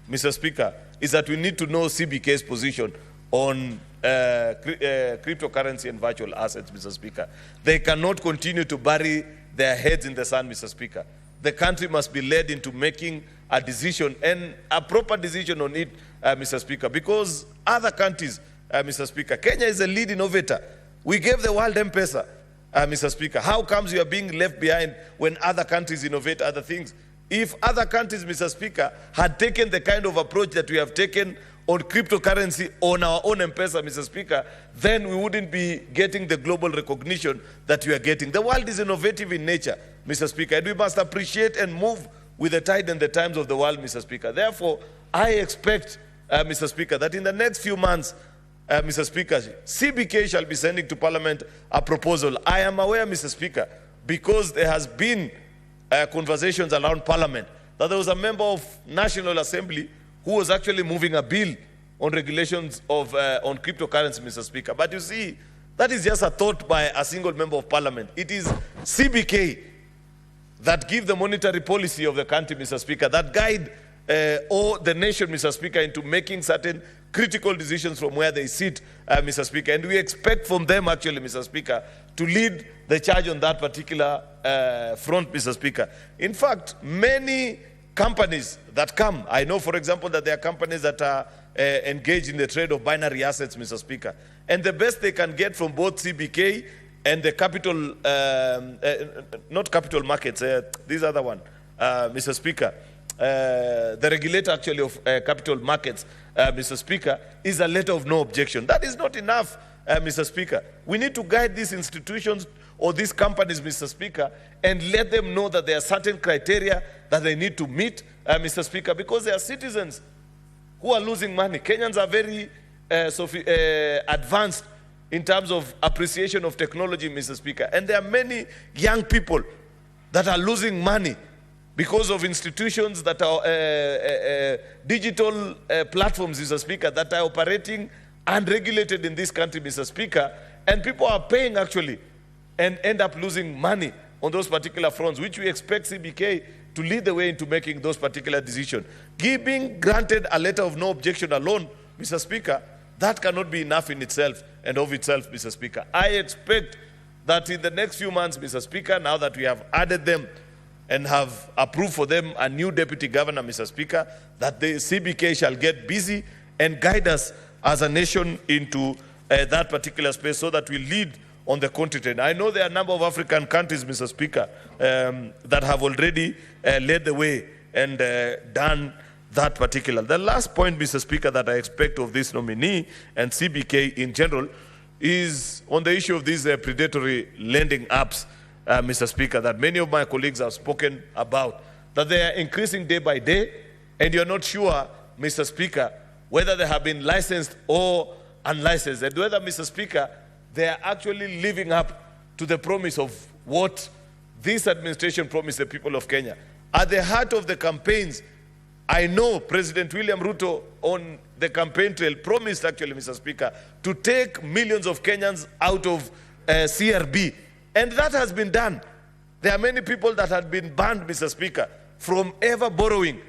Mr. Speaker, is that we need to know CBK's position on cryptocurrency and virtual assets, Mr. Speaker. They cannot continue to bury their heads in the sand, Mr. Speaker. The country must be led into making a decision, and a proper decision on it, Mr. Speaker, because other countries, Mr. Speaker, Kenya is a lead innovator. We gave the world M-Pesa, Mr. Speaker. How comes you are being left behind when other countries innovate other things? If other countries, Mr. Speaker, had taken the kind of approach that we have taken on cryptocurrency on our own M-Pesa, Mr. Speaker, then we wouldn't be getting the global recognition that we are getting. The world is innovative in nature, Mr. Speaker, and we must appreciate and move with the tide and the times of the world, Mr. Speaker. Therefore, I expect, Mr. Speaker, that in the next few months, Mr. Speaker, CBK shall be sending to Parliament a proposal. I am aware, Mr. Speaker, because there has been conversations around Parliament, that there was a member of National Assembly who was actually moving a bill on regulations of on cryptocurrency, Mr. Speaker. But you see, that is just a thought by a single member of Parliament. It is CBK that give the monetary policy of the country, Mr. Speaker, that guide or the nation, Mr. Speaker, into making certain critical decisions from where they sit, Mr. Speaker. And we expect from them, actually, Mr. Speaker, to lead the charge on that particular front, Mr. Speaker. In fact, many companies that come, I know, for example, that there are companies that are engaged in the trade of binary assets, Mr. Speaker. And the best they can get from both CBK and the capital, not capital markets, this other one, Mr. Speaker, the regulator actually of capital markets, Mr. Speaker, is a letter of no objection. That is not enough, Mr. Speaker. We need to guide these institutions or these companies, Mr. Speaker, and let them know that there are certain criteria that they need to meet, Mr. Speaker, because they are citizens who are losing money. Kenyans are very advanced in terms of appreciation of technology, Mr. Speaker, and there are many young people that are losing money because of institutions that are digital platforms, Mr. Speaker, that are operating unregulated in this country, Mr. Speaker, and people are paying actually and end up losing money on those particular fronts, which we expect CBK to lead the way into making those particular decisions. Being granted a letter of no objection alone, Mr. Speaker, that cannot be enough in itself and of itself, Mr. Speaker. I expect that in the next few months, Mr. Speaker, now that we have added them and have approved for them a new deputy governor, Mr. Speaker, that the CBK shall get busy and guide us as a nation into that particular space so that we lead on the continent. I know there are a number of African countries, Mr. Speaker, that have already led the way and done that particular. The last point, Mr. Speaker, that I expect of this nominee and CBK in general is on the issue of these predatory lending apps, Mr. Speaker, that many of my colleagues have spoken about, that they are increasing day by day, and you're not sure, Mr. Speaker, whether they have been licensed or unlicensed, and whether, Mr. Speaker, they are actually living up to the promise of what this administration promised the people of Kenya. At the heart of the campaigns, I know President William Ruto on the campaign trail promised actually, Mr. Speaker, to take millions of Kenyans out of CRB. And that has been done. There are many people that had been banned, Mr. Speaker, from ever borrowing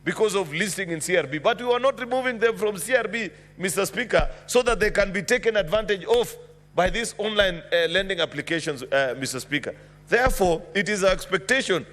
because of listing in CRB. But we are not removing them from CRB, Mr. Speaker, so that they can be taken advantage of by these online lending applications, Mr. Speaker. Therefore, it is our expectation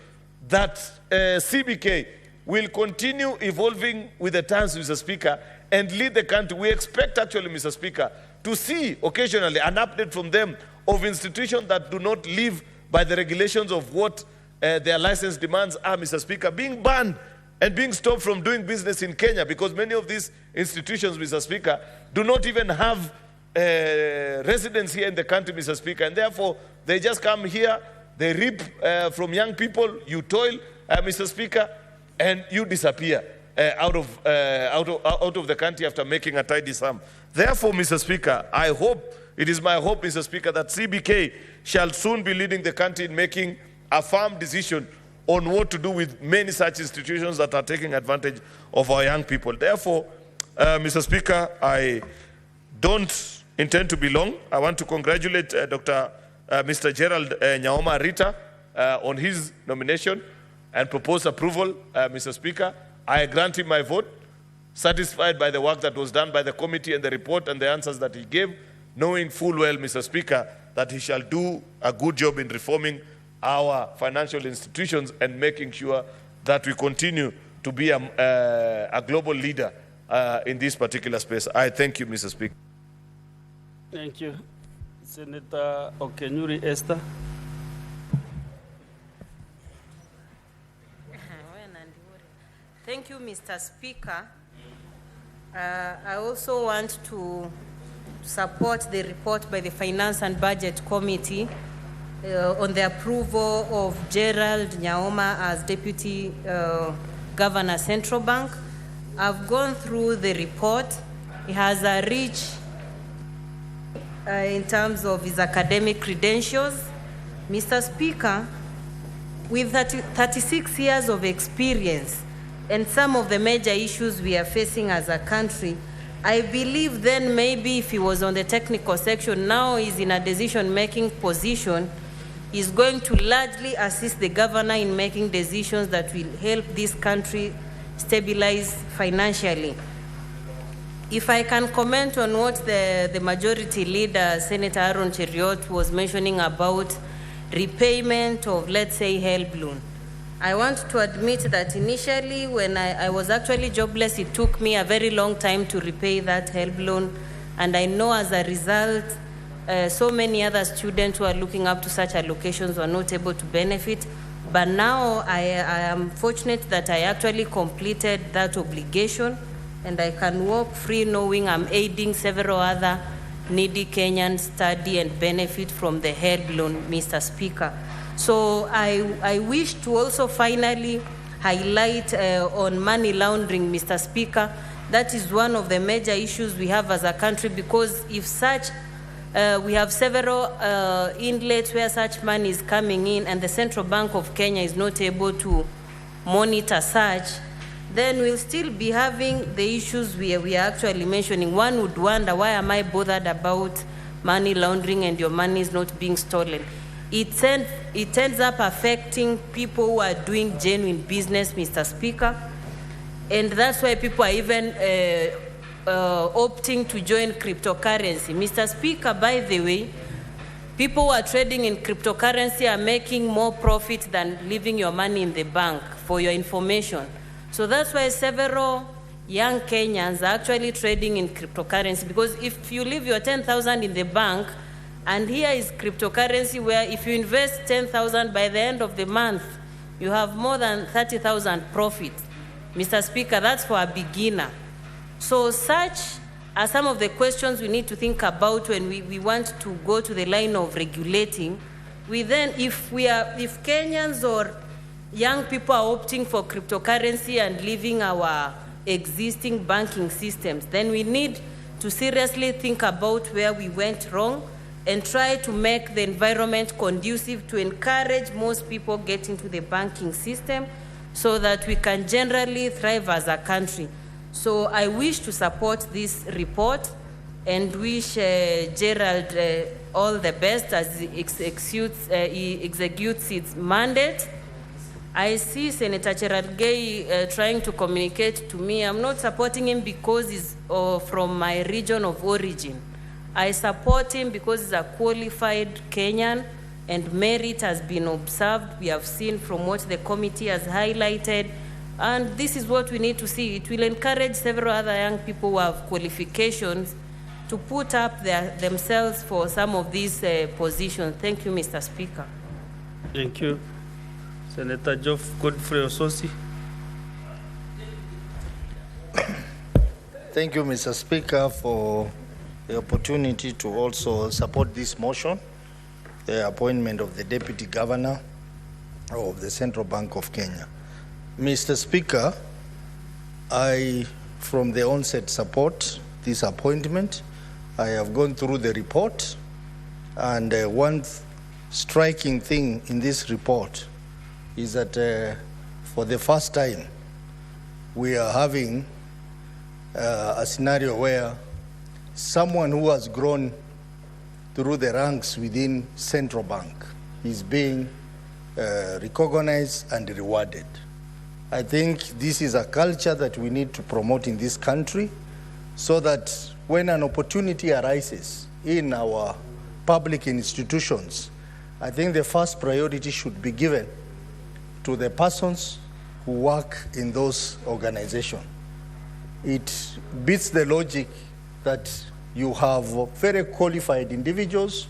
that CBK will continue evolving with the times, Mr. Speaker, and lead the country. We expect actually, Mr. Speaker, to see occasionally an update from them of institutions that do not live by the regulations of what their license demands are, Mr. Speaker, being banned and being stopped from doing business in Kenya, because many of these institutions, Mr. Speaker, do not even have residence here in the country, Mr. Speaker, and therefore they just come here, they reap from young people, you toil, Mr. Speaker, and you disappear out of the country after making a tidy sum. Therefore, Mr. Speaker, I hope, it is my hope, Mr. Speaker, that CBK shall soon be leading the country in making a firm decision on what to do with many such institutions that are taking advantage of our young people. Therefore, Mr. Speaker, I don't intend to be long. I want to congratulate Mr. Gerald Nyaoma Rita on his nomination and propose approval, Mr. Speaker. I grant him my vote, satisfied by the work that was done by the committee and the report and the answers that he gave, knowing full well, Mr. Speaker, that he shall do a good job in reforming our financial institutions and making sure that we continue to be a global leader in this particular space. I thank you, Mr. Speaker. Thank you. Senator Okenyuri Esther. Thank you, Mr. Speaker. I also want to support the report by the Finance and Budget Committee on the approval of Gerald Nyaoma as Deputy Governor Central Bank. I've gone through the report. He has a rich in terms of his academic credentials. Mr. Speaker, with 36 years of experience and some of the major issues we are facing as a country, I believe then maybe if he was on the technical section, now he's in a decision-making position, he's going to largely assist the governor in making decisions that will help this country stabilize financially. If I can comment on what the majority leader, Senator Aaron Cheriot, was mentioning about repayment of, let's say, HELB loan. I want to admit that initially when I was actually jobless, it took me a very long time to repay that HELB loan. And I know as a result, so many other students who are looking up to such allocations were not able to benefit. But now I am fortunate that I actually completed that obligation, and I can walk free knowing I'm aiding several other needy Kenyans study and benefit from the HELB loan, Mr. Speaker. So I wish to also finally highlight on money laundering, Mr. Speaker. That is one of the major issues we have as a country, because if such, we have several inlets where such money is coming in and the Central Bank of Kenya is not able to monitor such, then we'll still be having the issues we are actually mentioning. One would wonder, why am I bothered about money laundering and your money is not being stolen? It ends up affecting people who are doing genuine business, Mr. Speaker. And that's why people are even opting to join cryptocurrency. Mr. Speaker, by the way, people who are trading in cryptocurrency are making more profit than leaving your money in the bank, for your information. So that's why several young Kenyans are actually trading in cryptocurrency. Because if you leave your 10,000 in the bank, and here is cryptocurrency where if you invest 10,000 by the end of the month, you have more than 30,000 profit. Mr. Speaker, that's for a beginner. So such are some of the questions we need to think about when we want to go to the line of regulating. If Kenyans or young people are opting for cryptocurrency and leaving our existing banking systems, then we need to seriously think about where we went wrong and try to make the environment conducive to encourage most people get into the banking system so that we can generally thrive as a country. So I wish to support this report and wish Gerald all the best as he executes its mandate. I see Senator Cherargei trying to communicate to me. I'm not supporting him because he's from my region of origin. I support him because he's a qualified Kenyan and merit has been observed. We have seen from what the committee has highlighted. And this is what we need to see. It will encourage several other young people who have qualifications to put up themselves for some of these positions. Thank you, Mr. Speaker. Thank you. Senator Geoff Godfrey Ososi. Thank you, Mr. Speaker, for the opportunity to also support this motion, the appointment of the Deputy Governor of the Central Bank of Kenya. Mr. Speaker, I, from the onset, support this appointment. I have gone through the report, and one striking thing in this report is that for the first time, we are having a scenario where someone who has grown through the ranks within Central Bank is being recognized and rewarded. I think this is a culture that we need to promote in this country so that when an opportunity arises in our public institutions, I think the first priority should be given to the persons who work in those organizations. It beats the logic that you have very qualified individuals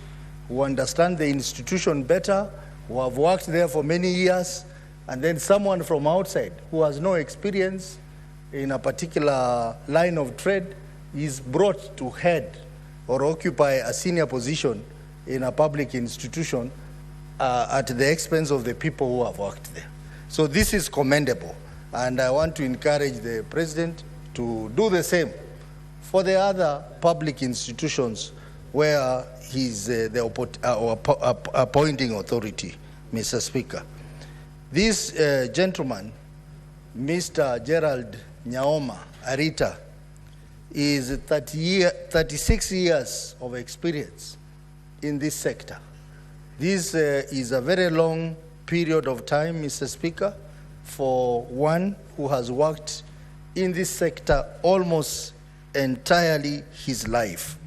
who understand the institution better, who have worked there for many years, and then someone from outside who has no experience in a particular line of trade is brought to head or occupy a senior position in a public institution at the expense of the people who have worked there. So this is commendable, and I want to encourage the President to do the same for the other public institutions where he's the appointing authority, Mr. Speaker. This gentleman, Mr. Gerald Nyaoma Arita, is 36 years of experience in this sector. This is a very long period of time, Mr. Speaker, for one who has worked in this sector almost entirely his life.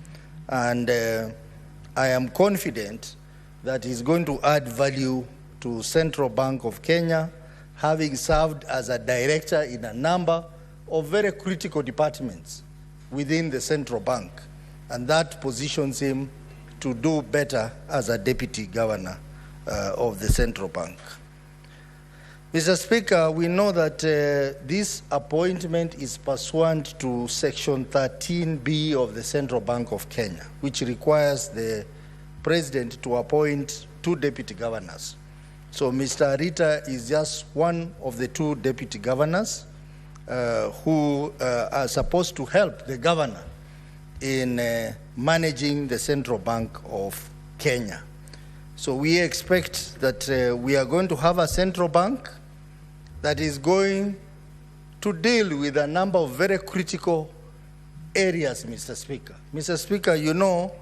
And I am confident that he's going to add value to Central Bank of Kenya, having served as a director in a number of very critical departments within the Central Bank. And that positions him to do better as a deputy governor of the Central Bank. Mr. Speaker, we know that this appointment is pursuant to Section 13B of the Central Bank of Kenya, which requires the President to appoint 2 deputy governors. So Mr. Arita is just one of the 2 deputy governors who are supposed to help the governor in managing the Central Bank of Kenya. So we expect that we are going to have a central bank that is going to deal with a number of very critical areas, Mr. Speaker. Mr. Speaker, you know,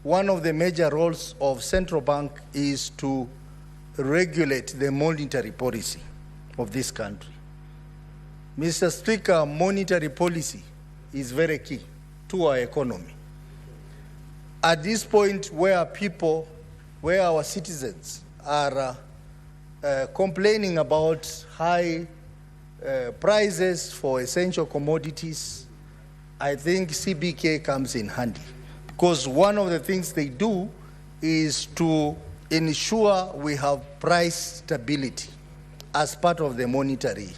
one of the major roles of central bank is to regulate the monetary policy of this country. Mr. Speaker, monetary policy is very key to our economy. At this point where our citizens are complaining about high prices for essential commodities, I think CBK comes in handy, because one of the things they do is to ensure we have price stability as part of the monetary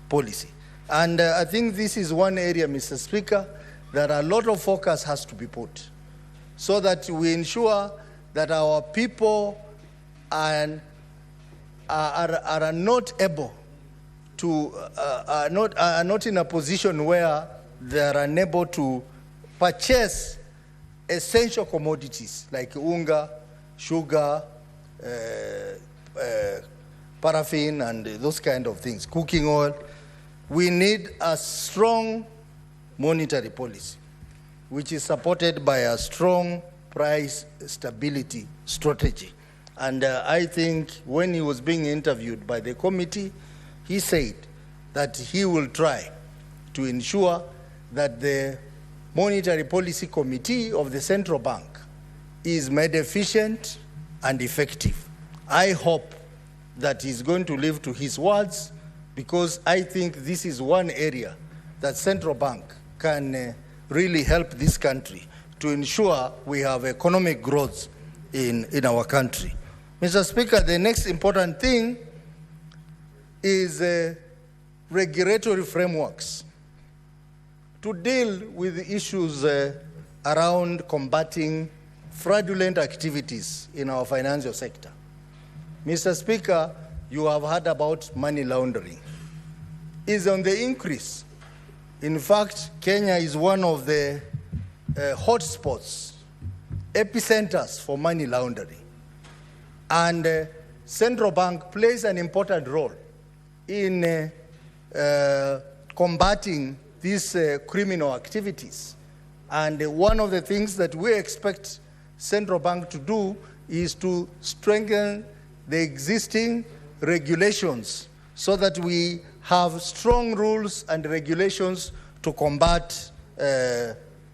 policy. And I think this is one area, Mr. Speaker, that a lot of focus has to be put, so that we ensure that our people are not able to, are not in a position where they are unable to purchase essential commodities like unga, sugar, paraffin, and those kind of things, cooking oil. We need a strong monetary policy, which is supported by a strong price stability strategy. And I think when he was being interviewed by the committee, he said that he will try to ensure that the Monetary Policy Committee of the Central Bank is made efficient and effective. I hope that he's going to live to his words, because I think this is one area that Central Bank can really help this country to ensure we have economic growth in our country. Mr. Speaker, the next important thing is regulatory frameworks to deal with the issues around combating fraudulent activities in our financial sector. Mr. Speaker, you have heard about money laundering. It's on the increase. In fact, Kenya is one of the hotspots, epicenters for money laundering. And Central Bank plays an important role in combating these criminal activities. And one of the things that we expect Central Bank to do is to strengthen the existing regulations so that we have strong rules and regulations to combat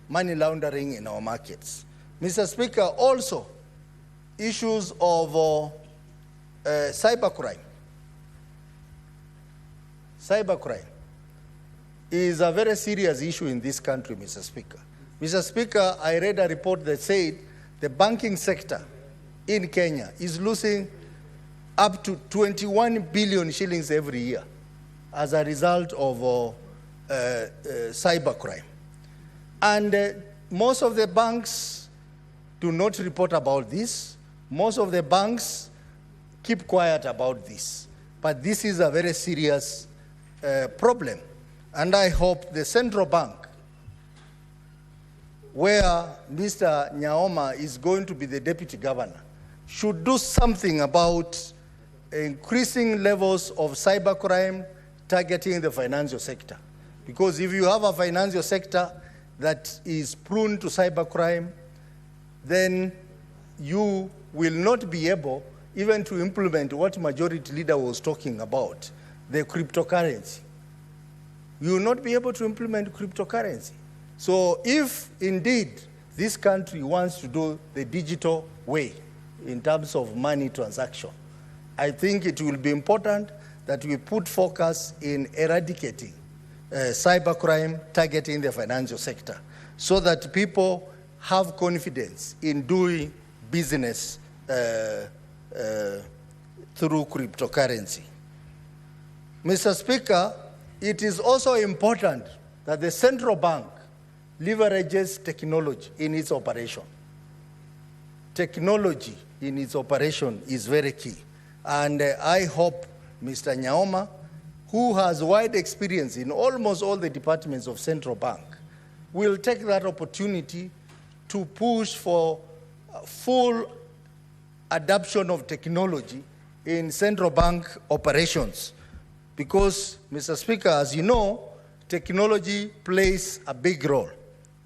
money laundering in our markets. Mr. Speaker, also issues of cybercrime. Cybercrime is a very serious issue in this country, Mr. Speaker. Mr. Speaker, I read a report that said the banking sector in Kenya is losing up to 21 billion shillings every year as a result of cybercrime. And most of the banks do not report about this. Most of the banks keep quiet about this. But this is a very serious problem. And I hope the Central Bank, where Mr. Nyaoma is going to be the deputy governor, should do something about increasing levels of cybercrime targeting the financial sector. Because if you have a financial sector that is prone to cybercrime, then you will not be able even to implement what Majority Leader was talking about, the cryptocurrency. You will not be able to implement cryptocurrency. So if indeed this country wants to do the digital way in terms of money transaction, I think it will be important that we put focus in eradicating cybercrime targeting the financial sector so that people have confidence in doing business through cryptocurrency. Mr. Speaker, it is also important that the Central Bank leverages technology in its operation. Technology in its operation is very key. And I hope Mr. Nyaoma, who has wide experience in almost all the departments of Central Bank, will take that opportunity to push for full adoption of technology in Central Bank operations. Because, Mr. Speaker, as you know, technology plays a big role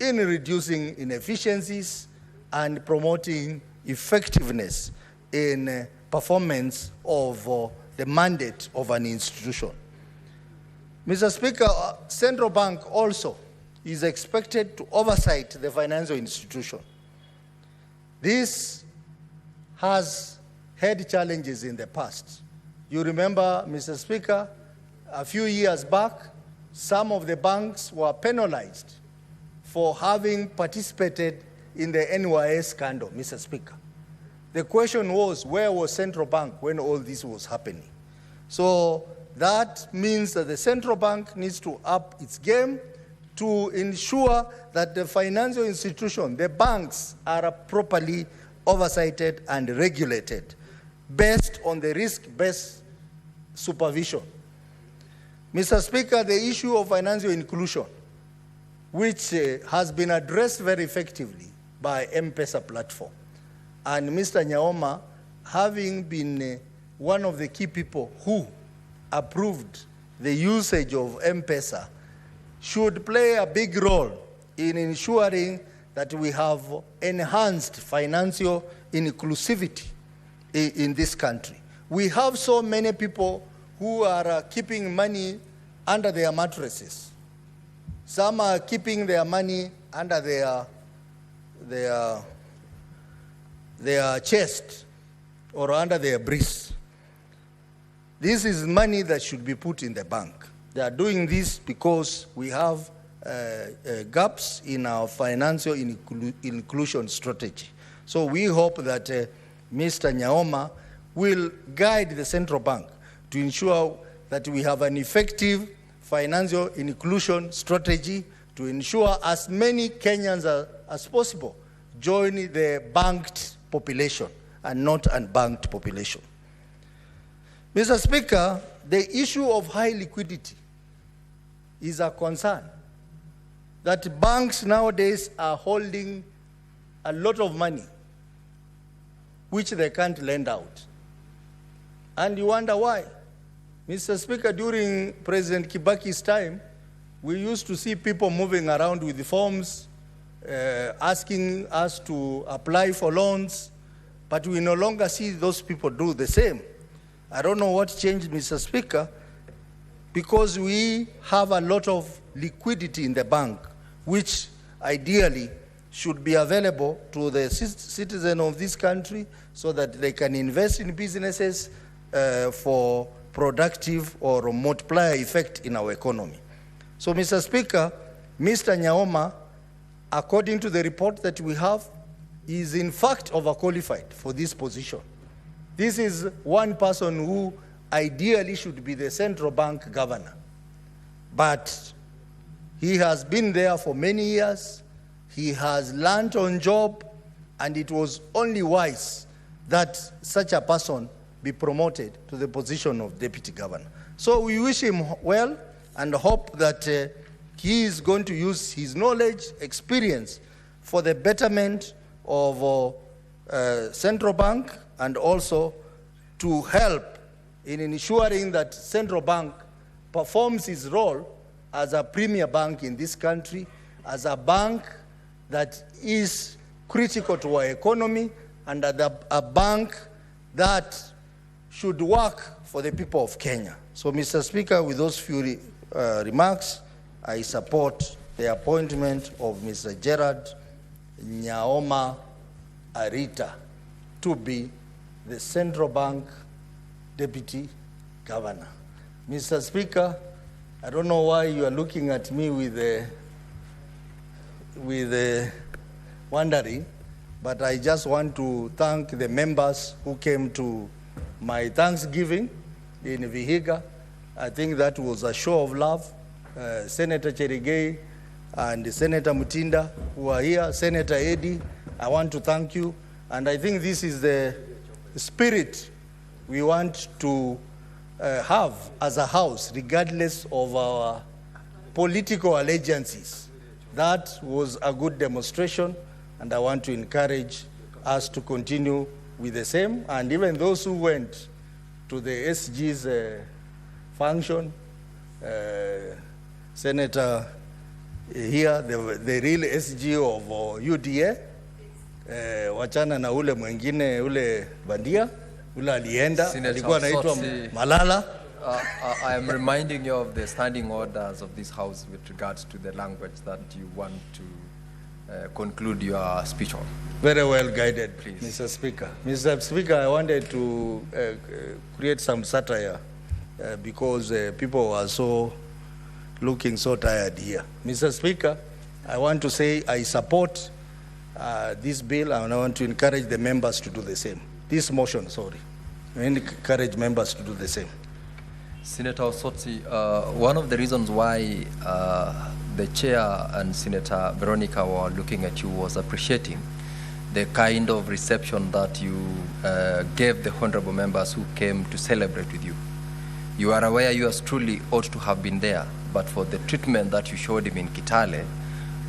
in reducing inefficiencies and promoting effectiveness in performance of the mandate of an institution. Mr. Speaker, Central Bank also is expected to oversight the financial institution. This has had challenges in the past. You remember, Mr. Speaker, a few years back, some of the banks were penalized for having participated in the NYS scandal, Mr. Speaker. The question was, where was central bank when all this was happening? So that means that the central bank needs to up its game to ensure that the financial institution, the banks, are properly oversighted and regulated based on the risk-based supervision. Mr. Speaker, the issue of financial inclusion, which has been addressed very effectively by M-Pesa platform, and Mr. Nyaoma, having been one of the key people who approved the usage of M-Pesa, should play a big role in ensuring that we have enhanced financial inclusivity in this country. We have so many people who are keeping money under their mattresses. Some are keeping their money under their chest or under their breast. This is money that should be put in the bank. They are doing this because we have gaps in our financial inclusion strategy. So we hope that Mr. Nyaoma will guide the central bank to ensure that we have an effective financial inclusion strategy to ensure as many Kenyans as possible join the banked population and not unbanked population. Mr. Speaker, the issue of high liquidity is a concern. That banks nowadays are holding a lot of money which they can't lend out. And you wonder why. Mr. Speaker, during President Kibaki's time, we used to see people moving around with the forms, asking us to apply for loans, but we no longer see those people do the same. I don't know what changed, Mr. Speaker, because we have a lot of liquidity in the bank, which ideally should be available to the citizen of this country so that they can invest in businesses for productive or multiplier effect in our economy. So, Mr. Speaker, Mr. Nyaoma, according to the report that we have, is in fact overqualified for this position. This is one person who ideally should be the central bank governor. But he has been there for many years. He has learned on job, and it was only wise that such a person be promoted to the position of deputy governor. So we wish him well and hope that he is going to use his knowledge, experience for the betterment of central bank and also to help in ensuring that central bank performs its role as a premier bank in this country, as a bank that is critical to our economy, and a bank that should work for the people of Kenya. So, Mr. Speaker, with those few remarks, I support the appointment of Mr. Gerard Nyaoma Arita to be the central bank deputy governor. Mr. Speaker, I don't know why you are looking at me with wondering, but I just want to thank the members who came to my Thanksgiving in Vihiga. I think that was a show of love. Senator Cherigei and Senator Mutinda who are here, Senator Eddy, I want to thank you. And I think this is the spirit we want to have as a house, regardless of our political allegiances. That was a good demonstration, and I want to encourage us to continue with the same. And even those who went to the SG's function, Senator here, the real SG of UDA, wachana na ule mwingine, ule bandia, ule alienda, alikuwa anaitwa Malala. I am reminding you of the standing orders of this House with regards to the language that you want to conclude your speech on. Very well guided, please. Mr. Speaker. Mr. Speaker, I wanted to create some satire because people are so looking so tired here. Mr. Speaker, I want to say I support this bill, and I want to encourage the members to do the same. This motion, sorry. I encourage members to do the same. Senator Osotsi, one of the reasons why the chair and Senator Veronica were looking at you was appreciating the kind of reception that you gave the honorable members who came to celebrate with you. You are aware yours truly ought to have been there, but for the treatment that you showed him in Kitale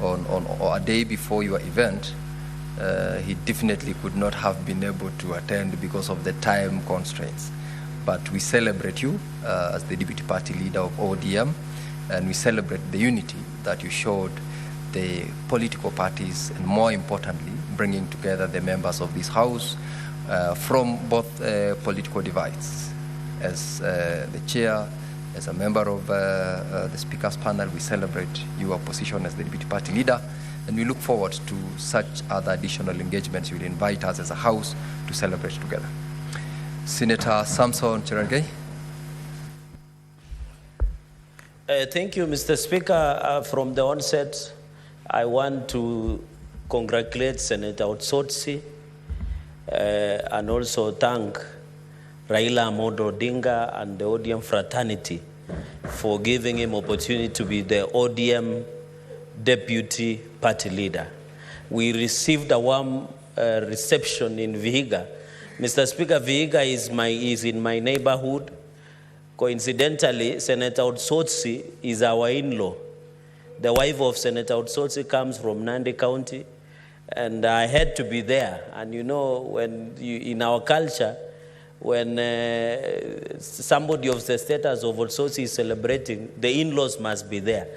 on a day before your event, he definitely could not have been able to attend because of the time constraints. But we celebrate you as the deputy party leader of ODM, and we celebrate the unity that you showed the political parties, and more importantly, bringing together the members of this House from both political divides. As the chair, as a member of the Speaker's panel, we celebrate your position as the deputy party leader, and we look forward to such other additional engagements. You will invite us as a House to celebrate together. Senator Samson Cherargei. Thank you, Mr. Speaker. From the onset, I want to congratulate Senator Otsotsi and also thank Raila Amolo Odinga and the ODM fraternity for giving him opportunity to be the ODM deputy party leader. We received a warm reception in Vihiga. Mr. Speaker, Vihiga is in my neighborhood. Coincidentally, Senator Otsotsi is our in-law. The wife of Senator Otsotsi comes from Nandi County, and I had to be there. And you know, when in our culture, when somebody of the status of Otsotsi is celebrating, the in-laws must be there.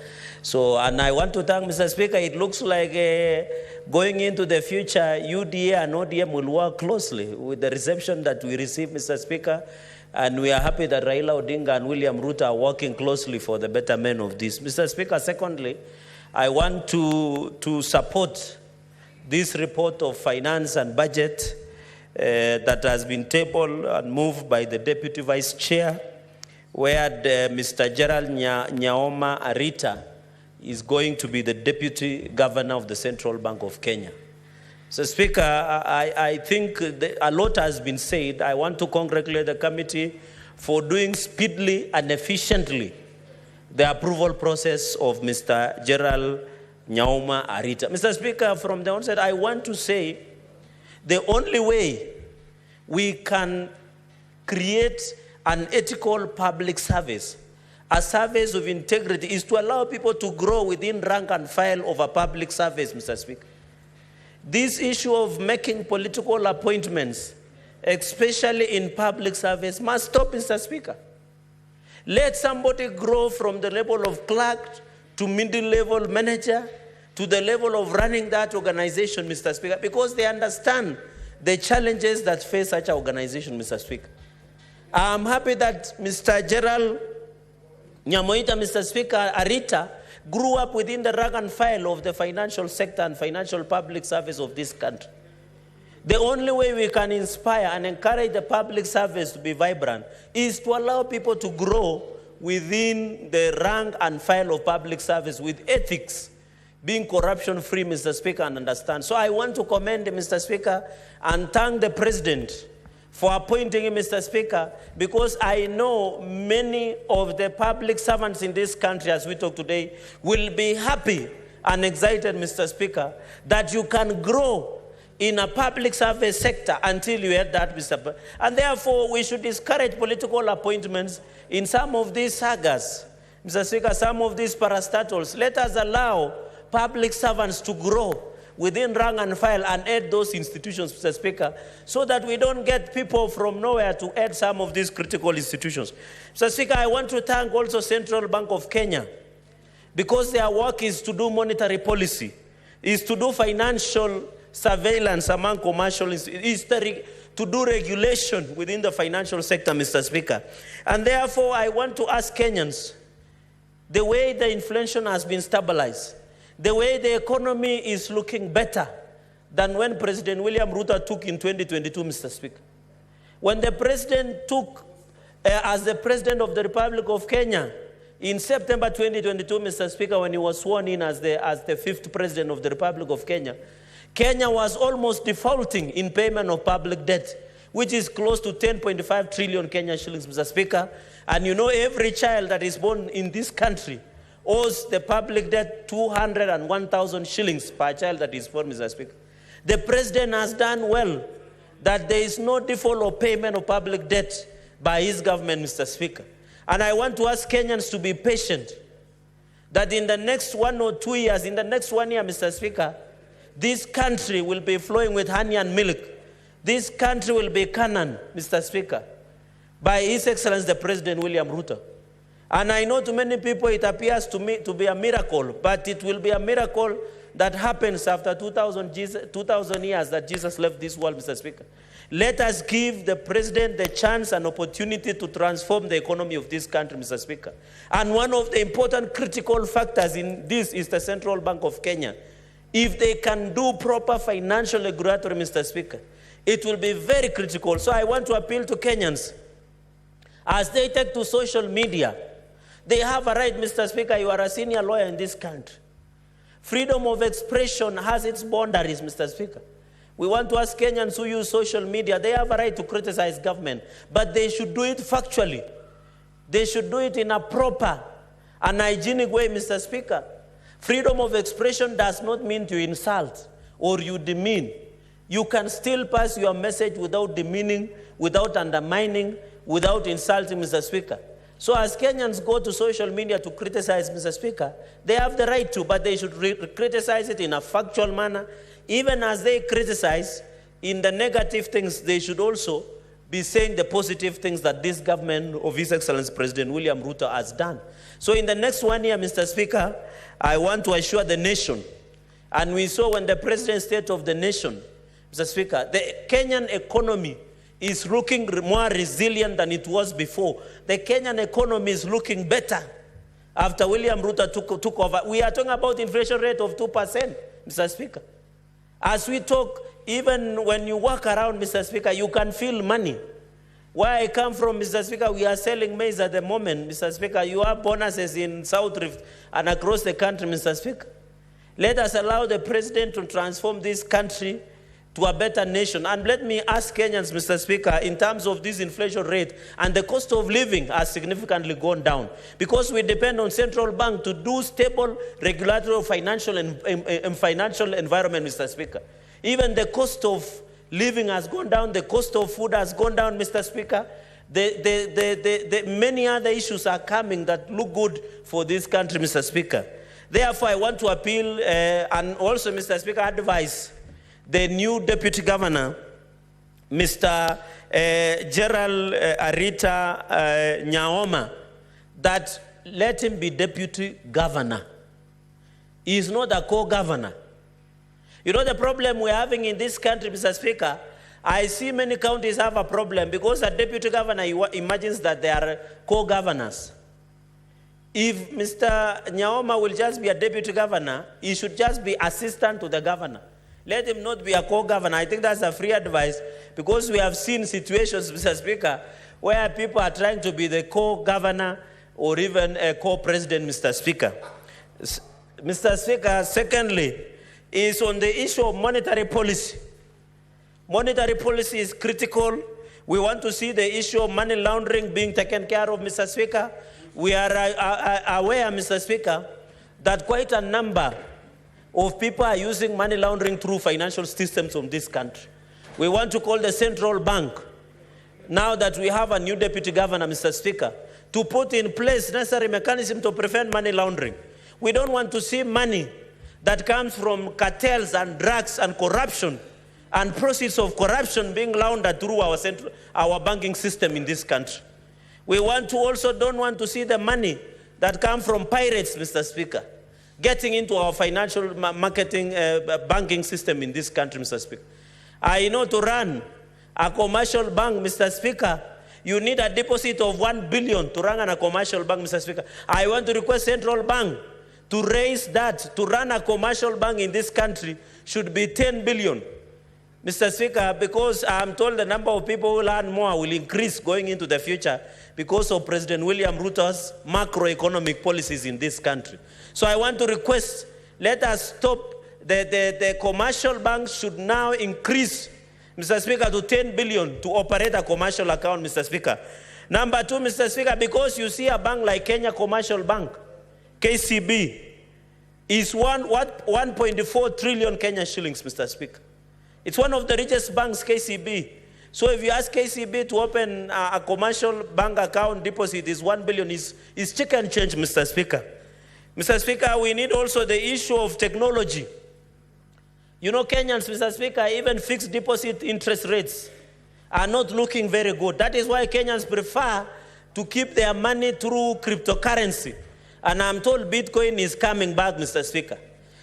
So, and I want to thank Mr. Speaker. It looks like going into the future, UDA and ODM will work closely with the reception that we receive, Mr. Speaker. And we are happy that Raila Odinga and William Ruto are working closely for the betterment of this. Mr. Speaker, secondly, I want to support this report of finance and budget that has been tabled and moved by the Deputy Vice Chair, where Mr. Gerald Nyaoma Arita is going to be the Deputy Governor of the Central Bank of Kenya. So, Speaker, I think a lot has been said. I want to congratulate the committee for doing speedily and efficiently the approval process of Mr. Gerald Nyaoma Arita. Mr. Speaker, from the onset, I want to say the only way we can create an ethical public service, a service of integrity, is to allow people to grow within rank and file of a public service, Mr. Speaker. This issue of making political appointments, especially in public service, must stop, Mr. Speaker. Let somebody grow from the level of clerk to middle-level manager to the level of running that organization, Mr. Speaker, because they understand the challenges that face such an organization, Mr. Speaker. I'm happy that Mr. Gerald Nyamoita, Mr. Speaker, Arita, grew up within the rank and file of the financial sector and financial public service of this country. The only way we can inspire and encourage the public service to be vibrant is to allow people to grow within the rank and file of public service with ethics, being corruption-free, Mr. Speaker, and understand. So I want to commend Mr. Speaker and thank the President for appointing him, Mr. Speaker, because I know many of the public servants in this country, as we talk today, will be happy and excited, Mr. Speaker, that you can grow in a public service sector until you had that, Mr. Speaker. And therefore, we should discourage political appointments in some of these sagas, Mr. Speaker, some of these parastatals. Let us allow public servants to grow within rank and file and add those institutions, Mr. Speaker, so that we don't get people from nowhere to add some of these critical institutions. Mr. Speaker, I want to thank also Central Bank of Kenya, because their work is to do monetary policy, is to do financial surveillance among commercial institutions, is to do regulation within the financial sector, Mr. Speaker. And therefore, I want to ask Kenyans, the way the inflation has been stabilized, the way the economy is looking better than when President William Ruto took in 2022, Mr. Speaker. When the President took as the President of the Republic of Kenya in September 2022, Mr. Speaker, when he was sworn in as the fifth President of the Republic of Kenya, Kenya was almost defaulting in payment of public debt, which is close to 10.5 trillion Kenyan shillings, Mr. Speaker. And you know, every child that is born in this country owes the public debt 201,000 shillings per child that is born, Mr. Speaker. The President has done well that there is no default or payment of public debt by his government, Mr. Speaker. And I want to ask Kenyans to be patient, that in the next 1 or 2 years, in the next 1 year, Mr. Speaker, this country will be flowing with honey and milk. This country will be Canaan, Mr. Speaker, by His Excellency the President William Ruto. And I know to many people it appears to me to be a miracle, but it will be a miracle that happens after 2,000 years that Jesus left this world, Mr. Speaker. Let us give the President the chance and opportunity to transform the economy of this country, Mr. Speaker. And one of the important critical factors in this is the Central Bank of Kenya. If they can do proper financial regulatory, Mr. Speaker, it will be very critical. So I want to appeal to Kenyans. As they take to social media, they have a right, Mr. Speaker, you are a senior lawyer in this country. Freedom of expression has its boundaries, Mr. Speaker. We want to ask Kenyans who use social media, they have a right to criticize government, but they should do it factually. They should do it in a proper and hygienic way, Mr. Speaker. Freedom of expression does not mean to insult or you demean. You can still pass your message without demeaning, without undermining, without insulting, Mr. Speaker. So as Kenyans go to social media to criticize, Mr. Speaker, they have the right to, but they should criticize it in a factual manner. Even as they criticize in the negative things, they should also be saying the positive things that this government of His Excellency President William Ruto has done. So in the next 1 year, Mr. Speaker, I want to assure the nation, and we saw when the President State of the Nation, Mr. Speaker, the Kenyan economy is looking more resilient than it was before. The Kenyan economy is looking better after William Ruto took over. We are talking about inflation rate of 2%, Mr. Speaker. As we talk, even when you walk around, Mr. Speaker, you can feel money. Where I come from, Mr. Speaker, we are selling maize at the moment, Mr. Speaker. You have bonuses in South Rift and across the country, Mr. Speaker. Let us allow the President to transform this country to a better nation. And let me ask Kenyans, Mr. Speaker, in terms of this inflation rate, and the cost of living has significantly gone down because we depend on central bank to do stable regulatory financial and financial environment, Mr. Speaker. Even the cost of living has gone down, the cost of food has gone down, Mr. Speaker. The many other issues are coming that look good for this country, Mr. Speaker. Therefore, I want to appeal and also, Mr. Speaker, advise the new Deputy Governor, Mr. Gerald Arita Nyaoma, that let him be Deputy Governor. He is not a co-governor. You know the problem we're having in this country, Mr. Speaker? I see many counties have a problem because a Deputy Governor imagines that they are co-governors. If Mr. Nyaoma will just be a Deputy Governor, he should just be assistant to the governor. Let him not be a co-governor. I think that's a free advice because we have seen situations, Mr. Speaker, where people are trying to be the co-governor or even a co-president, Mr. Speaker. Mr. Speaker, secondly, is on the issue of monetary policy. Monetary policy is critical. We want to see the issue of money laundering being taken care of, Mr. Speaker. We are aware, Mr. Speaker, that quite a number of people are using money laundering through financial systems of this country. We want to call the central bank, now that we have a new deputy governor, Mr. Speaker, to put in place necessary mechanism to prevent money laundering. We don't want to see money that comes from cartels and drugs and corruption and proceeds of corruption being laundered through our banking system in this country. We don't want to see the money that comes from pirates, Mr. Speaker, getting into our financial marketing banking system in this country, Mr. Speaker. I know to run a commercial bank, Mr. Speaker, you need a deposit of 1 billion to run a commercial bank, Mr. Speaker. I want to request central bank to raise that, to run a commercial bank in this country should be 10 billion. Mr. Speaker, because I'm told the number of people who will earn more will increase going into the future because of President William Ruto's macroeconomic policies in this country. So I want to request, let us stop. The commercial banks should now increase, Mr. Speaker, to 10 billion to operate a commercial account, Mr. Speaker. Number two, Mr. Speaker, because you see a bank like Kenya Commercial Bank, KCB, is 1.4 trillion Kenya shillings, Mr. Speaker. It's one of the richest banks, KCB. So if you ask KCB to open a commercial bank account, deposit is 1 billion, is chicken change, Mr. Speaker. Mr. Speaker, we need also the issue of technology. You know, Kenyans, Mr. Speaker, even fixed deposit interest rates are not looking very good. That is why Kenyans prefer to keep their money through cryptocurrency. And I'm told Bitcoin is coming back, Mr. Speaker.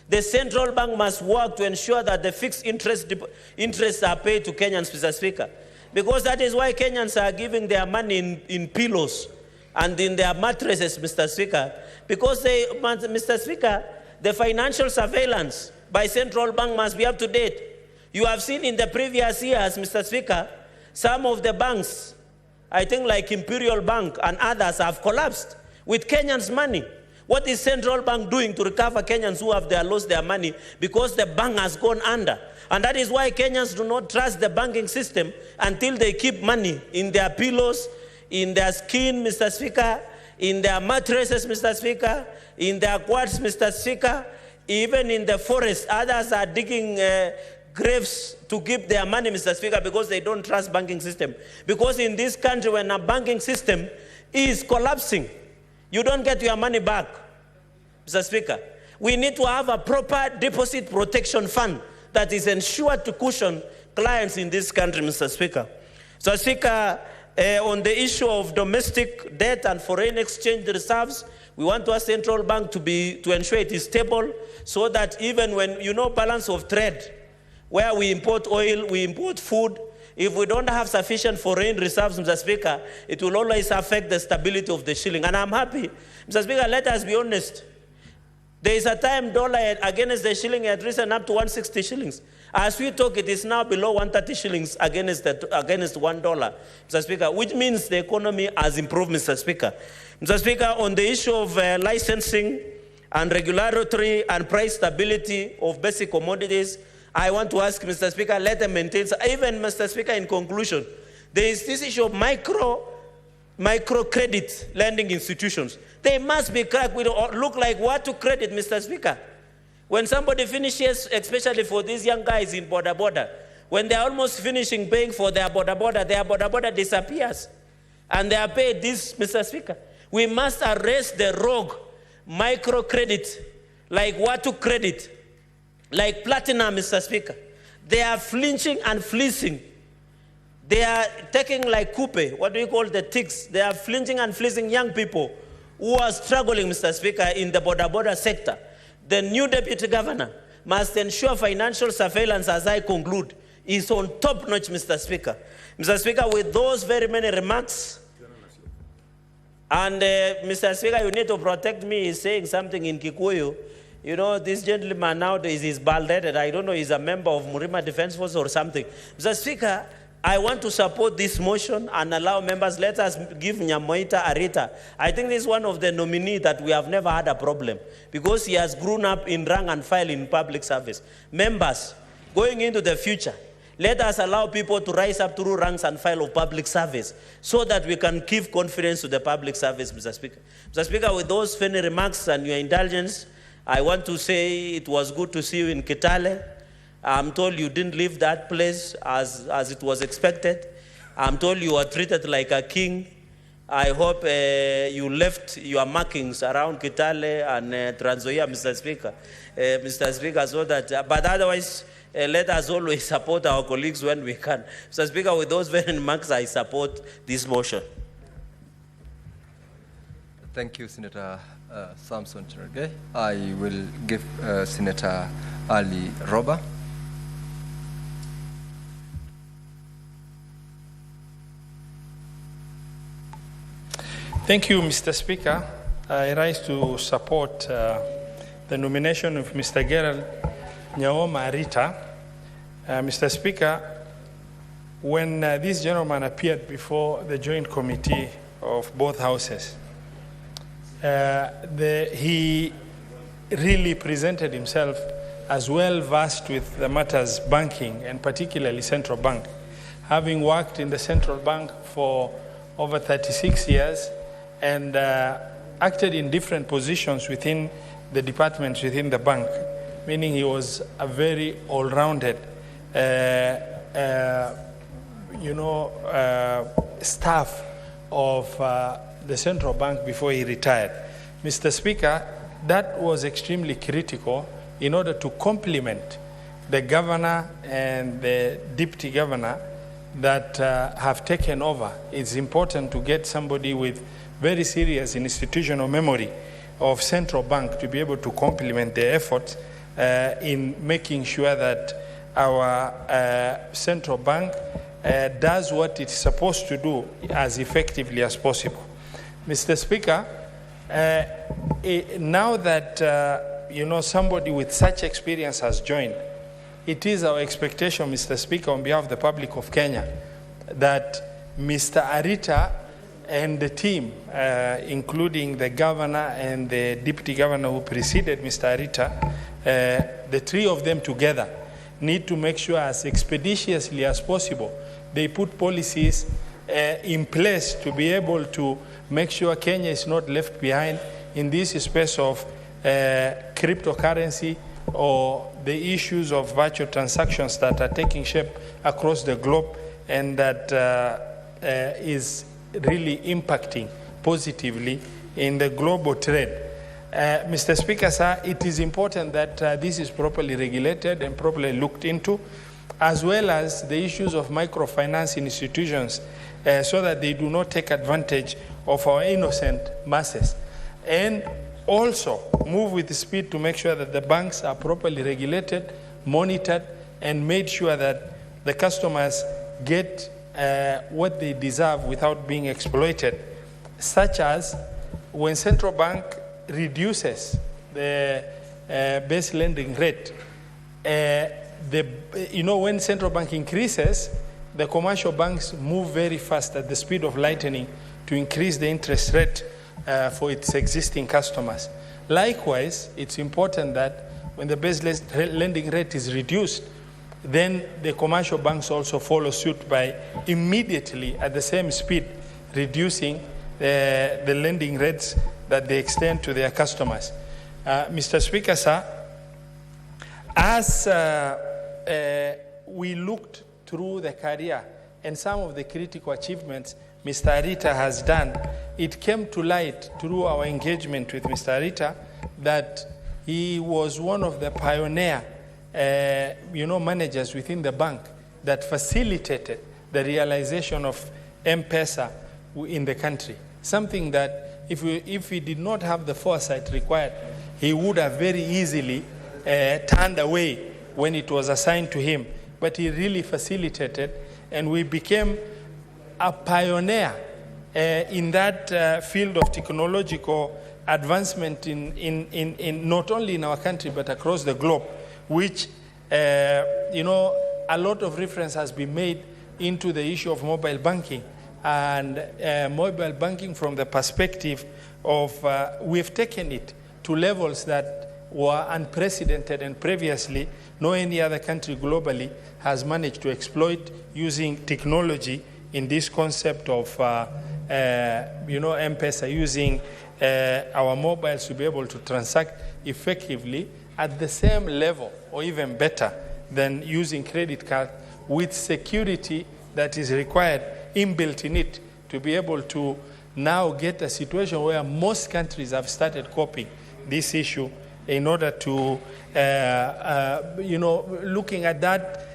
The central bank must work to ensure that the fixed interests are paid to Kenyans, Mr. Speaker. Because that is why Kenyans are giving their money in pillows and in their mattresses, Mr. Speaker. Because Mr. Speaker, the financial surveillance by central bank must be up to date. You have seen in the previous years, Mr. Speaker, some of the banks, I think like Imperial Bank and others, have collapsed with Kenyans' money. What is central bank doing to recover Kenyans who have lost their money because the bank has gone under? And that is why Kenyans do not trust the banking system until they keep money in their pillows, in their skin, Mr. Speaker, in their mattresses, Mr. Speaker, in their quads, Mr. Speaker, even in the forest. Others are digging graves to keep their money, Mr. Speaker, because they don't trust banking system. Because in this country, when a banking system is collapsing, you don't get your money back, Mr. Speaker. We need to have a proper deposit protection fund that is ensured to cushion clients in this country, Mr. Speaker. So, Speaker, on the issue of domestic debt and foreign exchange reserves, we want our central bank to ensure it is stable so that even when, you know, balance of trade, where we import oil, we import food, if we don't have sufficient foreign reserves, Mr. Speaker, it will always affect the stability of the shilling. And I'm happy, Mr. Speaker, let us be honest. There is a time dollar against the shilling had risen up to 160 shillings. As we talk, it is now below 130 shillings against $1, Mr. Speaker, which means the economy has improved, Mr. Speaker. Mr. Speaker, on the issue of licensing and regulatory and price stability of basic commodities, I want to ask, Mr. Speaker, let them maintain, even, Mr. Speaker, in conclusion, there is this issue of microcredit lending institutions. They must be cracked. We don't look like what to credit, Mr. Speaker. When somebody finishes, especially for these young guys in border, when they're almost finishing paying for their border disappears. And they are paid this, Mr. Speaker. We must arrest the rogue microcredit, like what to credit, like Platinum, Mr. Speaker. They are flinching and fleecing. They are taking like coupe, what do you call the ticks? They are flinching and fleecing young people who are struggling, Mr. Speaker, in the border sector. The new deputy governor must ensure financial surveillance, as I conclude, is on top notch, Mr. Speaker. Mr. Speaker, with those very many remarks, and Mr. Speaker, you need to protect me. He's saying something in Kikuyu. You know, this gentleman nowadays is bald-headed. I don't know, he's a member of Murima Defense Force or something. Mr. Speaker, I want to support this motion and allow members, let us give Nyamoita Arita. I think this is one of the nominees that we have never had a problem because he has grown up in rank and file in public service. Members, going into the future, let us allow people to rise up through ranks and file of public service so that we can give confidence to the public service, Mr. Speaker. Mr. Speaker, with those funny remarks and your indulgence, I want to say it was good to see you in Kitale. I'm told you didn't leave that place as it was expected. I'm told you were treated like a king. I hope you left your markings around Kitale and Trans Nzoia, Mr. Speaker. Mr. Speaker, so that, but otherwise, let us always support our colleagues when we can. Mr. Speaker, with those very remarks, I support this motion. Thank you, Senator Samson Cherargei. I will give Senator Ali Roba. Thank you, Mr. Speaker. I rise to support the nomination of Mr. Gerald Nyaoma Arita Mr. Speaker, when this gentleman appeared before the joint committee of both houses, he really presented himself as well versed with the matters banking and particularly central bank. Having worked in the central bank for over 36 years and acted in different positions within the departments within the bank, meaning he was a very all-rounded staff of the central bank before he retired. Mr. Speaker, that was extremely critical in order to complement the governor and the deputy governor that have taken over. It's important to get somebody with very serious institutional memory of central bank to be able to complement their efforts in making sure that our central bank does what it's supposed to do as effectively as possible. Mr. Speaker, now that somebody with such experience has joined, it is our expectation, Mr. Speaker, on behalf of the public of Kenya, that Mr. Arita and the team, including the governor and the deputy governor who preceded Mr. Arita, the three of them together need to make sure as expeditiously as possible they put policies in place to be able to make sure Kenya is not left behind in this space of cryptocurrency or the issues of virtual transactions that are taking shape across the globe and that is really impacting positively in the global trade. Mr. Speaker, sir, it is important that this is properly regulated and properly looked into, as well as the issues of microfinance institutions so that they do not take advantage of our innocent masses. And also move with speed to make sure that the banks are properly regulated, monitored, and made sure that the customers get what they deserve without being exploited, such as when central bank reduces the base lending rate, when central bank increases, the commercial banks move very fast at the speed of lightning to increase the interest rate for its existing customers. Likewise, it's important that when the base lending rate is reduced, then the commercial banks also follow suit by immediately at the same speed reducing the lending rates that they extend to their customers. Mr. Speaker, sir, as we looked through the career and some of the critical achievements Mr. Arita has done, it came to light through our engagement with Mr. Arita that he was one of the pioneer managers within the bank that facilitated the realization of M-Pesa in the country. Something that if he did not have the foresight required, he would have very easily turned away when it was assigned to him. But he really facilitated, and we became a pioneer in that field of technological advancement in not only in our country but across the globe, which a lot of reference has been made into the issue of mobile banking and mobile banking from the perspective of we've taken it to levels that were unprecedented, and previously no any other country globally has managed to exploit using technology in this concept of M-Pesa, using our mobiles to be able to transact effectively at the same level or even better than using credit card, with security that is required inbuilt in it to be able to now get a situation where most countries have started copying this issue in order to, looking at that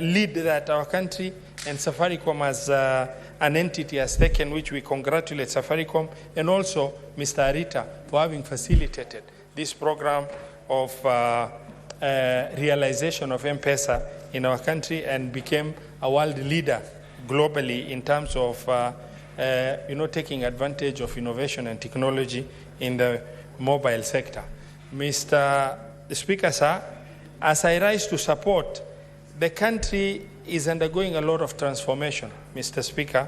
lead that our country and Safaricom as an entity has taken, which we congratulate Safaricom and also Mr. Arita for having facilitated this program of realization of M-Pesa in our country and became a world leader globally in terms of taking advantage of innovation and technology in the mobile sector. Mr. Speaker, sir, as I rise to support the country is undergoing a lot of transformation, Mr. Speaker,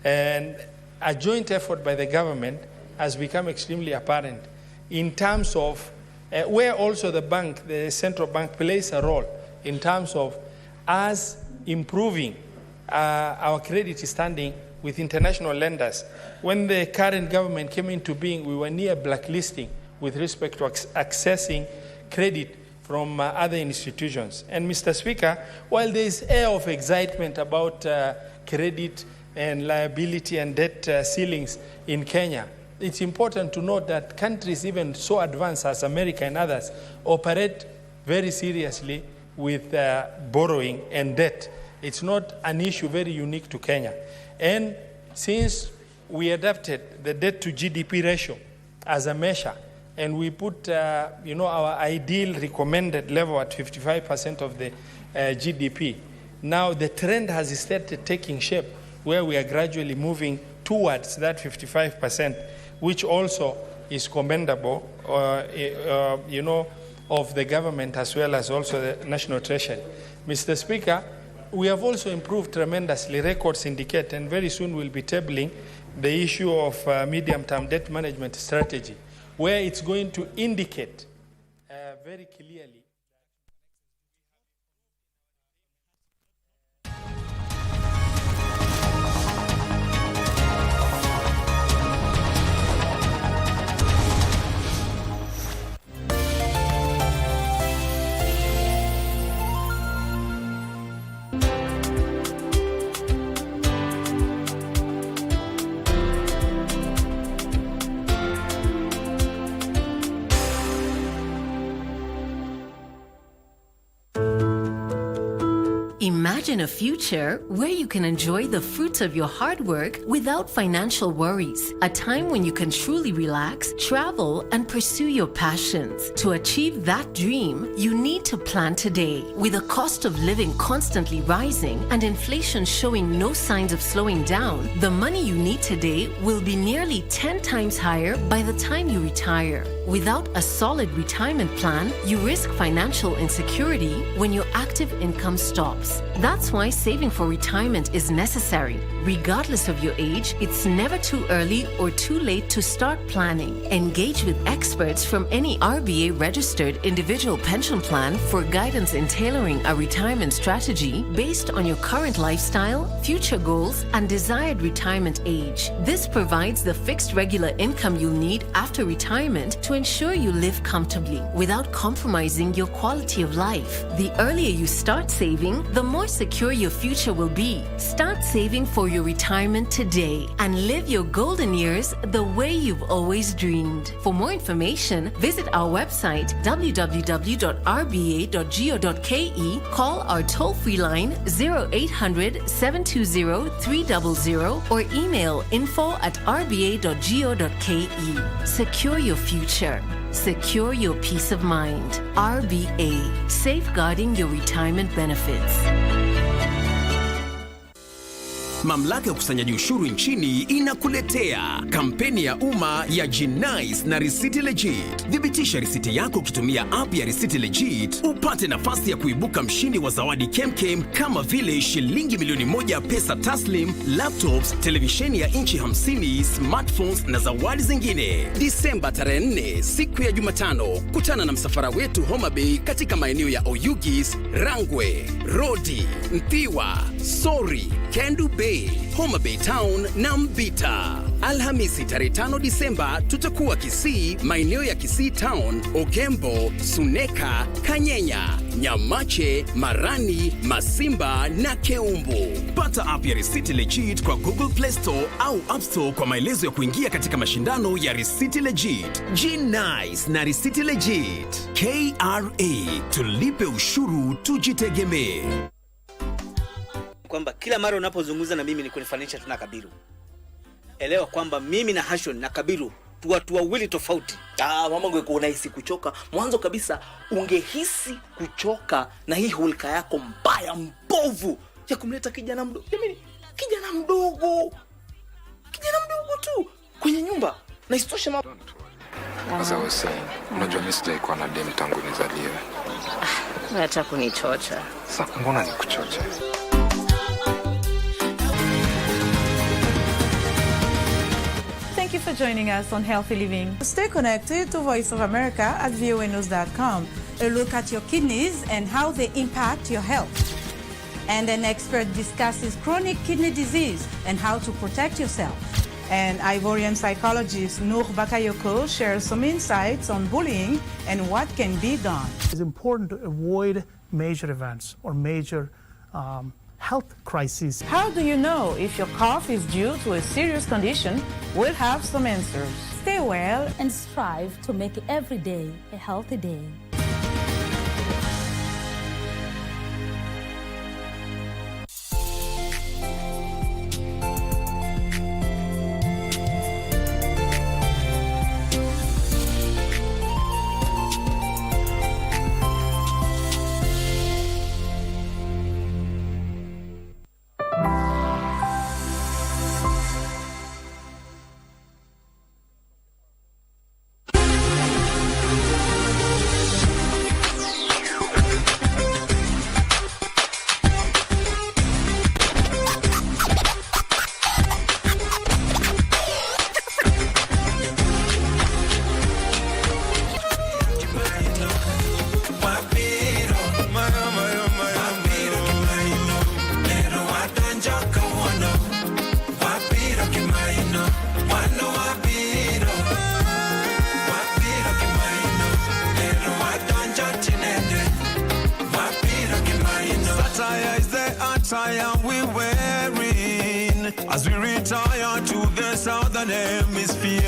and a joint effort by the government has become extremely apparent in terms of where also the bank, the central bank, plays a role in terms of us improving our credit standing with international lenders. When the current government came into being, we were near blacklisting with respect to accessing credit from other institutions. And Mr. Speaker, while there is air of excitement about credit and liability and debt ceilings in Kenya, it's important to note that countries even so advanced as America and others operate very seriously with borrowing and debt. It's not an issue very unique to Kenya. And since we adopted the debt to GDP ratio as a measure, and we put our ideal recommended level at 55% of the GDP, now the trend has started taking shape where we are gradually moving towards that 55%, which also is commendable, of the government as well as also the National Treasury. Mr. Speaker, we have also improved tremendously. Records indicate, and very soon we'll be tabling the issue of medium-term debt management strategy, where it's going to indicate very clearly. Imagine a future where you can enjoy the fruits of your hard work without financial worries. A time when you can truly relax, travel, and pursue your passions. To achieve that dream, you need to plan today. With the cost of living constantly rising and inflation showing no signs of slowing down, the money you need today will be nearly 10 times higher by the time you retire. Without a solid retirement plan, you risk financial insecurity when your active income stops. That's why saving for retirement is necessary. Regardless of your age, it's never too early or too late to start planning. Engage with experts from any RBA registered individual pension plan for guidance in tailoring a retirement strategy based on your current lifestyle, future goals, and desired retirement age. This provides the fixed regular income you'll need after retirement to ensure you live comfortably without compromising your quality of life. The earlier you start saving, the more secure your future will be. Start saving for your retirement today and live your golden years the way you've always dreamed. For more information, visit our website www.rba.go.ke, call our toll-free line 0800 720 300 or email info@rba.go.ke. Secure your future. Secure your peace of mind. RBA, safeguarding your retirement benefits. Mamlaka ya ukusanyaji ushuru nchini inakuletea kampeni ya umma ya G-Nice na Risiti Legit. Thibitisha risiti yako ukitumia app ya Risiti Legit, upate nafasi ya kuibuka mshindi wa zawadi kemkem kama vile shilingi milioni 1 pesa taslim, laptops, televisheni ya inchi 50, smartphones na zawadi zingine. Disemba tarehe 4, siku ya Jumatano, kutana na msafara wetu Homa Bay katika maeneo ya Oyugis, Rangwe, Rodi, Nthiwa, Sori, Kendu Bay, Homa Bay Town na Mbita. Alhamisi tarehe 5 Disemba tutakuwa Kisii, maeneo ya Kisii Town, Ogembo, Suneka, Kanyenya, Nyamache, Marani, Masimba na Keumbu. Pata app ya Risiti Legit kwa Google Play Store au App Store kwa maelezo ya kuingia katika mashindano ya Risiti Legit. G-Nice na Risiti Legit. KRA, tulipe ushuru tujitegemee. Kwamba kila mara unapozungumza na mimi ni kunifanisha tuna Kabiru. Elewa kwamba mimi na Hashon na Kabiru tu watu wawili tofauti. Mama ngwe unahisi kuchoka. Mwanzo kabisa ungehisi kuchoka na hii hulka yako mbaya mbovu ya kumleta kijana mdogo. Jamani, kijana mdogo. Kijana mdogo tu kwenye nyumba. Na isitoshe As I was saying, unajua mimi sijaikuwa na dem tangu nizaliwe. Acha kunichocha. Sasa mbona nikuchocha? Thank you for joining us on Healthy Living. Stay connected to Voice of America at voanews.com. A look at your kidneys and how they impact your health. And an expert discusses chronic kidney disease and how to protect yourself. And Ivorian psychologist Noor Bakayoko shares some insights on bullying and what can be done. It's important to avoid major events or major health crises. How do you know if your cough is due to a serious condition? We'll have some answers. Stay well and strive to make every day a healthy day. As we retire to the southern hemisphere,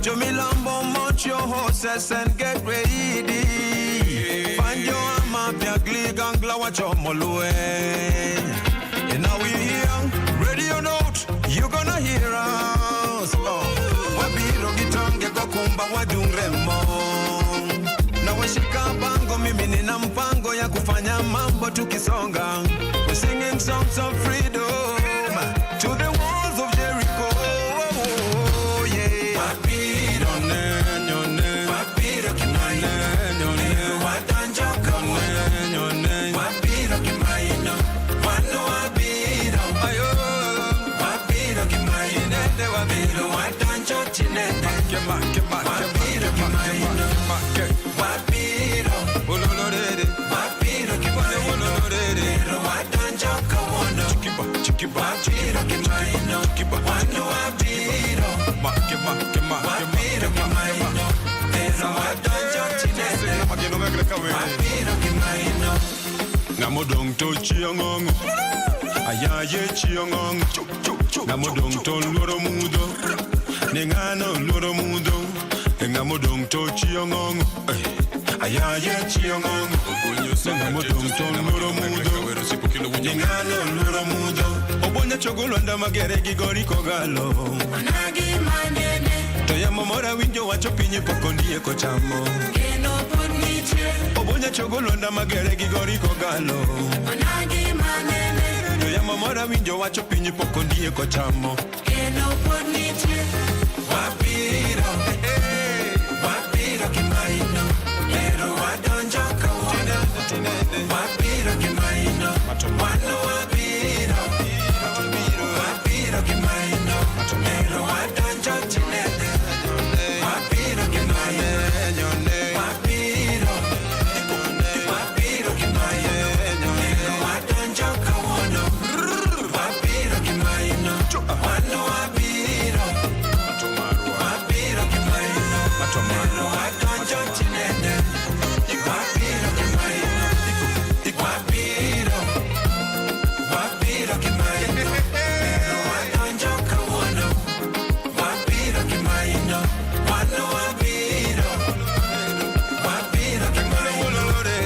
Jomilambo, mount your horses and get ready. Find your armor, your glig and glow at your molue. And now we here, ready or not, you're gonna hear us. Wabiro gitonge gokumba wadungremo. Na washika bango mimi nina mpango ya kufanya mambo tukisonga. We're singing songs of freedom to the walls of Jericho. Oh, yeah. Wapiro nyone, wapiro kimaino, nyone, watanjoko nyone, wapiro kimaino, wano wapiro, ayo, wapiro kimaino, de wapiro watanjo chinende, wapiro kimaino, wapiro, ololorede, wapiro kimaino, ololorede, watanjoko wono, chikiba, wapiro kimaino, wano wapiro, wapiro kimaino, pero watanjo chinende, wapiro kimaino. Namodong to chiangongo, ayaye chiangongo, namodong to loro mudo, nengano loro mudo, namodong to chiangongo, ayaye chiangongo, namodong to loro mudo, nengano loro mudo, obonya chogolonda magere gigori kogalo, managi manene, toyamo mora winjo wacho pinyi pokondie kochamo, geno podniche, obonya chogolonda magere gigori kogalo, managi manene, toyamo mora winjo wacho pinyi pokondie kochamo, geno podniche, wapiro, wapiro kimaino, pero wadonjo kawono, wapiro kimaino, wano wapiro, wapiro kimaino, pero wadonjo chinene, wapiro kimaino, wapiro, wapiro kimaino, pero wadonjo kawono, wapiro kimaino, wano wapiro, wapiro kimaino, pero wadonjo chinene, wapiro kimaino, wapiro, wapiro kimaino, pero wadonjo kawono, wapiro kimaino, wano wapiro, wapiro kimaino,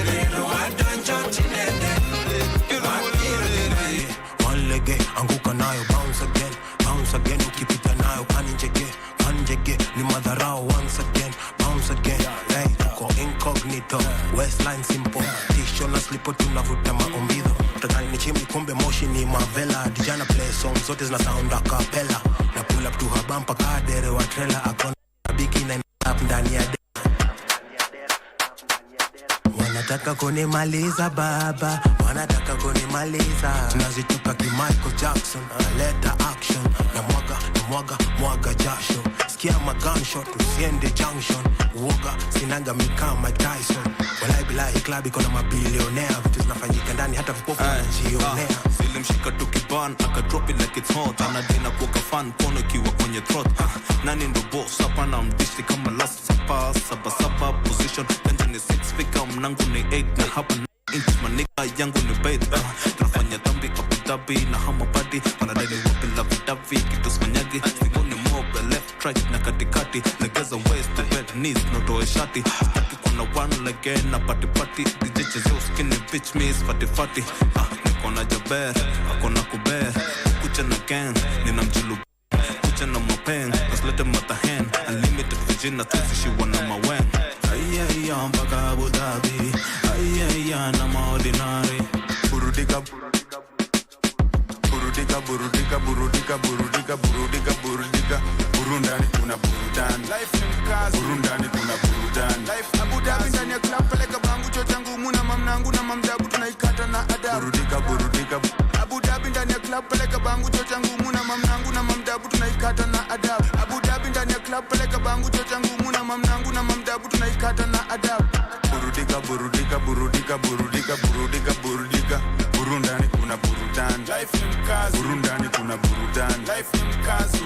pero wadonjo chinene, wapiro kimaino. One leg anguka nayo bounce again ukipita nayo kanjege ni madharau bounce again hey uko incognito westline simple tisho na slipo tunavuta maombido tadhani ni chimni kumbe moshi ni mavela dijana play songs zote zina sound a cappella na pull up to her bumper kadere wa trailer akona biki na up ndani ya wana wanataka kunimaliza baba, wanataka kunimaliza. Tunazitupa ki Michael Jackson, leta action. Na mwaga jasho. Sikia ma gunshot, usiende junction. Uoga, sinaga mikama Tyson. Walai bila hii club iko na mabilionea. Vitu zinafanyika ndani hata vipofu wanajionea. Silimshika tukiban, aka drop it like it's hot. Anadina kuoka fan, kono kiwa kwenye throat. Nani ndo boss, hapa na mdishi kama last saba position. Tenja ni 6 figure, mnangu ni 8 na hapa inch manika yangu ni bait. Tunafanya tambi kapitabi na hama party. Wanadai ni wapi la vidavi, kitu smanyagi. Singoni mobe, left, right na katikati. Legeza waist to bed, knees, notoe shati. Staki kuna one leg na party. DJ chezeo skinny bitch, me is fatty. Nikona jaber, akona kuber. Kucha na gang, nina mjulu. Kucha na mapeng, kaslete matahen. Unlimited vagina, tisi she wanna my wen. Ayaya, mpaka Abu Dhabi. Ayaya, na maordinary. Burudika Burundani kuna burudani. Life ni mkazi. Burundani kuna burudani. Life Abu Dhabi ndani ya club peleka bangu chochangu muna mamnangu na mamdabu tunaikata na adabu. Burudika. Abu Dhabi ndani ya club peleka bangu chochangu muna mamnangu na mamdabu tunaikata na adabu. Abu Dhabi ndani ya club peleka bangu chochangu muna mamnangu na mamdabu tunaikata na adabu. Burudika. Burundani kuna burudani. Life ni mkazi. Burundani kuna burudani. Life ni mkazi.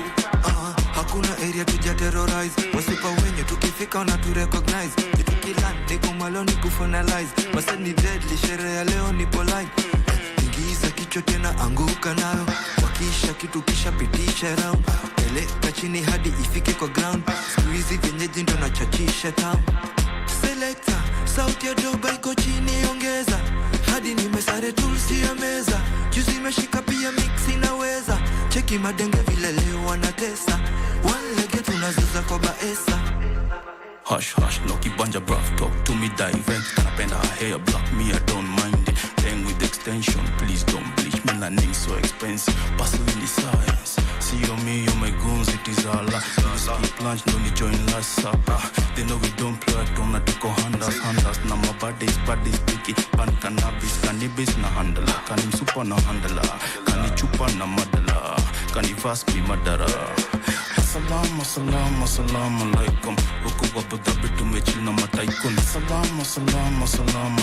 Hakuna area tuja terrorize. Wasipa wenye tukifika na tu recognize. Tukiland niko maloni kufinalize. Basa ni deadly, sherehe ya leo ni polite. Ingiza kichwa tena anguka nayo. Wakisha kitu kisha pitisha round. Peleka chini hadi ifike kwa ground. Squeezy venyeji ndo na chachisha town. Selector, sauti ya doba iko chini ongeza. Hadi nimesare tulsi ya meza. Juzi meshika pia mix inaweza. Cheki madenge vile leo wanatesa. One leg tunazuza kwa baesa. Hush, Loki banja bruv, talk to me direct. Kanapenda her hair black, me I don't mind it. Playing with extension, please don't bleach. Melanin so expensive, bustle in the science. See on me, on my goons, it is all la. Ski plunge, no need join last supper. They know we don't play, don't have to go handles. Na my bodies, picky. Pan cannabis na handler. Kanim super na handler. Kani chupa na madala. Kani fast be madara. Assalamu alaikum. Huku Abu Dhabi tumechill na mataikun. Assalamu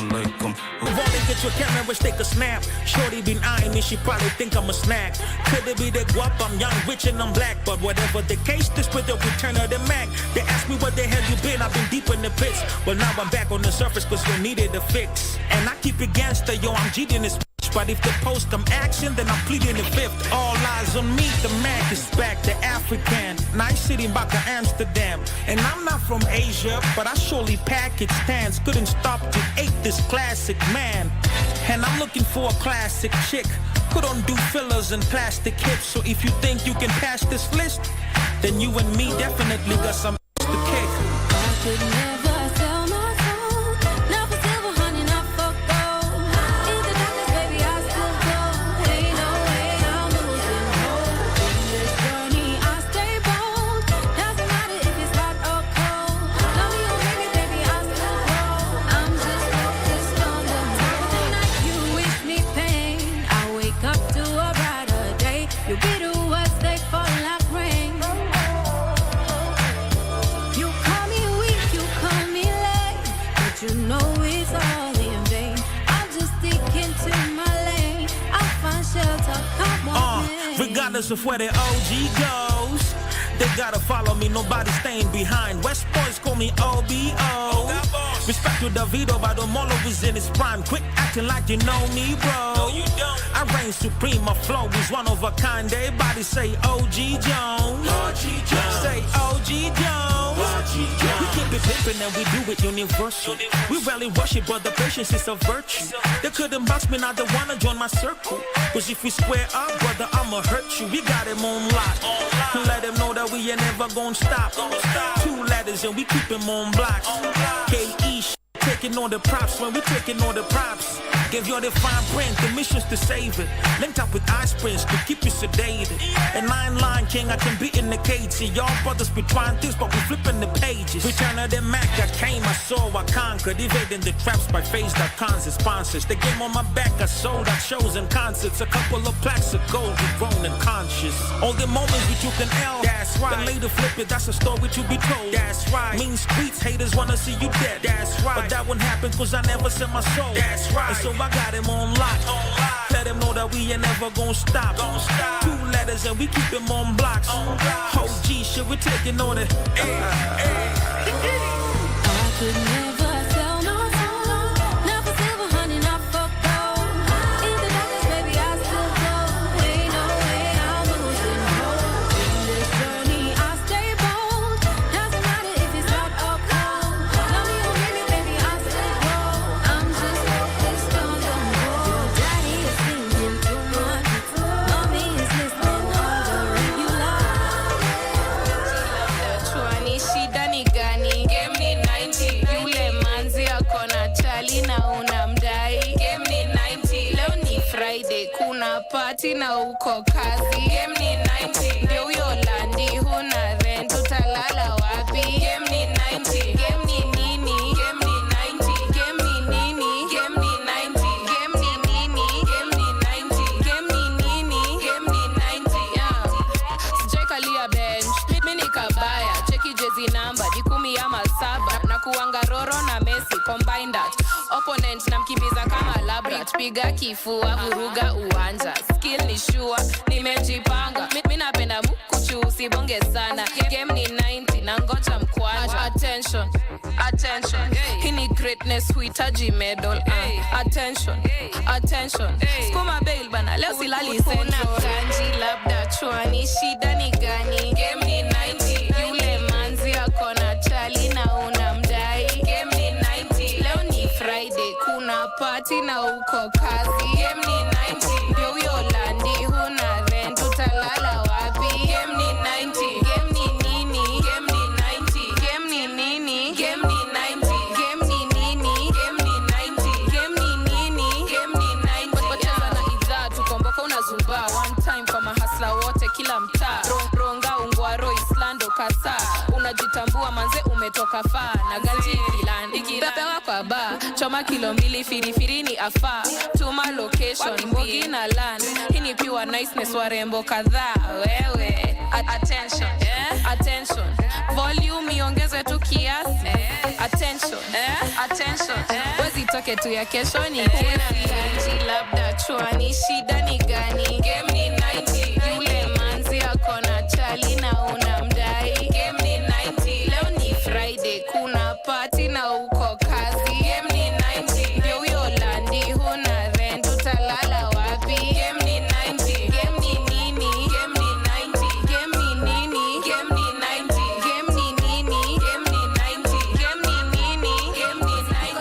alaikum. Rolling get your camera, wish take a snap. Shorty been eyeing me, she probably think I'm a snack. Could it be that guap? I'm young, rich, and I'm black. But whatever the case, this with the return of the Mac. They ask me what the hell you been, I've been deep in the pits. Well, now I'm back on the surface, cause we needed a fix. And I keep it gangster, yo, I'm G'ing this. But if the post come action, then I'm pleading the fifth. All eyes on me, the Mac is back, the African. Nice city back to Amsterdam. And I'm not from Asia, but I surely package stands. Couldn't stop to ate this classic man. And I'm looking for a classic chick. Couldn't do fillers and plastic hips. So if you think you can pass this list, then you and me definitely got some to kick. I could never sell my soul. Not for silver, honey, not for gold. In the darkness, baby, I still go. Ain't no way I'm losing hope. In this journey, I stay bold. Doesn't matter if it's hot or cold. Love me or hate me, baby, I still roll. I'm just focused on the road. Tonight you wish me pain. I wake up to a brighter day. You bitter words, they fall like rain. You call me weak, you call me late, but you know it's all in vain. I'm just sticking to my lane. I'll find shelter, come on in. Regardless of where the OG goes, they gotta follow me, nobody staying behind. West boys call me OBO. Respect to Davido, but the Molo is in his prime. Quit acting like you know me, bro. No, you don't. I reign supreme, my flow is one of a kind. Everybody say OG Jones. Say OG Jones. We keep it pimpin' and we do it universal. We rarely worship, but the patience is a virtue. They couldn't box me, now they wanna join my circle. Cause if we square up, brother, I'ma hurt you. We got him on lock. Let him know that we ain't never gonna stop. 2 letters and we keep him on block. KE Taking all the props when we taking all the props. Give you the fine print, the mission's to save it. Linked up with eye sprints to keep you sedated. A 9-line king, I can be in the cage. See, y'all brothers be trying things, but we flipping the pages. Return of the Mac, I came, I saw, I conquered. Evading the traps by phase.cons and sponsors. The game on my back, I sold out shows and concerts. A couple of plaques of gold, we grown and conscious. All the moments we took an L, that's right. Then later flip it, that's a story to be told. That's right. Mean streets, haters wanna see you dead. That's right. But that won't happen cause I never sent my soul. That's right. And so I got him on lock. Let him know that we ain't never gonna stop. 2 letters and we keep him on blocks. Oh G, shit, we taking on it. I could never sell my soul, not for silver, honey, not for gold. In the darkness, baby, I still go. Ain't no way I'm losing hope. In this journey, I stay bold. Doesn't matter if it's hot or cold. Love me or hate me, baby, I still go. I'm just focused on the goal. Your daddy is thinking too much. Mommy is listening all the regular. Chwani shida ni gani? Game ni 90. Yule manzi akona chali na unamdai. Game ni 90. Leo ni Friday, kuna party na uko kazi. Game ni 90. Ndio huyo landi, huna rent, utalala wapi? Game ni 90. Game ni nini? Game ni 90. Game ni nini? Game ni 90. Game ni nini? Game ni 90. Game ni nini? Game ni 90. Yeah. Sijakalia bench, mimi ni kabaya. Cheki jezi namba, jikumi ama 7. Na kuanga Roro na Messi, combine that. Opponent na mkimbiza kama labrat. Piga kifua, vuruga uwanja. Skill ni sure, nimejipanga. Mimi napenda mkuchu, usibonge sana. Game ni 90, na ngoja mkwanja. Attention, attention. Hii ni greatness, huitaji medal. Attention, attention. Skuma bail bana, leo silali central. Kanji labda chwani, shida ni gani? Game ni 90. Yule manzi akona chali na unamdai. Game ni 90. Leo ni Friday, kuna party na uko kazi. Game ni 90. Ndio huyo landi, huna rent, utalala wapi? Game ni 90. Game ni nini? Game ni 90. Game ni nini? Game ni 90. Game ni nini? Game ni 90. Game ni nini? Game ni 90. Wacheza na idhaa, tukomboka unazumba. One time kwa mahasla wote kila mtaa. Ronga ungwaro Islando kasa. Unajitambua manze umetoka faa. Na ganji kilani pepewa kwa bar. Choma kilo 2 firifiri ni afa. Tuma location mbogi na land. Hii ni pure niceness warembo kadhaa. Wewe attention, attention. Volume iongeze tu kiasi. Attention, attention. Wezi toke tu ya kesho ni kesi. Labda chwani, shida ni gani? Game ni 90. Yule manzi akona chali na unamdai. Game ni 90. Leo ni Friday, kuna party na uko